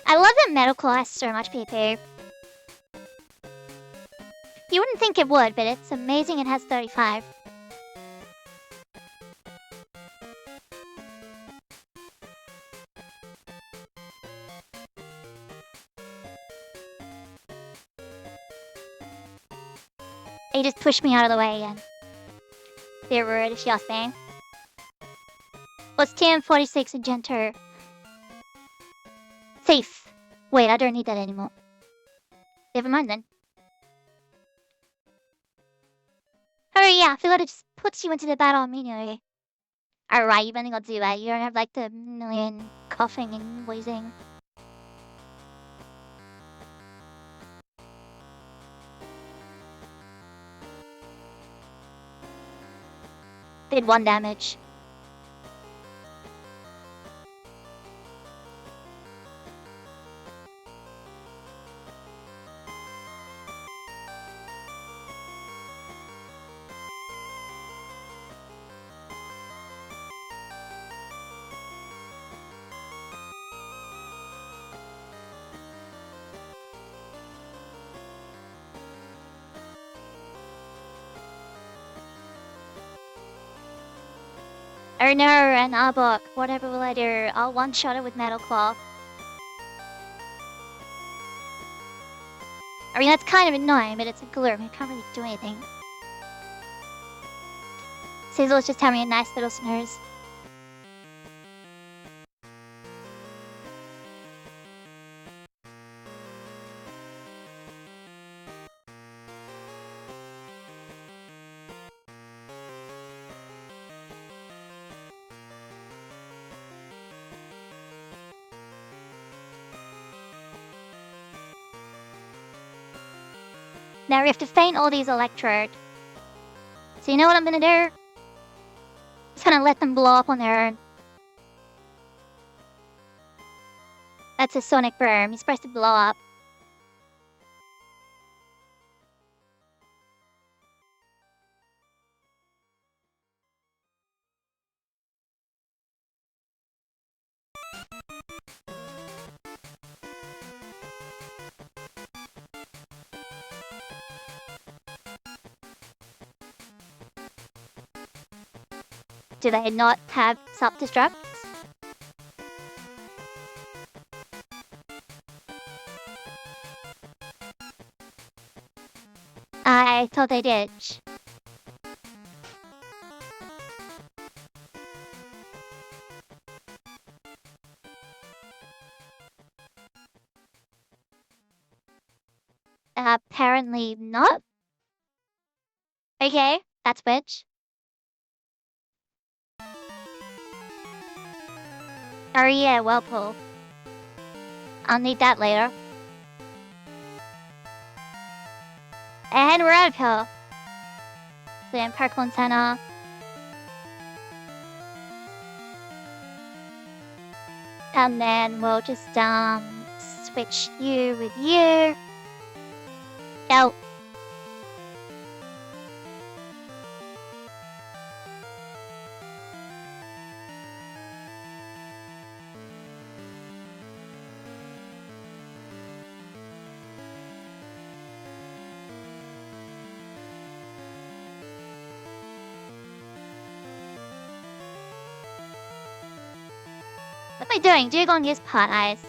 I love that medical has so much PP. You wouldn't think it would, but it's amazing it has 35. He just pushed me out of the way again. Be rude if you ask me. Well, it's TM46 and Johto. Safe. Wait, I don't need that anymore. Never mind then. Oh yeah, I forgot it just puts you into the battle immediately. Alright, you've only got 0. You don't have like the million coughing and wheezing. Did 1 damage. Or no, an Arbok. Whatever will I do? I'll one-shot it with Metal Claw. I mean, that's kind of annoying, but it's a Gloom. It can't really do anything. Sizzle's just having a nice little snooze. Now we have to feint all these Electrode. So you know what I'm gonna do? Just gonna let them blow up on their own. That's a Sonic Boom. He's supposed to blow up. Do they not have self-destructs? I thought they did. Apparently not. Okay, that's which. Oh yeah, Whirlpool. I'll need that later. And we're out of here. So then Pokemon Center. And then we'll just switch you with you. Go. What am I doing? Dugong is part ice.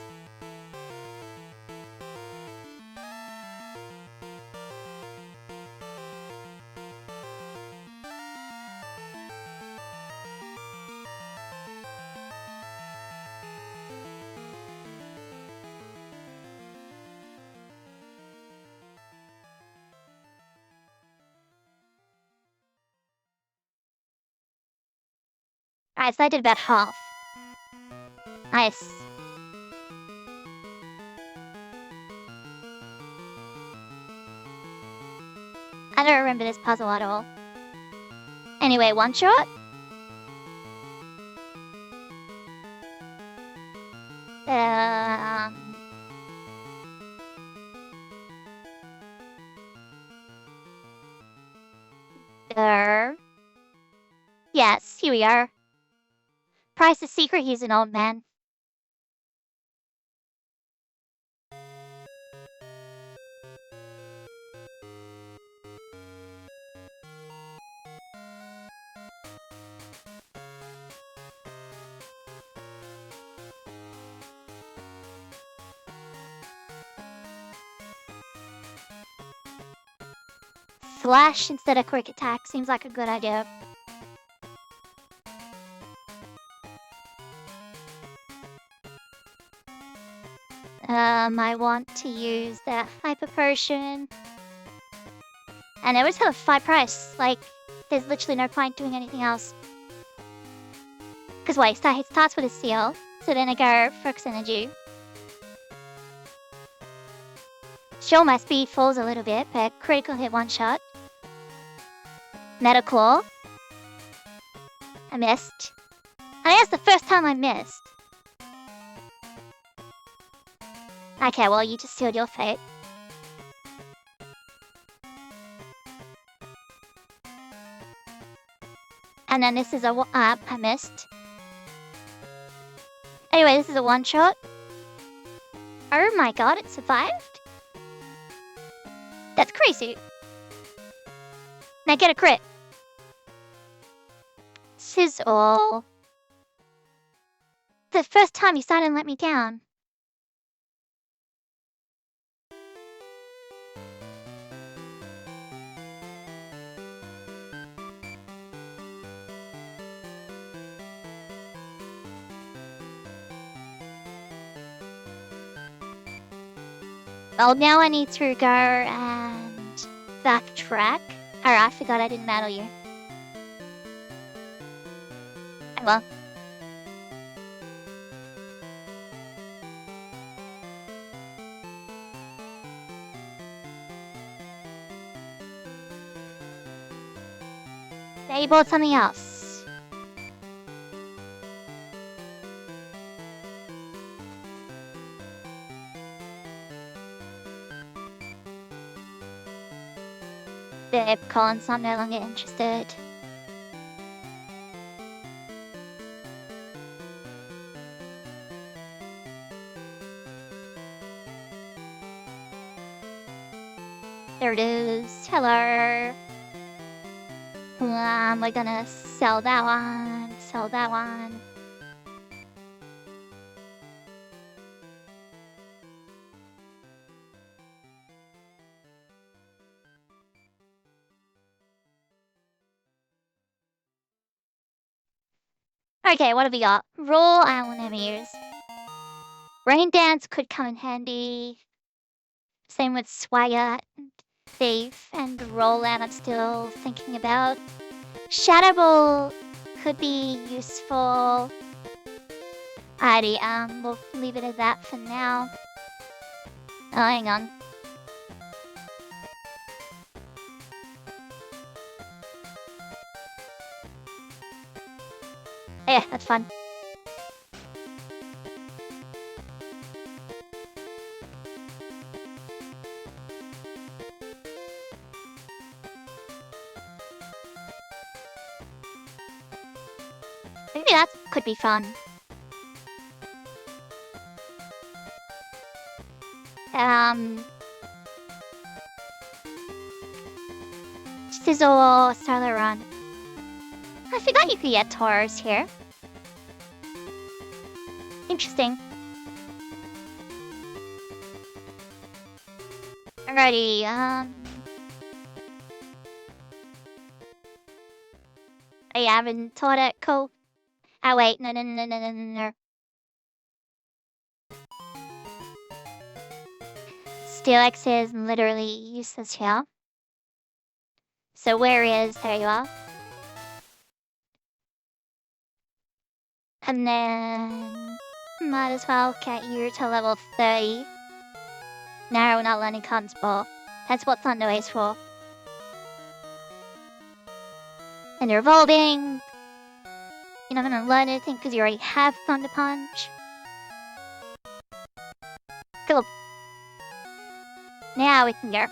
Alright, so I did about half. Nice. I don't remember this puzzle at all. Anyway, one shot. There. Yes, here we are. Price is secret, he's an old man. Slash instead of quick attack seems like a good idea. I want to use that Hyper Potion. And I always have a 5 price. Like, there's literally no point doing anything else. Because wait, he starts with a seal. So then I go Focus Energy. Sure, my speed falls a little bit, but critical hit one shot. Metal Claw. I missed. I think that's the first time I missed. Okay, well, you just sealed your fate. And then this is a I missed. Anyway, this is a one shot. Oh my god, it survived? That's crazy. Now get a crit. Sizzle. The first time you started and let me down. Well, now I need to go and backtrack. Oh, I forgot I didn't battle you. Oh well. They bought something else. They're calling, so I'm no longer interested. There it is. Hello. We're gonna sell that one. Sell that one. Okay, what have we got? Raw Island emus. Rain Dance could come in handy. Same with Swagger, Thief, and Rollout I'm still thinking about. Shadow Ball could be useful. Alrighty, we'll leave it at that for now. Oh, hang on. Yeah, that's fun. Maybe that could be fun. Sizzle, Starler Run. I forgot you could get Taurus here. Interesting. Alrighty, I haven't taught it, cool. Oh wait, no. Steelix is literally useless here. So where is, there you are. And then, might as well get you to level 30. No, we're not learning Cotton Spore. That's what Thunderwave's for. And you're evolving. You're not gonna learn anything because you already have Thunder Punch. Cool. Now we can go.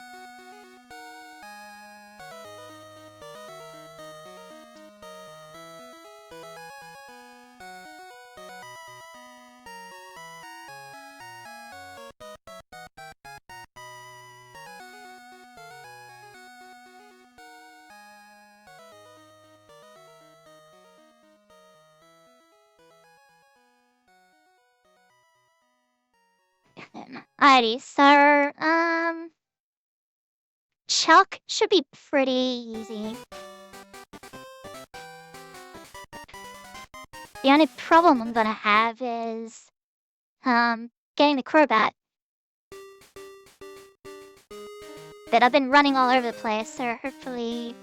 Alrighty, so, Chuck should be pretty easy. The only problem I'm gonna have is, getting the Crobat. But I've been running all over the place, so hopefully...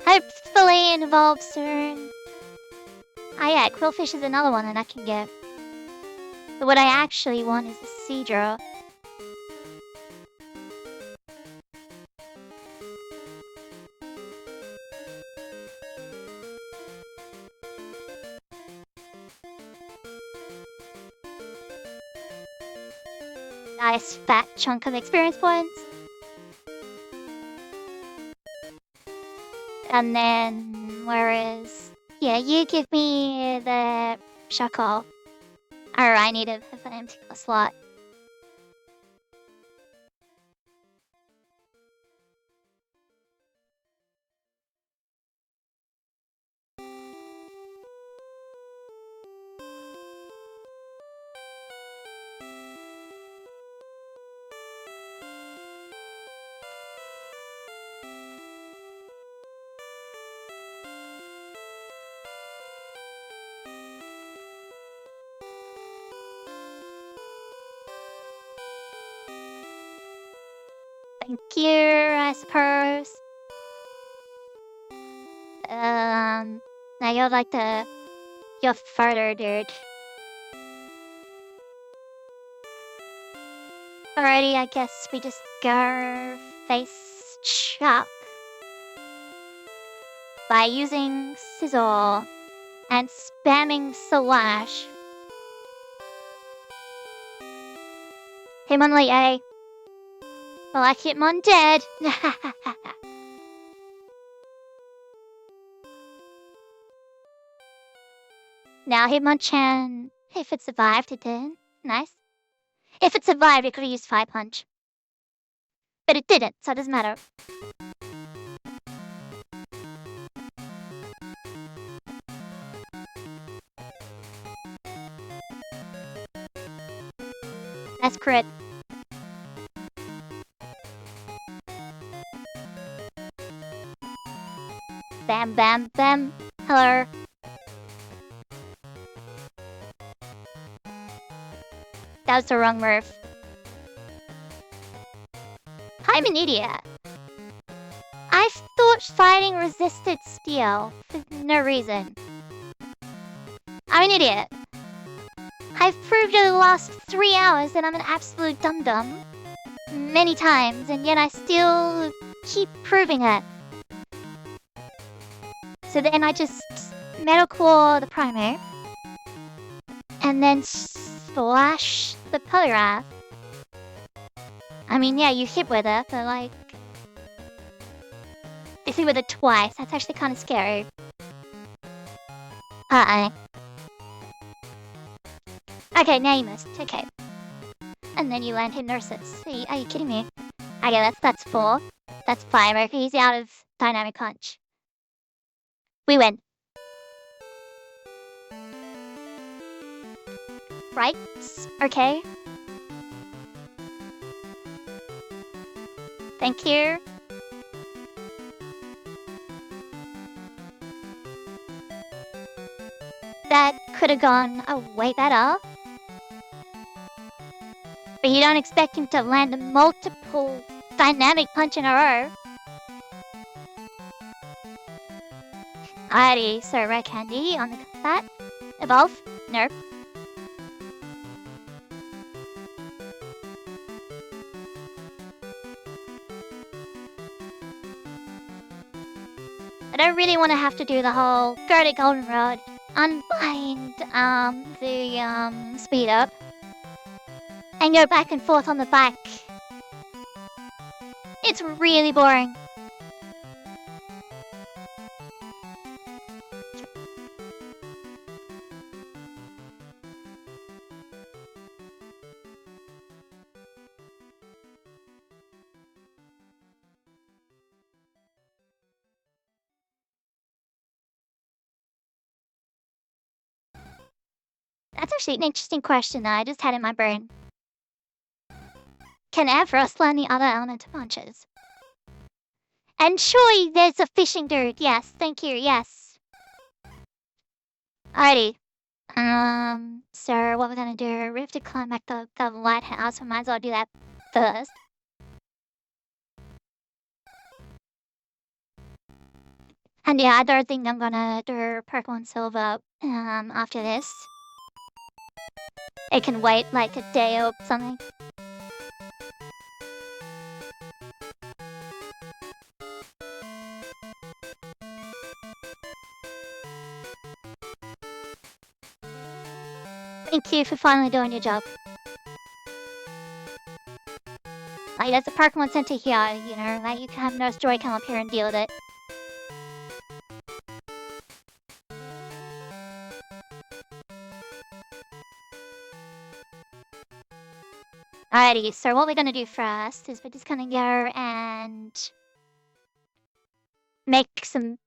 Hopefully it evolves soon. Ah yeah, Quillfish is another one that I can get. But what I actually want is a Seadra. Nice fat chunk of experience points. And then, whereas, yeah, you give me the Shackle. Or I need an empty slot. Thank you, I suppose. Now you're like you're further, dude. Alrighty, I guess we just go face Chuck by using Sizzle and spamming Slash. Hitmonlee A. Well, like Hitmon dead. Now Hitmonchan, if it survived, it did. Nice. If it survived, it could have used Fire Punch. But it didn't, so it doesn't matter. That's crit. Bam, bam, bam. Hello. That was the wrong move. I'm an idiot. I thought fighting resisted steel for no reason. I'm an idiot. I've proved over the last 3 hours that I'm an absolute dum-dum many times, and yet I still keep proving it. So then I just Metal Claw the Primer, and then slash the Poliwrath. I mean, yeah, you hit with it, but like... You hit with it twice, that's actually kind of scary. Uh-oh. Okay, now you missed, okay. And then you land Hypnosis. Are you kidding me? Okay, that's 4. That's 5, okay, he's out of Dynamic Punch. We win. Right? Okay. Thank you. That could have gone way better. But you don't expect him to land multiple Dynamic Punch in a row. Alrighty, so Red Candy on the combat. Evolve? Nope. I don't really want to have to do the whole go to Goldenrod, unbind the speed up, and go back and forth on the bike. It's really boring. That's actually an interesting question that I just had in my brain. Can Ampharos learn the other elemental punches? And surely there's a fishing dude. Yes, thank you, yes. Alrighty. So what we're gonna do, we have to climb back the lighthouse. We might as well do that first. And yeah, I don't think I'm gonna do Pokemon Silver after this. It can wait like a day or something. Thank you for finally doing your job. Like, there's a Pokemon Center here, you know, like, you can have Nurse Joy come up here and deal with it. Alrighty, so what we're gonna do first is we're just gonna go and make some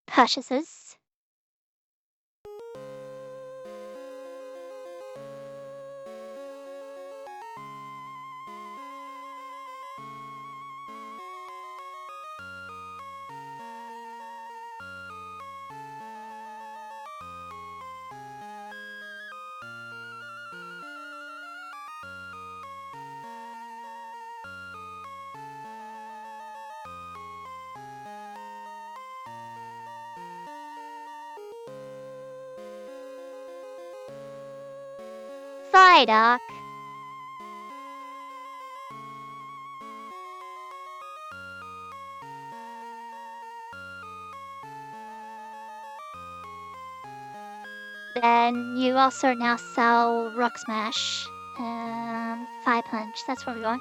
purchases. Psyduck. Then you also now sell Rock Smash. Fire Punch. That's where we're going.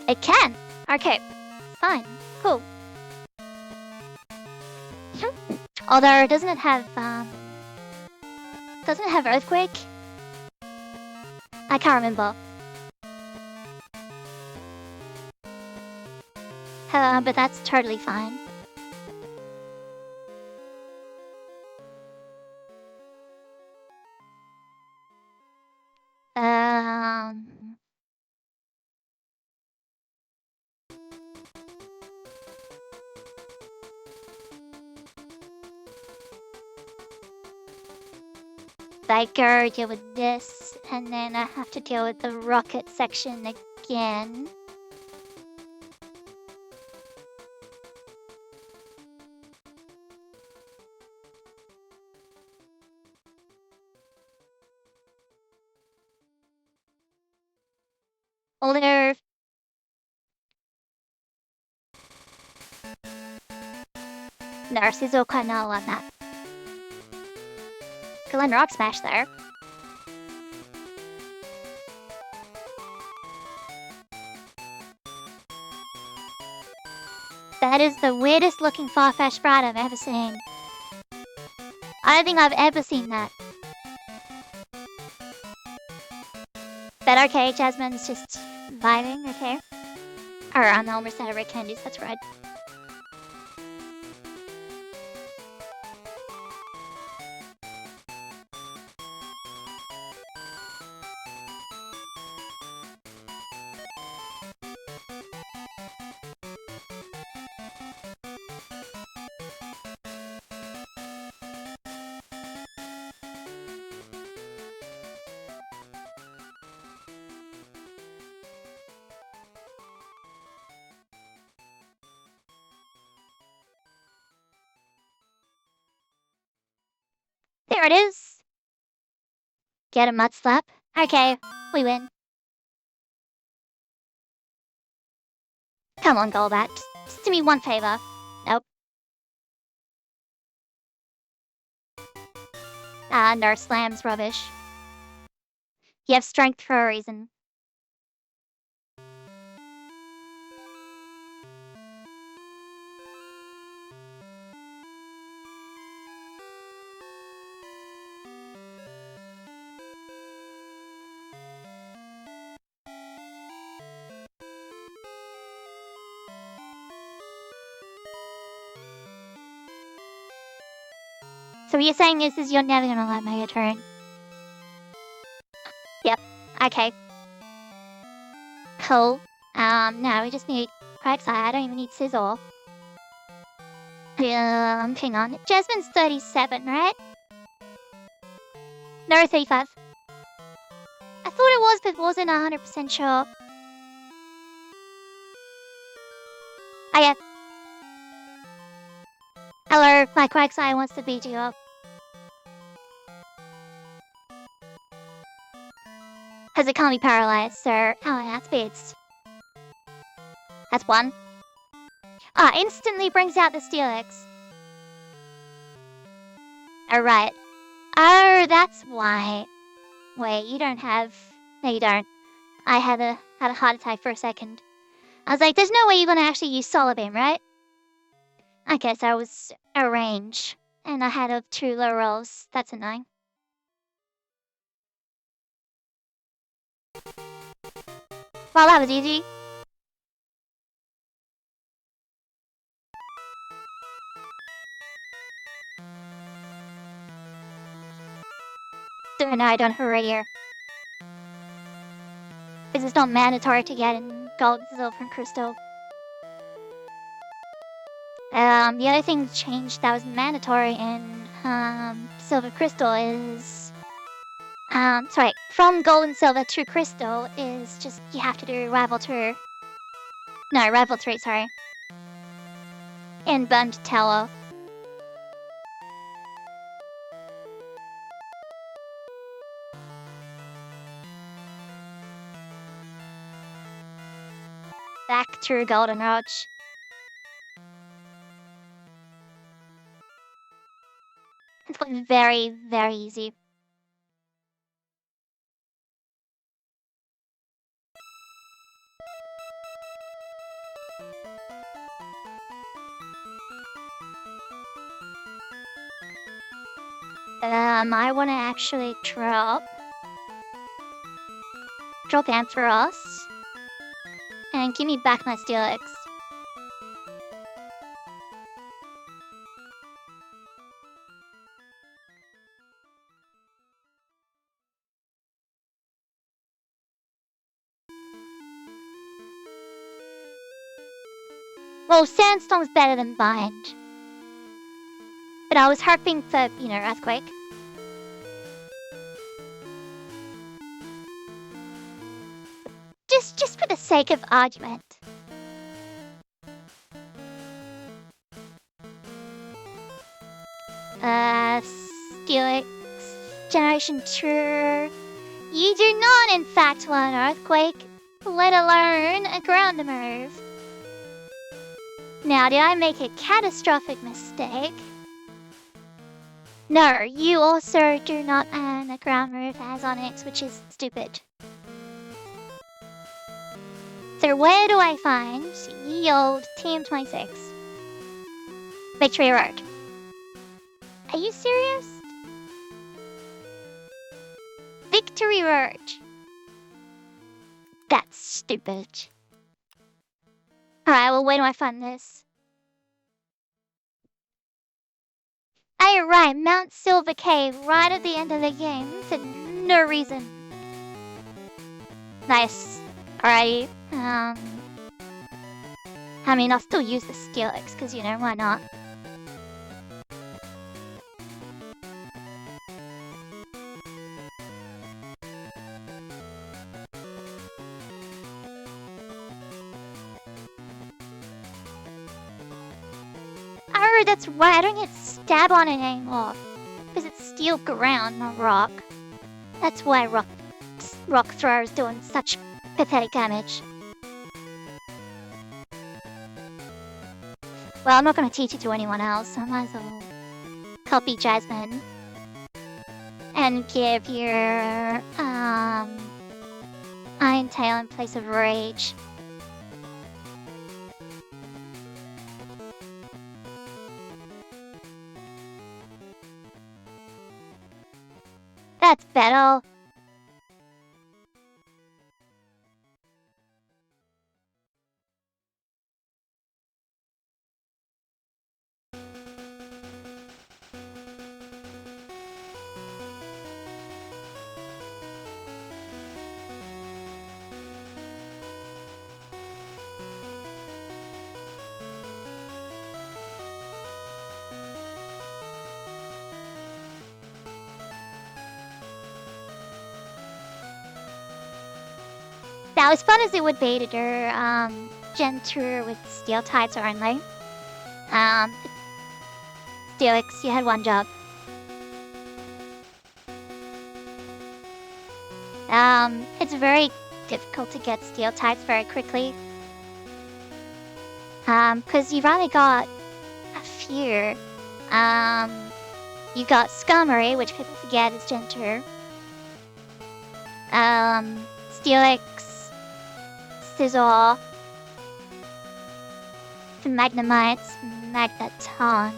It can. Okay. Fine. Cool. Although, doesn't it have Earthquake? I can't remember. But that's totally fine. I go deal with this, and then I have to deal with the rocket section again. Although... Nurse is all kind of on that. Glen Rock Smash there. That is the weirdest looking Farfetch'd sprite I've ever seen. I don't think I've ever seen that. But okay, Jasmine's just vibing, okay. Or I'm almost out of red candies, that's right. There it is! Get a mud slap. Okay, we win. Come on, Golbat. Just do me one favor. Nope. Nurse Slam's rubbish. You have strength for a reason. So what you're saying is you're never gonna let me a turn? Yep. Okay. Cool. Now we just need Quagsire. I don't even need Sizzle. Hang on. Jasmine's 37, right? No, 35. I thought it was, but wasn't 100% sure. Okay. Hello, my Quagsire wants to beat you up. Because it can't be paralyzed, so... Oh, that's beats. That's one. Instantly brings out the Steelix. Alright. Oh, that's why. Wait, you don't have... No, you don't. I had a heart attack for a second. I was like, there's no way you're gonna actually use Solar Beam, right? Okay, so I was a range. And I had 2 low rolls. That's annoying. Well, that was easy. So no, I don't have a radio. Because it's not mandatory to get in gold, silver, and crystal. The other thing changed that was mandatory in silver crystal is sorry, from gold and silver to crystal is just you have to do rival 2. No, rival 3, sorry. And burned tower. back to Golden Roach. It was very, very easy. I want to actually drop Ampharos and give me back my Steelix. Well, Sandstorm's better than Bind. But I was hoping for, Earthquake. Just for the sake of argument. Steelix Generation 2. You do not, in fact, want an Earthquake, let alone a ground move. Now, did I make a catastrophic mistake? No, you also do not earn a ground move as Onyx, which is stupid. So where do I find ye old TM26? Victory Road. Are you serious? Victory Road. That's stupid. Alright, well, where do I find this? Oh, right, Mount Silver Cave, right at the end of the game, for no reason. Nice. Alrighty. I mean, I'll still use the Steelix, because, why not? Oh, that's right, I don't get stab on it anymore. Because it's steel ground, not rock. That's why rock thrower is doing such pathetic damage. Well, I'm not going to teach it to anyone else, so I might as well copy Jasmine. And give your, Iron Tail in place of Rage. That's better. Now, as fun as it would be to do Gen 2 with Steel types only, Steelix, you had one job. It's very difficult to get Steel types very quickly. Because you've only got a few. You got Skarmory, which people forget is Gen 2. Steelix, Scizor, Magnemites, Magneton.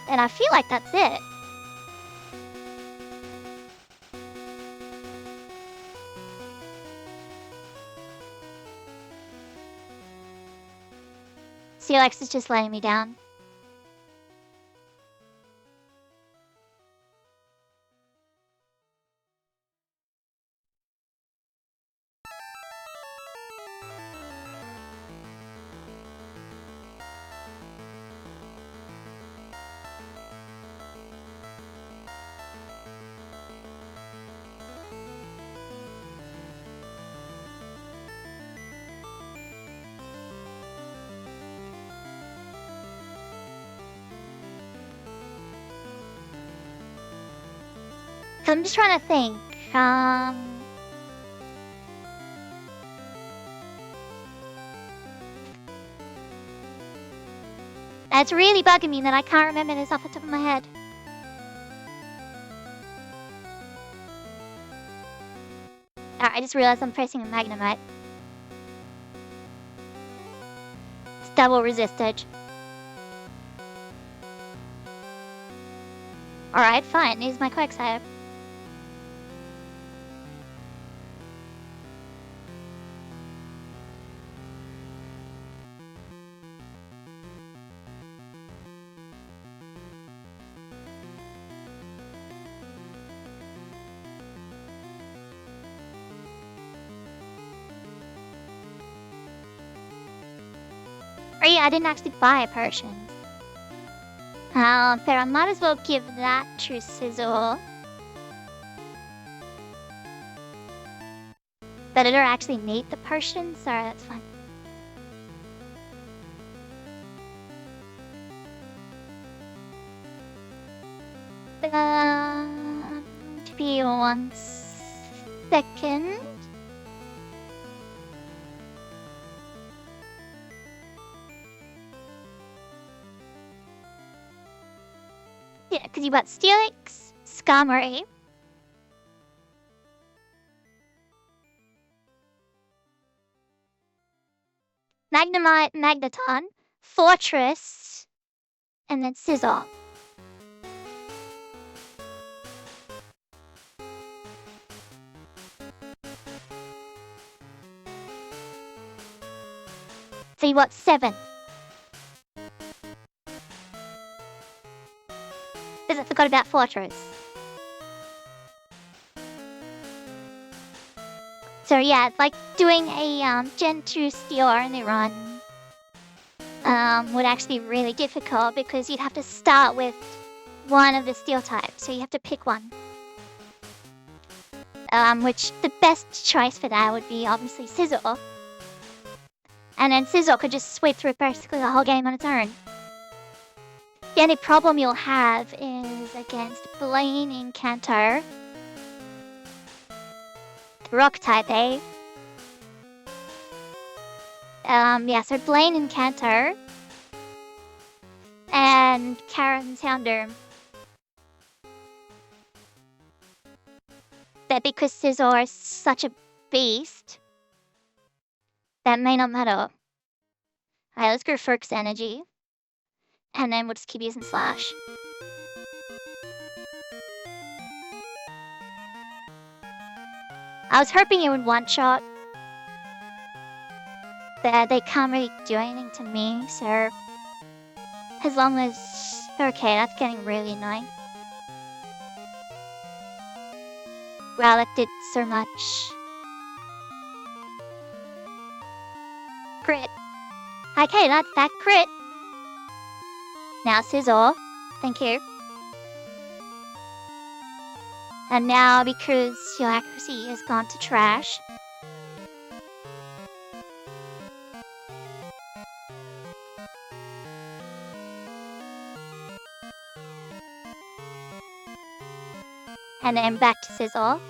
And I feel like that's it. Steelix is just letting me down. I'm just trying to think. It's really bugging me that I can't remember this off the top of my head. I just realized I'm pressing a Magnemite. It's double resisted. Alright, fine. Here's my Quagsire. Oh yeah, I didn't actually buy a potion. But I might as well give that to Sizzle. But I don't actually need the potion, so that's fine. To be 1 second. Yeah, because you got Steelix, Skarmory, Magnemite, Magneton, Fortress, and then Sizzle. So you got 7. Because I forgot about Fortress. So yeah, it's like doing a Gen 2 Steel only run would actually be really difficult because you'd have to start with one of the Steel types, so you have to pick one. Which the best choice for that would be obviously Sizzle. And then Sizzle could just sweep through basically the whole game on its own. The only problem you'll have is against Blaine in Kanto. Rock type, eh? Yeah, so Blaine in Kanto. And Karen Sounder. But because Sizzle is such a beast, that may not matter. Alright, let's go Ferk's Energy. And then we'll just keep using Slash. I was hoping it would one-shot. But they can't really do anything to me, so... As long as... Okay, that's getting really annoying. Wow, that did so much. Crit. Okay, that's that crit. Now Sizzle. Thank you. And now, because your accuracy has gone to trash... And then back to Sizzle.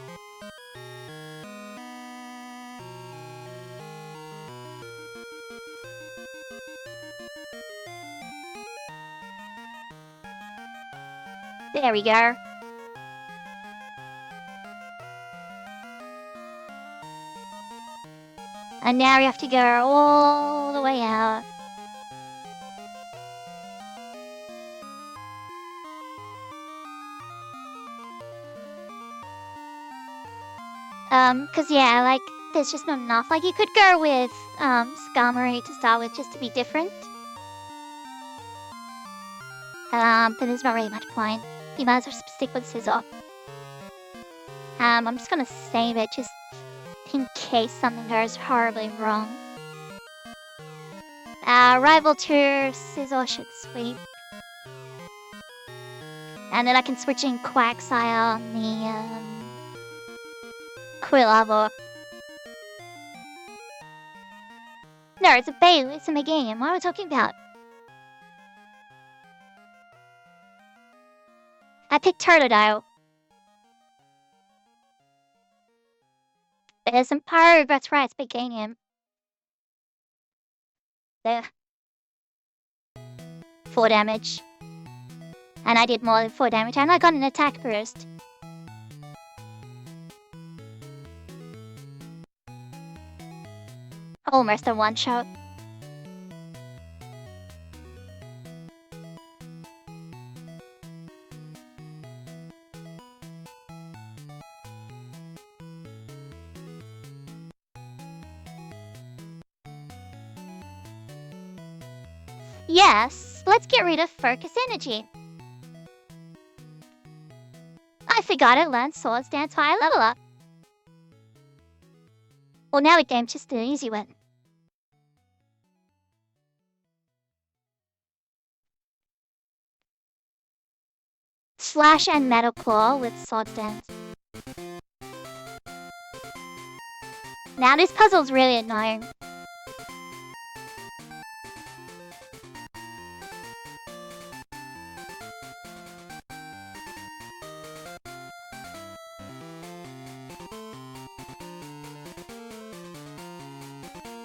There we go. And now we have to go all the way out. Cause yeah, like, there's just not enough. Like, you could go with, Skarmory to start with just to be different. But there's not really much point. You might as well stick with Sizzle. I'm just gonna save it just in case something goes horribly wrong. Rival 2, Sizzle should sweep. And then I can switch in Quagsire on the, Quilava. No, it's a Bailey, it's a Meganium. What are we talking about? I picked Totodile. There's some Pyro, that's right, it's Meganium. There. 4 damage. And I did more than 4 damage, and I got an attack boost. Almost a one-shot. Yes, let's get rid of focus energy. I forgot it learned Swords Dance higher level up. Well, now the game's just an easy one. Slash and Metal Claw with Swords Dance. Now this puzzle's really annoying.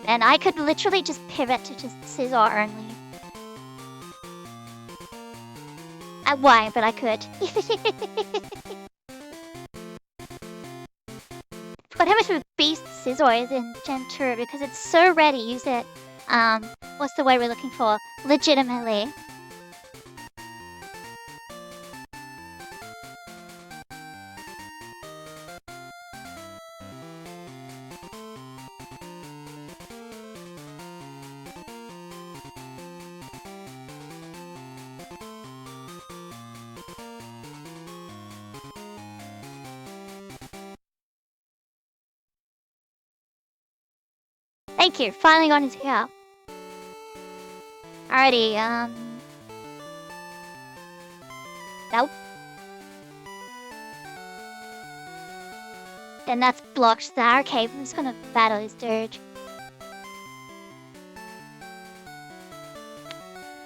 And I could literally just pivot to just Scizor only. I won't, but I could. But how much of a beast Scizor is in Gen 2 because it's so rare to use it. What's the word we're looking for? Legitimately. Thank you, finally got into here. Alrighty, nope. Then that's blocked there. Okay, I'm just gonna battle this dude.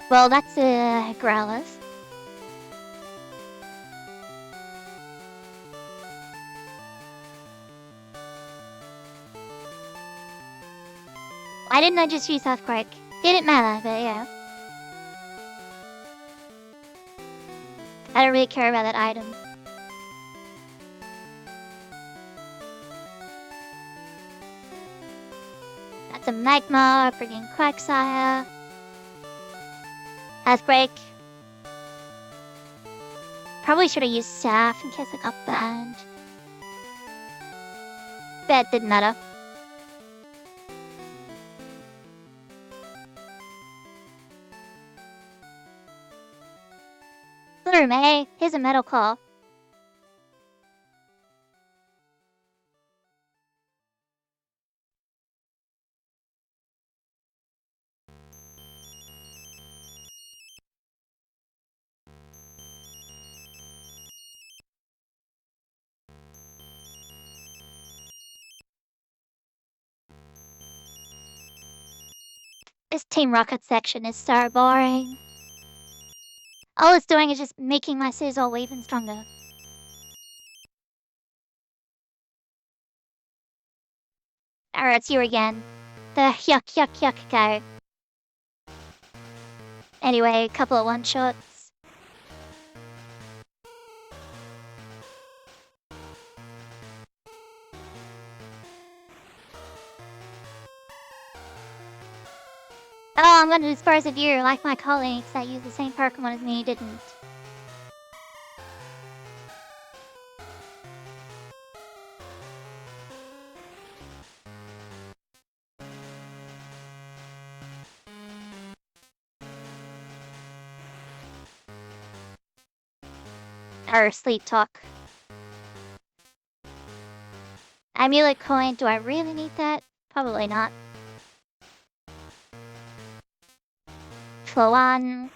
Well, that's Growlers. Why didn't I just use Earthquake? Didn't matter, but yeah. I don't really care about that item. That's a Magma, bringing Quagsire. Earthquake. Probably should have used Staff in case I got banned. But it didn't matter. May. Here's a Metal Claw. This Team Rocket section is so boring. All it's doing is just making my Scizor even stronger. Alright, it's you again. The yuck guy. Anyway, a couple of one-shots. Oh, I'm gonna dispose of you like my colleagues that use the same Pokemon as me didn't. Or Sleep Talk. Amulet Coin, do I really need that? Probably not. Floan.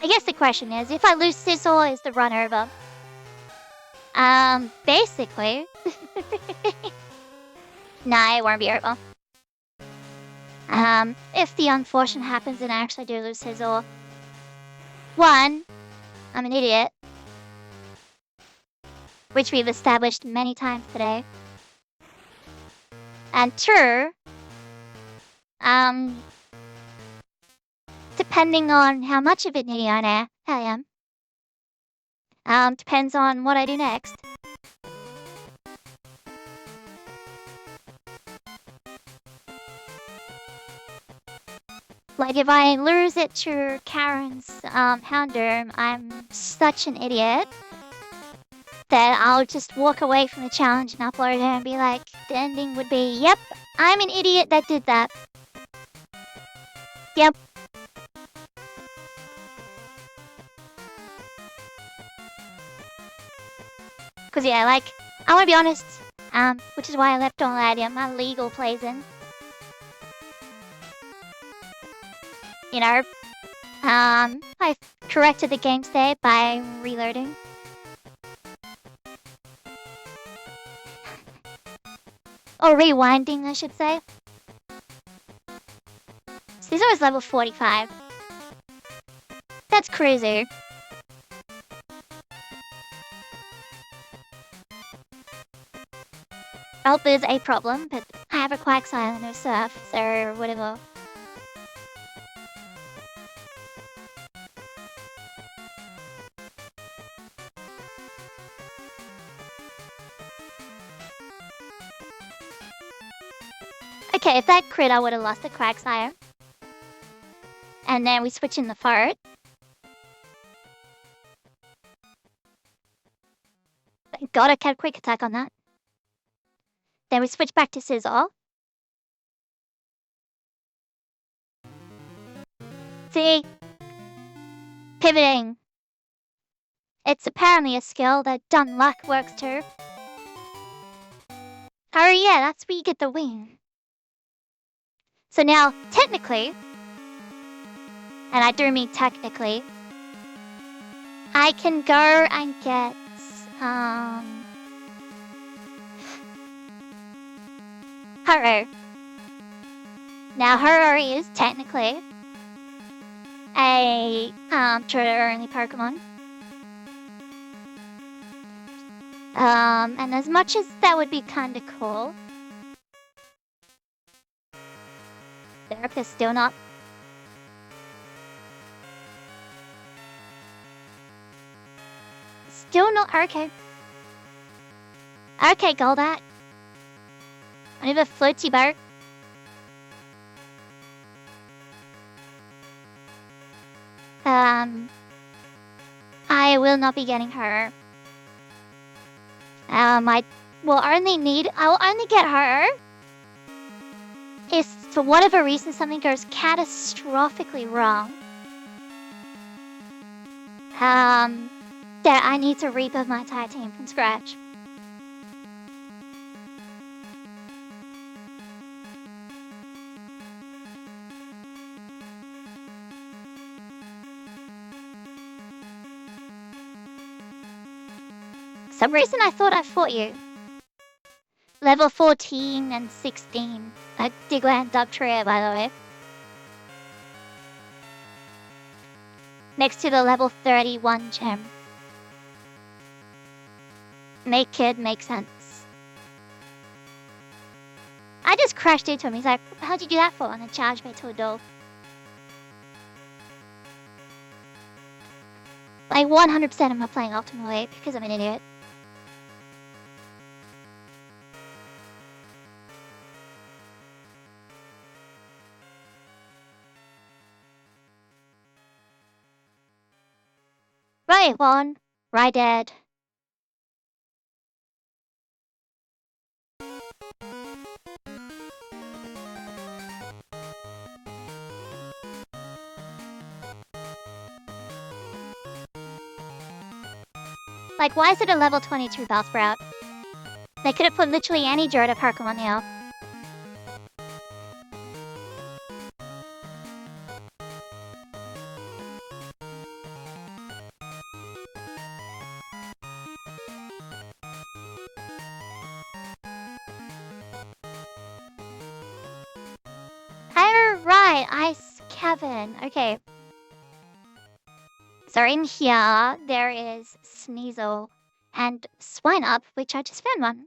I guess the question is, if I lose Scizor, is the run over? Basically. Nah, it won't be over. If the unfortunate happens and I actually do lose Scizor. One, I'm an idiot. Which we've established many times today. And two, depending on how much of an idiot I am, depends on what I do next. Like, if I lose it to Karen's Houndoom, I'm such an idiot that I'll just walk away from the challenge and upload it and be like, the ending would be, yep, I'm an idiot that did that. Yep. Because, yeah, like, I want to be honest, which is why I left all that in my legal plays in. You know, I corrected the game state by reloading. Or rewinding, I should say. So this was level 45. That's crazy. Well, there's a problem, but I have a Quagsire and no Surf, so whatever. Okay, if that crit, I would have lost the Quagsire. And then we switch in the fart. Thank God I kept quick attack on that. Then we switch back to Sizzle. See? Pivoting. It's apparently a skill that Done Luck works too. Oh yeah, that's where you get the wing. So now, technically, and I do mean technically, I can go and get, Haro. Now, Haro is technically a, Johto-only Pokemon. And as much as that would be kinda cool, they're still not. Still not okay. Okay, Golbat. I have a floaty boat. I will not be getting her. I will only get her if for whatever reason something goes catastrophically wrong. That I need to rebirth my entire team from scratch. For some reason I thought I fought you. Level 14 and 16. Diglett and Dugtrio, by the way. Next to the level 31 gem. Make sense. I just crashed into him. He's like, how'd you do that for? And then charged me to a door. Like 100% am not playing optimally because I'm an idiot. Right one, right dead. Like, why is it a level 22 Bellsprout? They could have put literally any Johto Pokemon here. Alright, Ice Kevin. Okay. So in here, there is Sneasel and Swinub, which I just found one.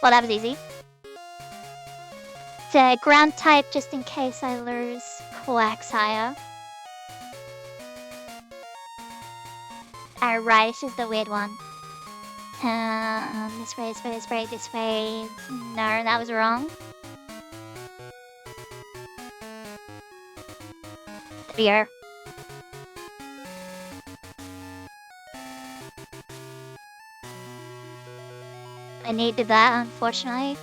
Well, that was easy. It's a ground type just in case I lose Quagsire. Right is the weird one. This way, this way, this way, this way. No, that was wrong. There. I needed that, unfortunately.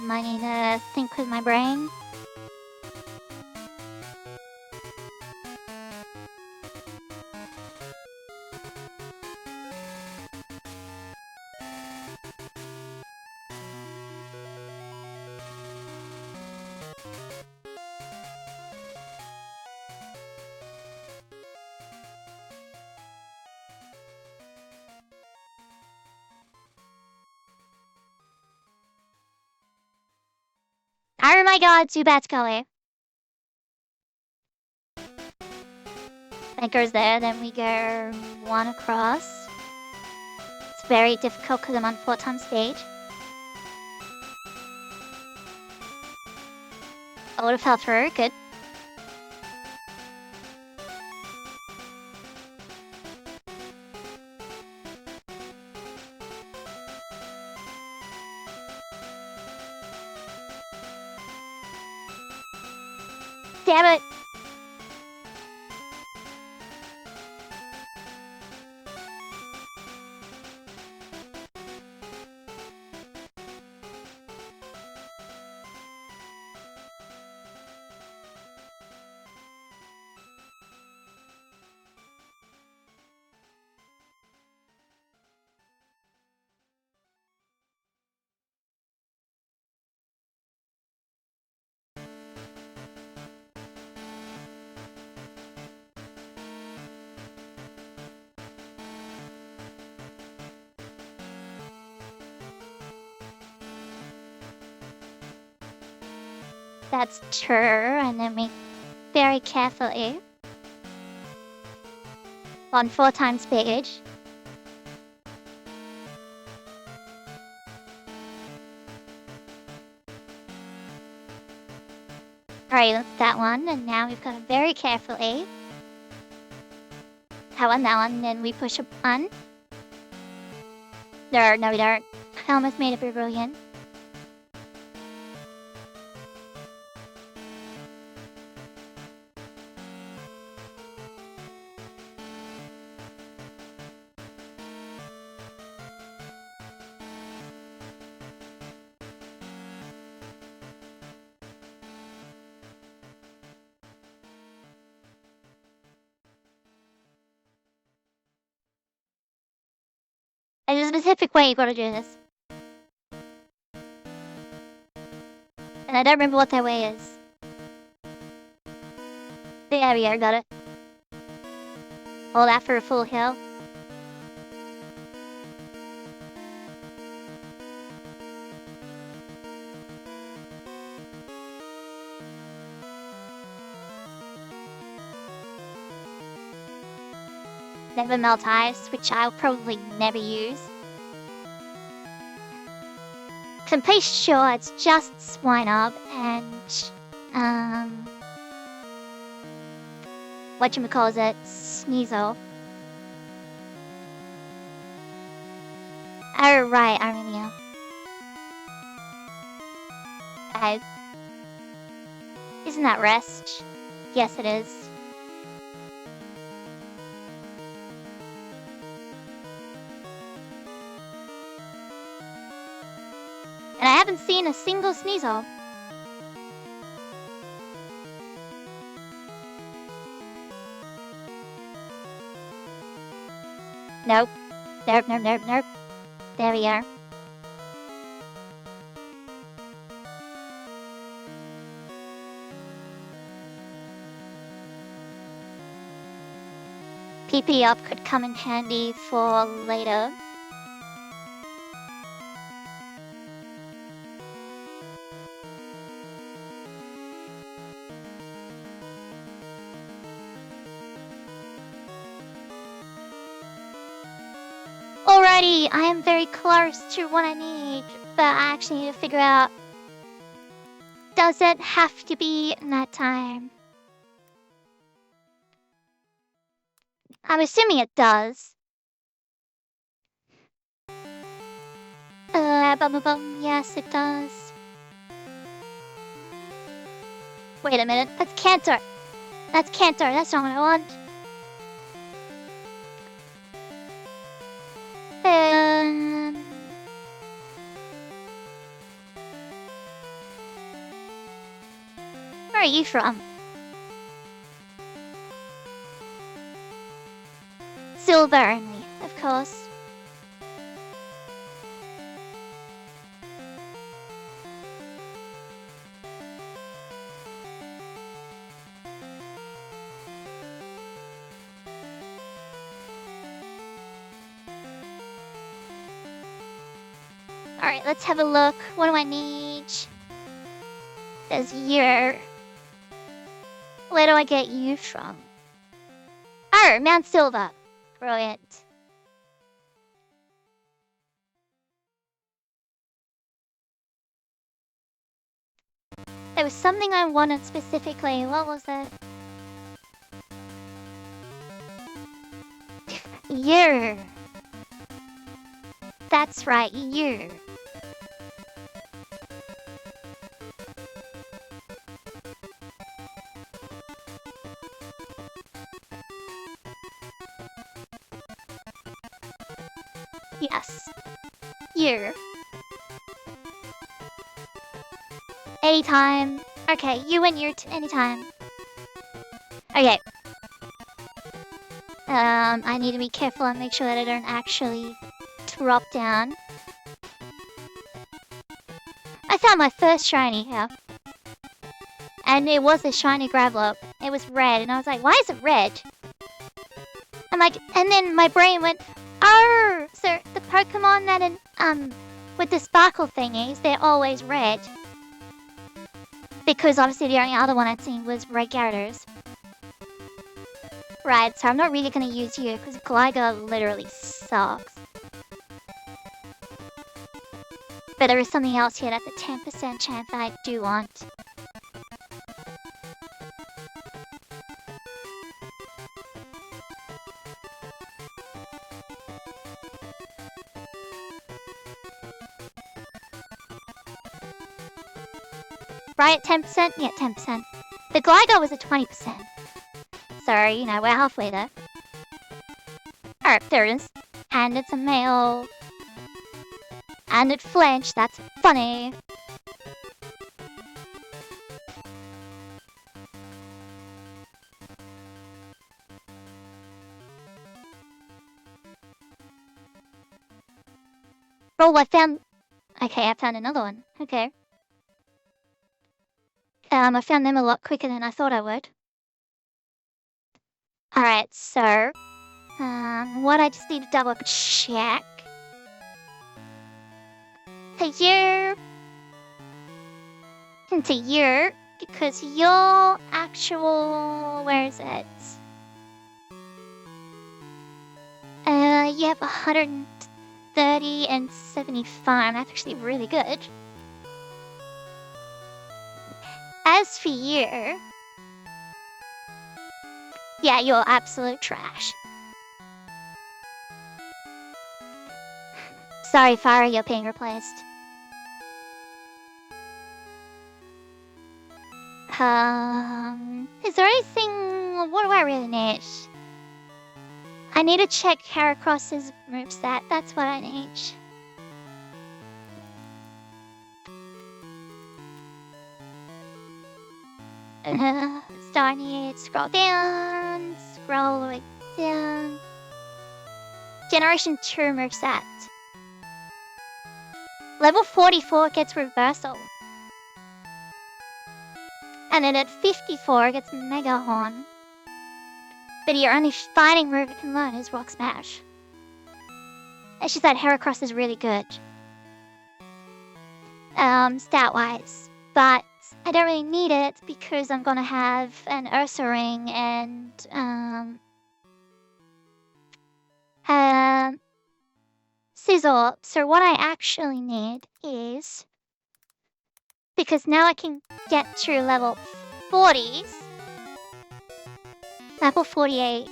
I need to think with my brain. Oh my god, Zubat's going. That goes there, then we go one across. It's very difficult because I'm on 4 times speed. I would have fell through, good. Damn it! That's true, and then we very carefully on 4 times speed. Alright, that's that one, and now we've got to very carefully that one, and then we push a button. No, we don't. I almost made it brilliant. There's a specific way you gotta do this. And I don't remember what that way is. There we go, got it. Hold that for a full heal. Never melt ice, which I'll probably never use. Cause I'm pretty sure it's just Swinub and whatchamacallit, Sneasel. Oh right, I remember now. Isn't that rest? Yes it is. And I haven't seen a single Sneasel. Nope. Nope. There we are. TP up could come in handy for later. Alrighty, I am very close to what I need, but I actually need to figure out, does it have to be night time? I'm assuming it does. Yes, it does. Wait a minute, that's Cantor. That's Cantor, that's not what I want. Where are you from? Silver only, of course. Alright, let's have a look. What do I need? There's year. Where do I get you from? Oh, Mount Silver. Brilliant. There was something I wanted specifically. What was it? Year. That's right, year. Yes. Year. Anytime. Okay, you and your anytime. Okay. I need to be careful and make sure that I don't actually drop down. I found my first shiny here. And it was a shiny Graveler. It was red, and I was like, why is it red? I'm like, and then my brain went, oh, so the Pokemon that with the sparkle thingies, they're always red. Because obviously the only other one I'd seen was red Gyarados. Right, so I'm not really gonna use you, because Gligar literally sucks. But there is something else here that's a 10% chance that I do want. Right, 10%? Yeah, 10%. The Gligar was a 20%. So, you know, we're halfway there. Alright, there it is. And it's a male. And it flinched, that's funny. Oh, I found... Okay, I found another one. Okay. I found them a lot quicker than I thought I would. Alright, so... what I just need to double check... To you... Into you... Because your actual... Where is it? You have 130 and 75. That's actually really good. As for you... Yeah, you're absolute trash. Sorry, Farah, you're being replaced. Is there anything... What do I really need? I need to check Heracross's moveset. That's what I need. Starting it, scroll down, scroll all the way down. Generation 2 moveset. Level 44 gets Reversal. And then at 54 gets Mega Horn. But your only fighting move you can learn is Rock Smash. And she said Heracross is really good. Stat-wise. But I don't really need it because I'm gonna have an Ursa Ring and, Sizzle. So what I actually need is... Because now I can get to level 40s. Level 48.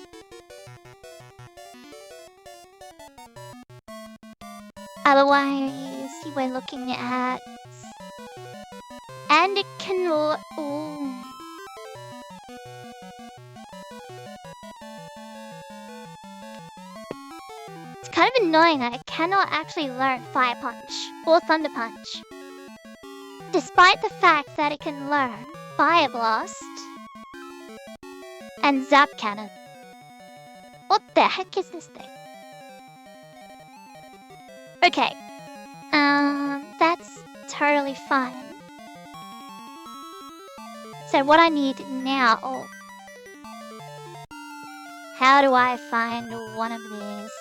Otherwise, we're looking at... And it can... Ooh. It's kind of annoying that I cannot actually learn Fire Punch or Thunder Punch. Despite the fact that it can learn Fire Blast and Zap Cannon. What the heck is this thing? Okay. That's totally fine. So what I need now... How do I find one of these?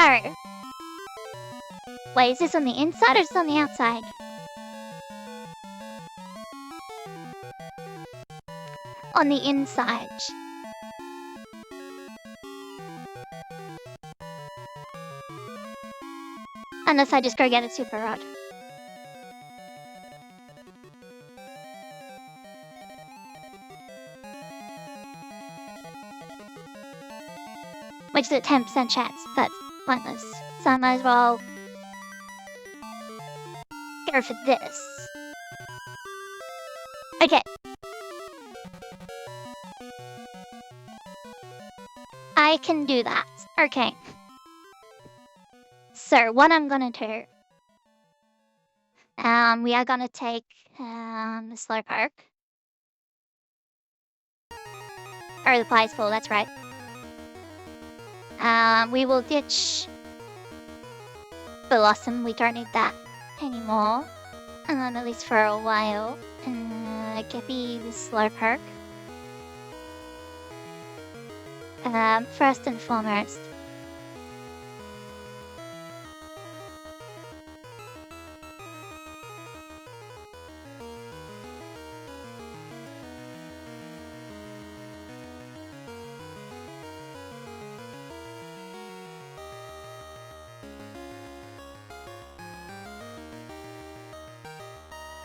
Oh. Wait, is this on the inside or is this on the outside? On the inside. Unless I just go get a Super Rod. Which is a 10% chance, but pointless. So I might as well go for this. Okay. I can do that. Okay. So what I'm gonna do... we are gonna take the Slow Park. Or the Plies Full, that's right. We will ditch Blossom, we don't need that anymore. At least for a while. Get the Slow Perk. First and foremost.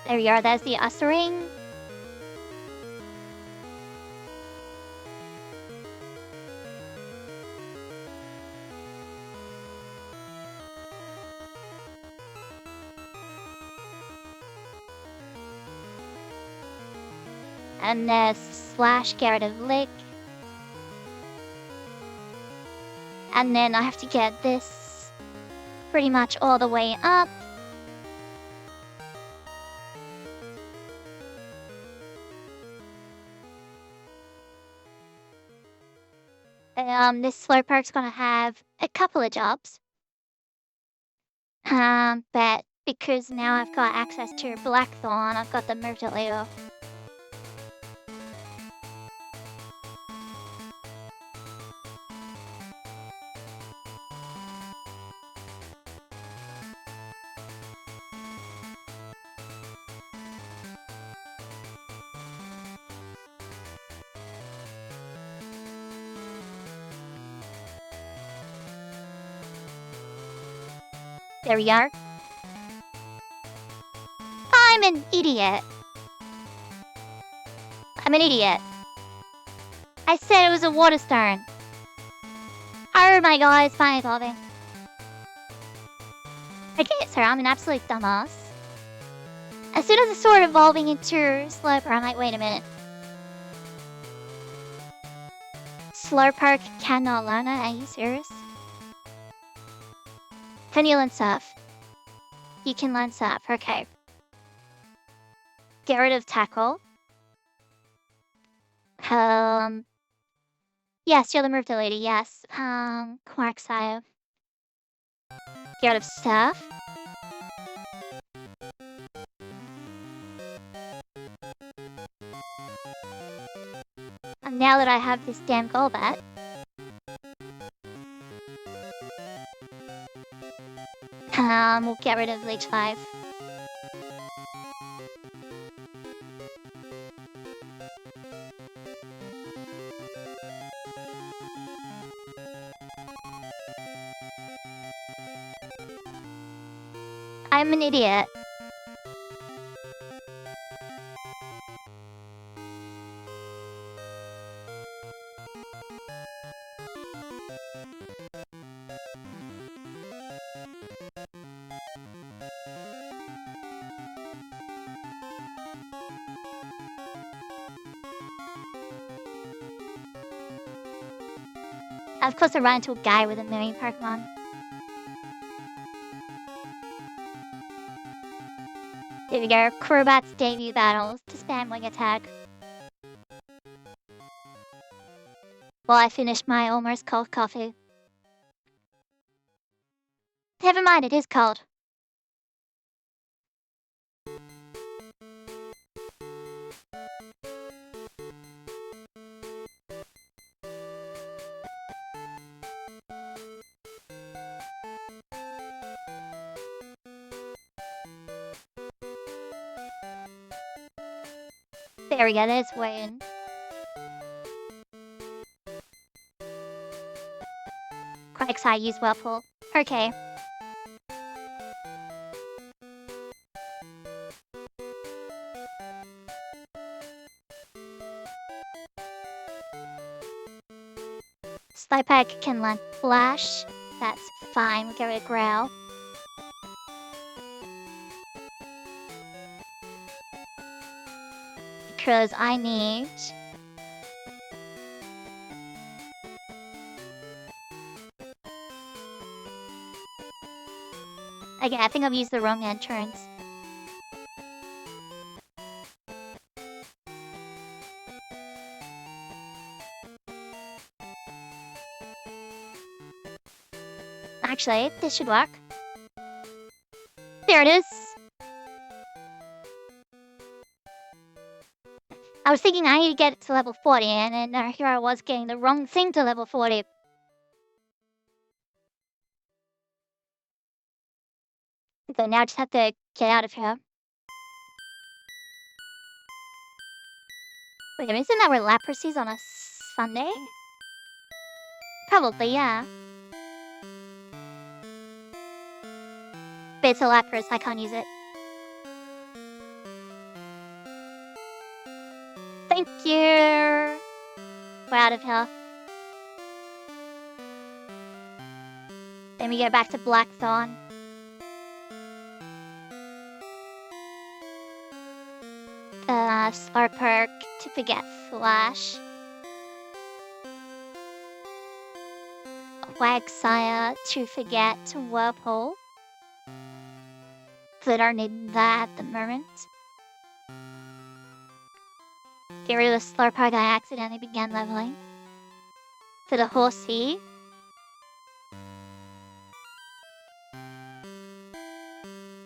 There we are, there's the Ursa Ring. And there's Slash, Gyarados Lick. And then I have to get this pretty much all the way up. This Slowpoke's gonna have a couple of jobs. But because now I've got access to Blackthorn, I've got the move to later. There we are. I'm an idiot. I'm an idiot. I said it was a water stone. Oh my god, it's fine evolving. Okay, so I'm an absolute dumbass. As soon as I saw it evolving into Slowpoke, I'm like, wait a minute. Slowpoke cannot learn it? Are you serious? Can you learn Surf? You can learn Surf, okay. Get rid of Tackle. Yes, you're the move lady, yes. Quagsire. Get rid of Surf. Now that I have this damn Golbat. We'll get rid of Leech 5. I'm an idiot. Of course I ran into a guy with a mini Pokemon. There we go, Crobat's debut battles to spam Wing Attack. While I finish my almost cold coffee. Never mind, it is cold. There we go, there's Wayne. Quite excited to use Whirlpool. Okay. Slowpoke can learn Flash. That's fine, we'll get rid of Growl. Because I need... Okay, I think I've used the wrong entrance. Actually, this should work. There it is! I was thinking I need to get it to level 40, and then here I was getting the wrong thing to level 40. So now I just have to get out of here. Wait, isn't that where Lapras is on a Sunday? Probably, yeah. But it's a Lapras, I can't use it. Thank you! We're out of here. Then we go back to Blackthorn. Slowpoke to forget Flash. Quagsire to forget Whirlpool. But I don't need that at the moment. Get rid of the Slowpoke I accidentally began leveling. For the Horsey.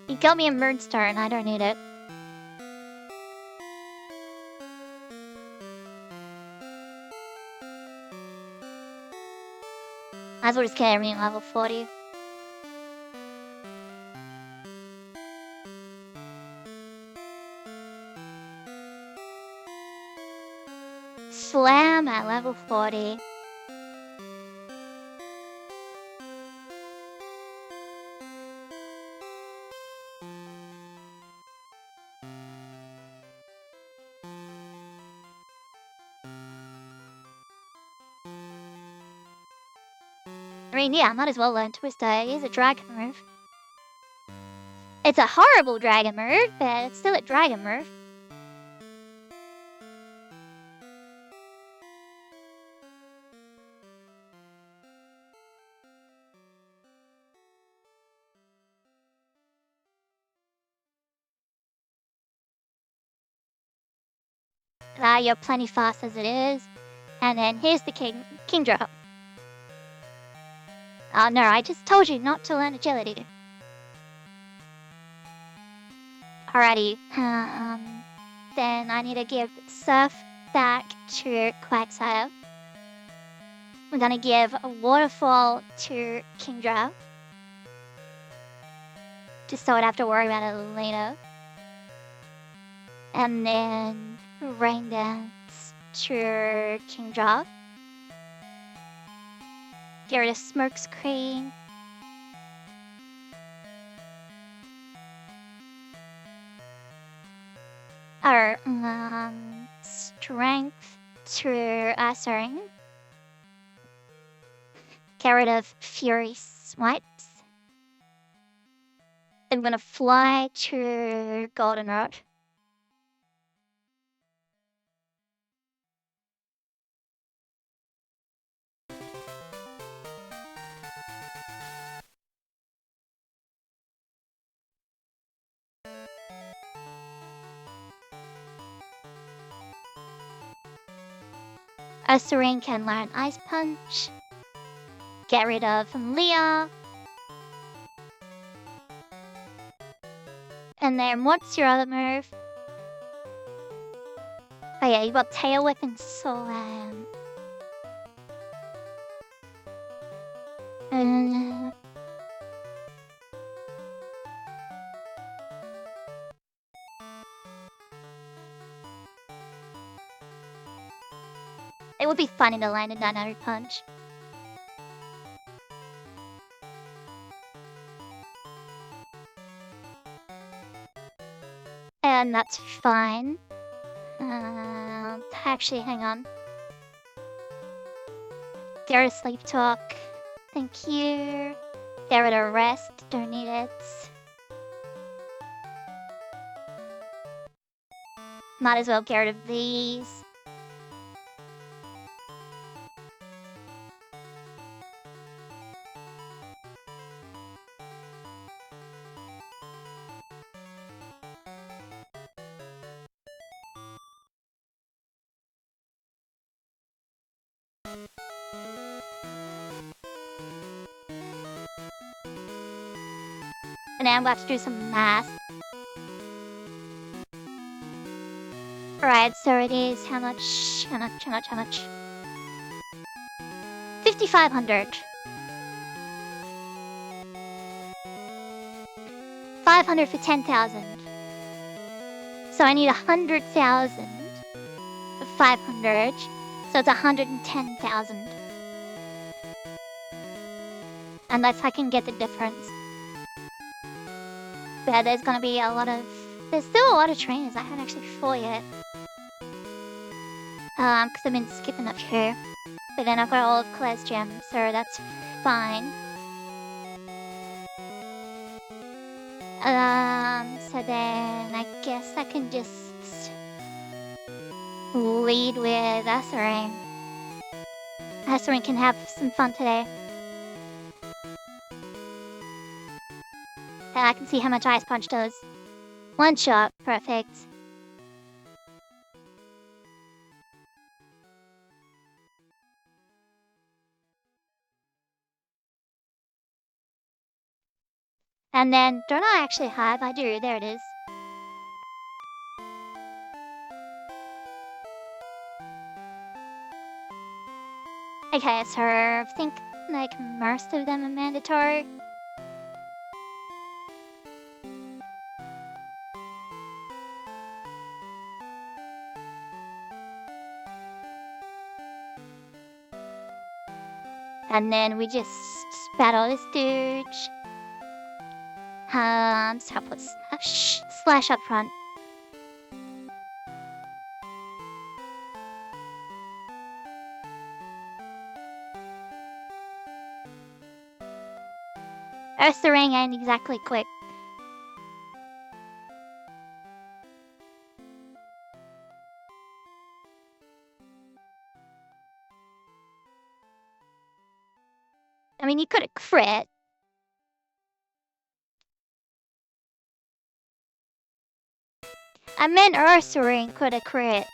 He got me a Moonstone, I don't need it. Might as well just get everything at level 40. Slam at level 40. I mean, yeah, I might as well learn Twister. It is a dragon move. It's a horrible dragon move, but it's still a dragon move. You're plenty fast as it is. And then here's the Kingdra. Oh no, I just told you not to learn agility. Alrighty. Then I need to give Surf back to Quagsire. We're gonna give a waterfall to Kingdra. Just so I don't have to worry about it later. And then Rain Dance to Kingdra. Get rid of Smokescreen. Our Strength to Asering. Get rid of Fury Swipes. I'm gonna fly to Goldenrod. Asering can learn Ice Punch. Get rid of Leah. And then what's your other move? Oh yeah, you got Tail Whip and Slam. It would be funny to land a Dynamic Punch. And that's fine. Actually, hang on. Get rid of Sleep Talk. Thank you. Get rid of Rest. Don't need it. Might as well get rid of these. And now I'm about to do some math. Alright, so it is how much? 5,500. 500 for 10,000. So I need 100,000 for 500. So it's 110,000. Unless I can get the difference. Yeah, there's gonna be a lot of... There's still a lot of trainers I haven't actually fought yet. Because I've been skipping up here. But then I've got all of Claire's gems, so that's fine. So then I guess I can just lead with Asering. Asering can have some fun today. And I can see how much Ice Punch does. One shot, perfect. And then, don't I actually have? I do, there it is. Okay, so I think like most of them are mandatory. And then we just battle this dude. So I'll put slash up front. Ursaring ain't exactly quick. I mean, you could have crit. I meant Ursaring could have crit.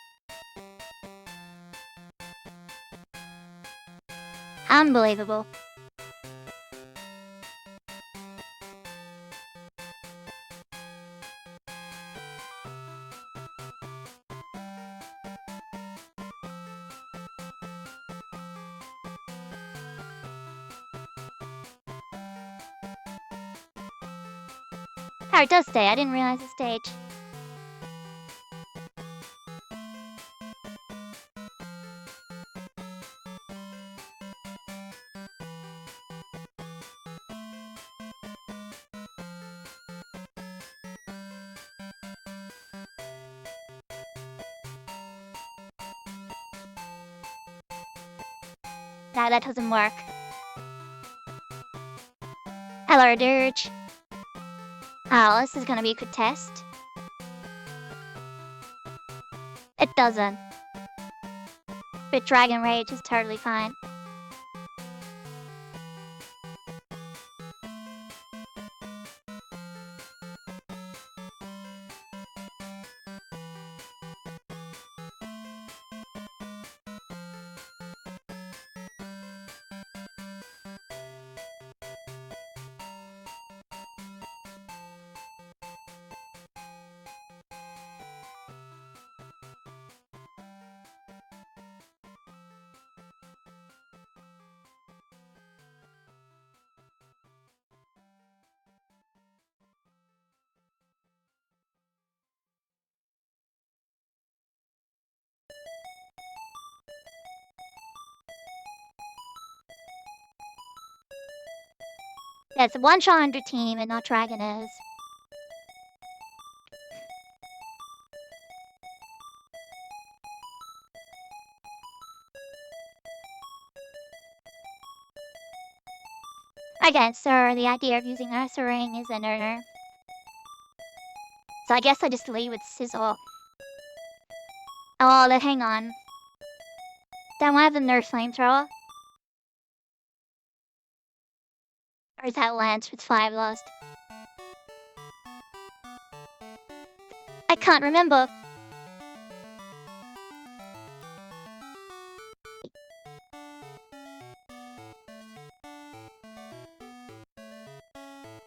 Unbelievable. Oh, it does stay. I didn't realize it stayed. Nah, that doesn't work. Hello, Dirge. Oh, this is gonna be a good test. It doesn't. But Dragon Rage is totally fine. Yeah, it's a one-shot under team and not Dragoness. Again, sir, the idea of using Ursaring is an error. So I guess I just leave with Sizzle. Oh, hang on. Don't I have the Nerf Flamethrower? Or is that Lance with 5 lost? I can't remember.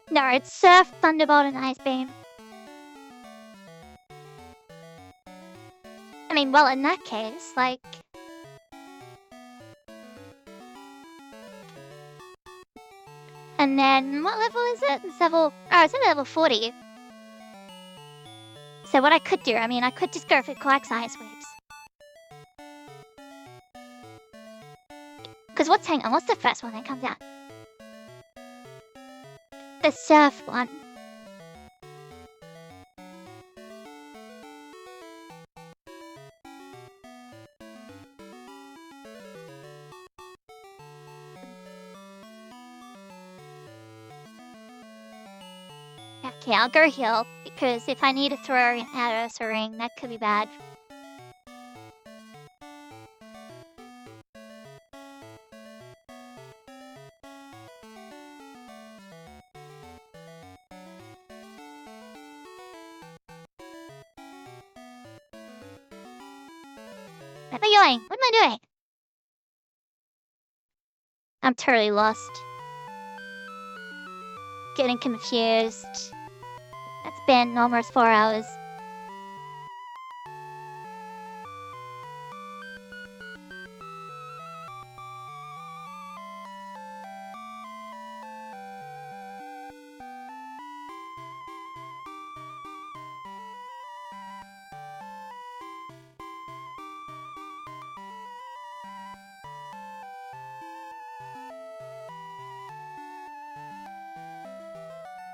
No, it's Surf, Thunderbolt, and Ice Beam. I mean, well, in that case, like... And then, what level is it? It's level... Oh, it's at level 40. So what I could do, I mean, I could just go for Quagsire Sweeps. Because hang on, what's the first one that comes out? The Surf one. Okay, I'll go heal, because if I need to throw an Ursaring, that could be bad. What am I doing? What am I doing? I'm totally lost. Getting confused. It's been almost 4 hours.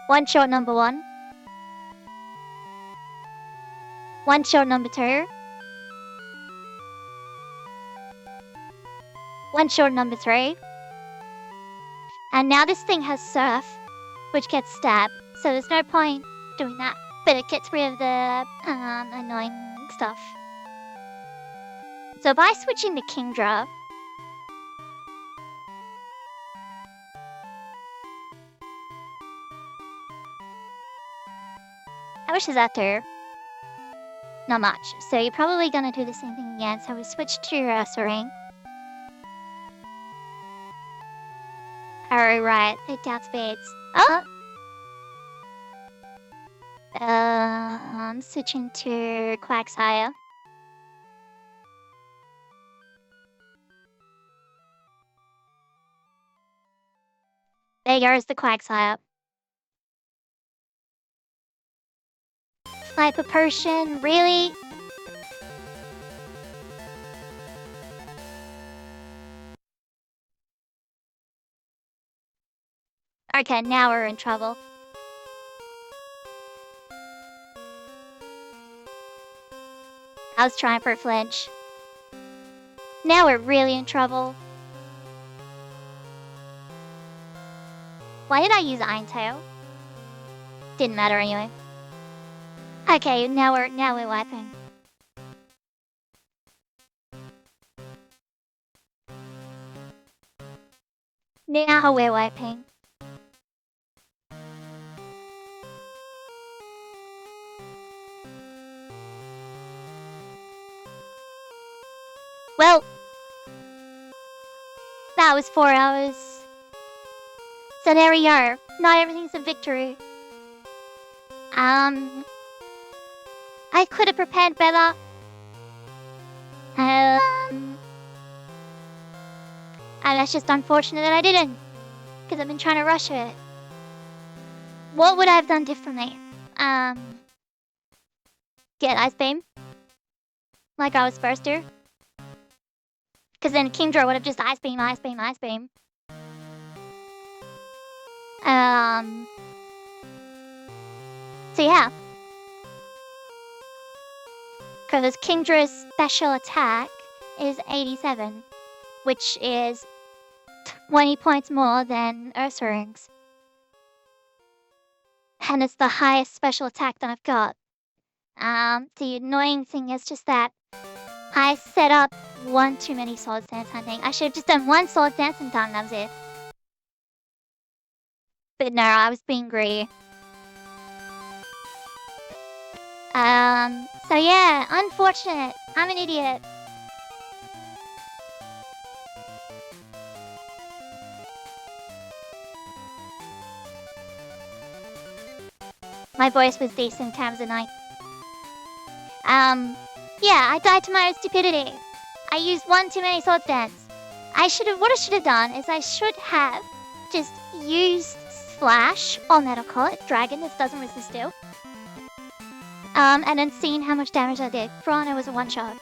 One shot number 1. One shot number 2. One shot number 3. And now this thing has Surf, which gets stabbed, so there's no point doing that. But it gets rid of the annoying stuff. So by switching to Kingdra, how much does that do? Not much. So you're probably gonna do the same thing again. So we switch to your Ursaring. Oh, right. It down spades. Oh! I'm switching to Quagsire. There goes the Quagsire. Hyper Potion, really? Okay, now we're in trouble. I was trying for a flinch. Now we're really in trouble. Why did I use Iron Tail? Didn't matter anyway. Okay, now we're wiping. Now we're wiping. Well, that was 4 hours. So there we are. Not everything's a victory. I could have prepared better. And that's just unfortunate that I didn't. Because I've been trying to rush it. What would I have done differently? Get Ice Beam. Like I was supposed to. Because then Kingdra would have just Ice Beam, Ice Beam, Ice Beam. So yeah. Because Kingdra's special attack is 87, which is 20 points more than Ursaring's. And it's the highest special attack that I've got. The annoying thing is just that I set up one too many Sword Dance hunting. I should have just done one Sword Dance and done, that was it. But no, I was being greedy. So yeah, unfortunate. I'm an idiot. My voice was decent times a night. Yeah, I died to my own stupidity. I used one too many Sword Dance. What I should have done is I should have just used Slash, or Metal Coat, Dragon, this doesn't resist still. And then seen how much damage I did. Brawn, it was a one-shot.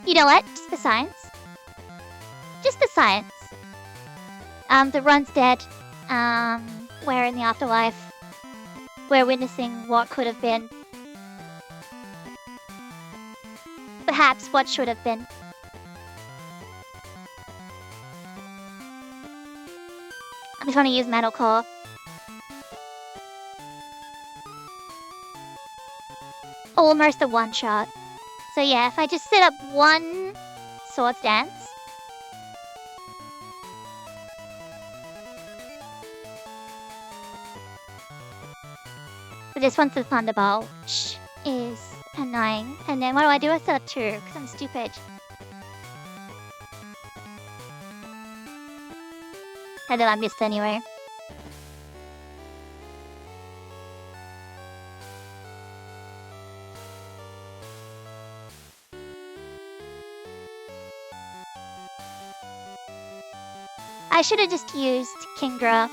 You know what? Just for science. Just for science. The run's dead. We're in the afterlife. We're witnessing what could have been. Perhaps what should have been. I just want to use Metal Core. Almost a one-shot. So yeah, if I just set up one Sword Dance. But this one's the Thunderbolt, which is annoying. And then what do? I set up two, because I'm stupid. And then I missed anyway. I should have just used Kingdra.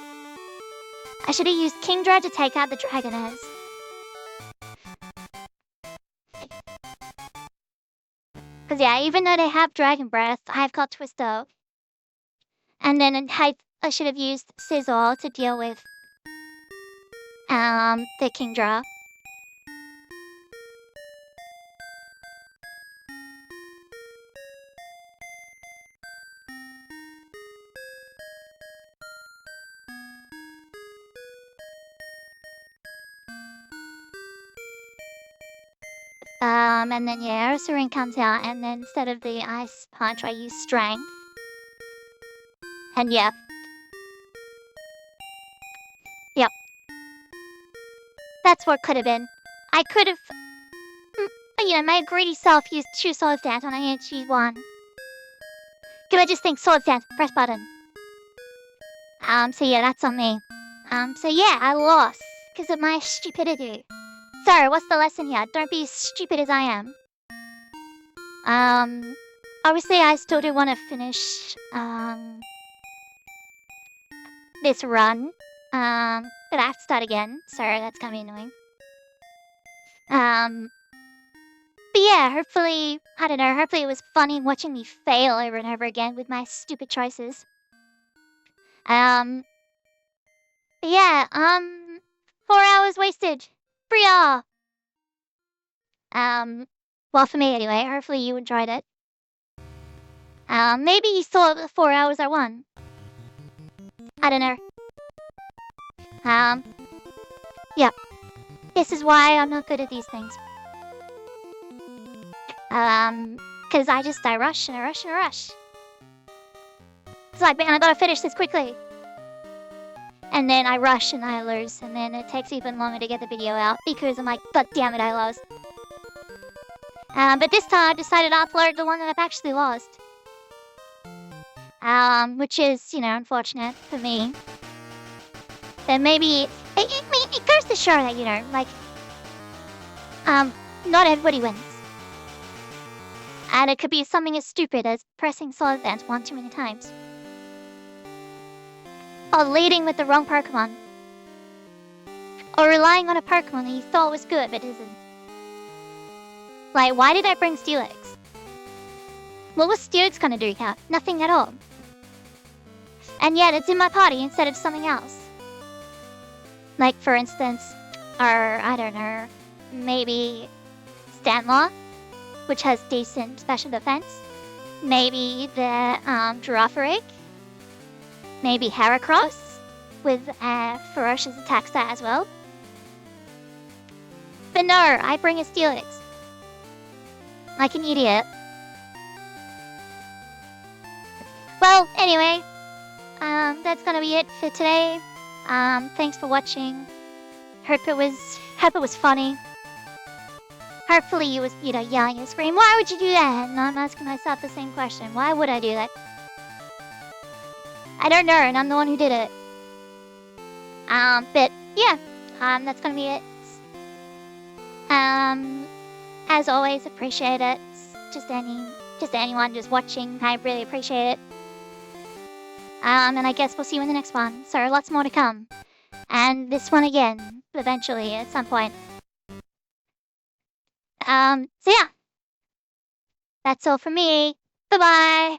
I should have used Kingdra to take out the Dragoness. Because yeah, even though they have Dragon Breath, I've got Twister. And then I should have used Sizzle to deal with the Kingdra. And then yeah, Ursaring comes out, and then instead of the Ice Punch, I use Strength. And yeah. Yep. That's what could have been. I could have... You know, my greedy self used two Sword Dance when I needed to use one. Could I just think Sword Dance, press button. So yeah, that's on me. So yeah, I lost. Because of my stupidity. So, what's the lesson here? Don't be as stupid as I am. Obviously I still do want to finish, this run. But I have to start again, so that's gonna be annoying. But yeah, hopefully, I don't know, hopefully it was funny watching me fail over and over again with my stupid choices. But yeah, 4 hours wasted. Free all. Well, for me anyway, hopefully you enjoyed it. Maybe you thought the 4 hours are won. I don't know. Yeah. This is why I'm not good at these things. Because I rush and I rush and I rush. It's like, man, I gotta finish this quickly. And then I rush and I lose, and then it takes even longer to get the video out because I'm like, but damn it, I lost. But this time I decided to upload the one that I've actually lost. Which is, unfortunate for me. Then maybe, it goes to show that, like, not everybody wins. And it could be something as stupid as pressing solid dance one too many times. Or leading with the wrong Pokemon. Or relying on a Pokemon that you thought was good but isn't. Like, why did I bring Steelix? What was Steelix gonna do, Cat? Nothing at all. And yet it's in my party instead of something else. Like, for instance, I don't know, maybe Stanlaw, which has decent special defense. Maybe the Girafarig. Maybe Heracross, with ferocious attack stat as well. But no, I bring a Steelix. Like an idiot. Well, anyway, that's gonna be it for today. Thanks for watching. Hope it was funny. Hopefully you was, yelling and screaming, why would you do that? And I'm asking myself the same question. Why would I do that? I don't know, and I'm the one who did it. But yeah, that's gonna be it. As always, appreciate it. Just anyone just watching, I really appreciate it. And I guess we'll see you in the next one. So lots more to come. And this one again, eventually, at some point. So yeah. That's all from me. Bye-bye.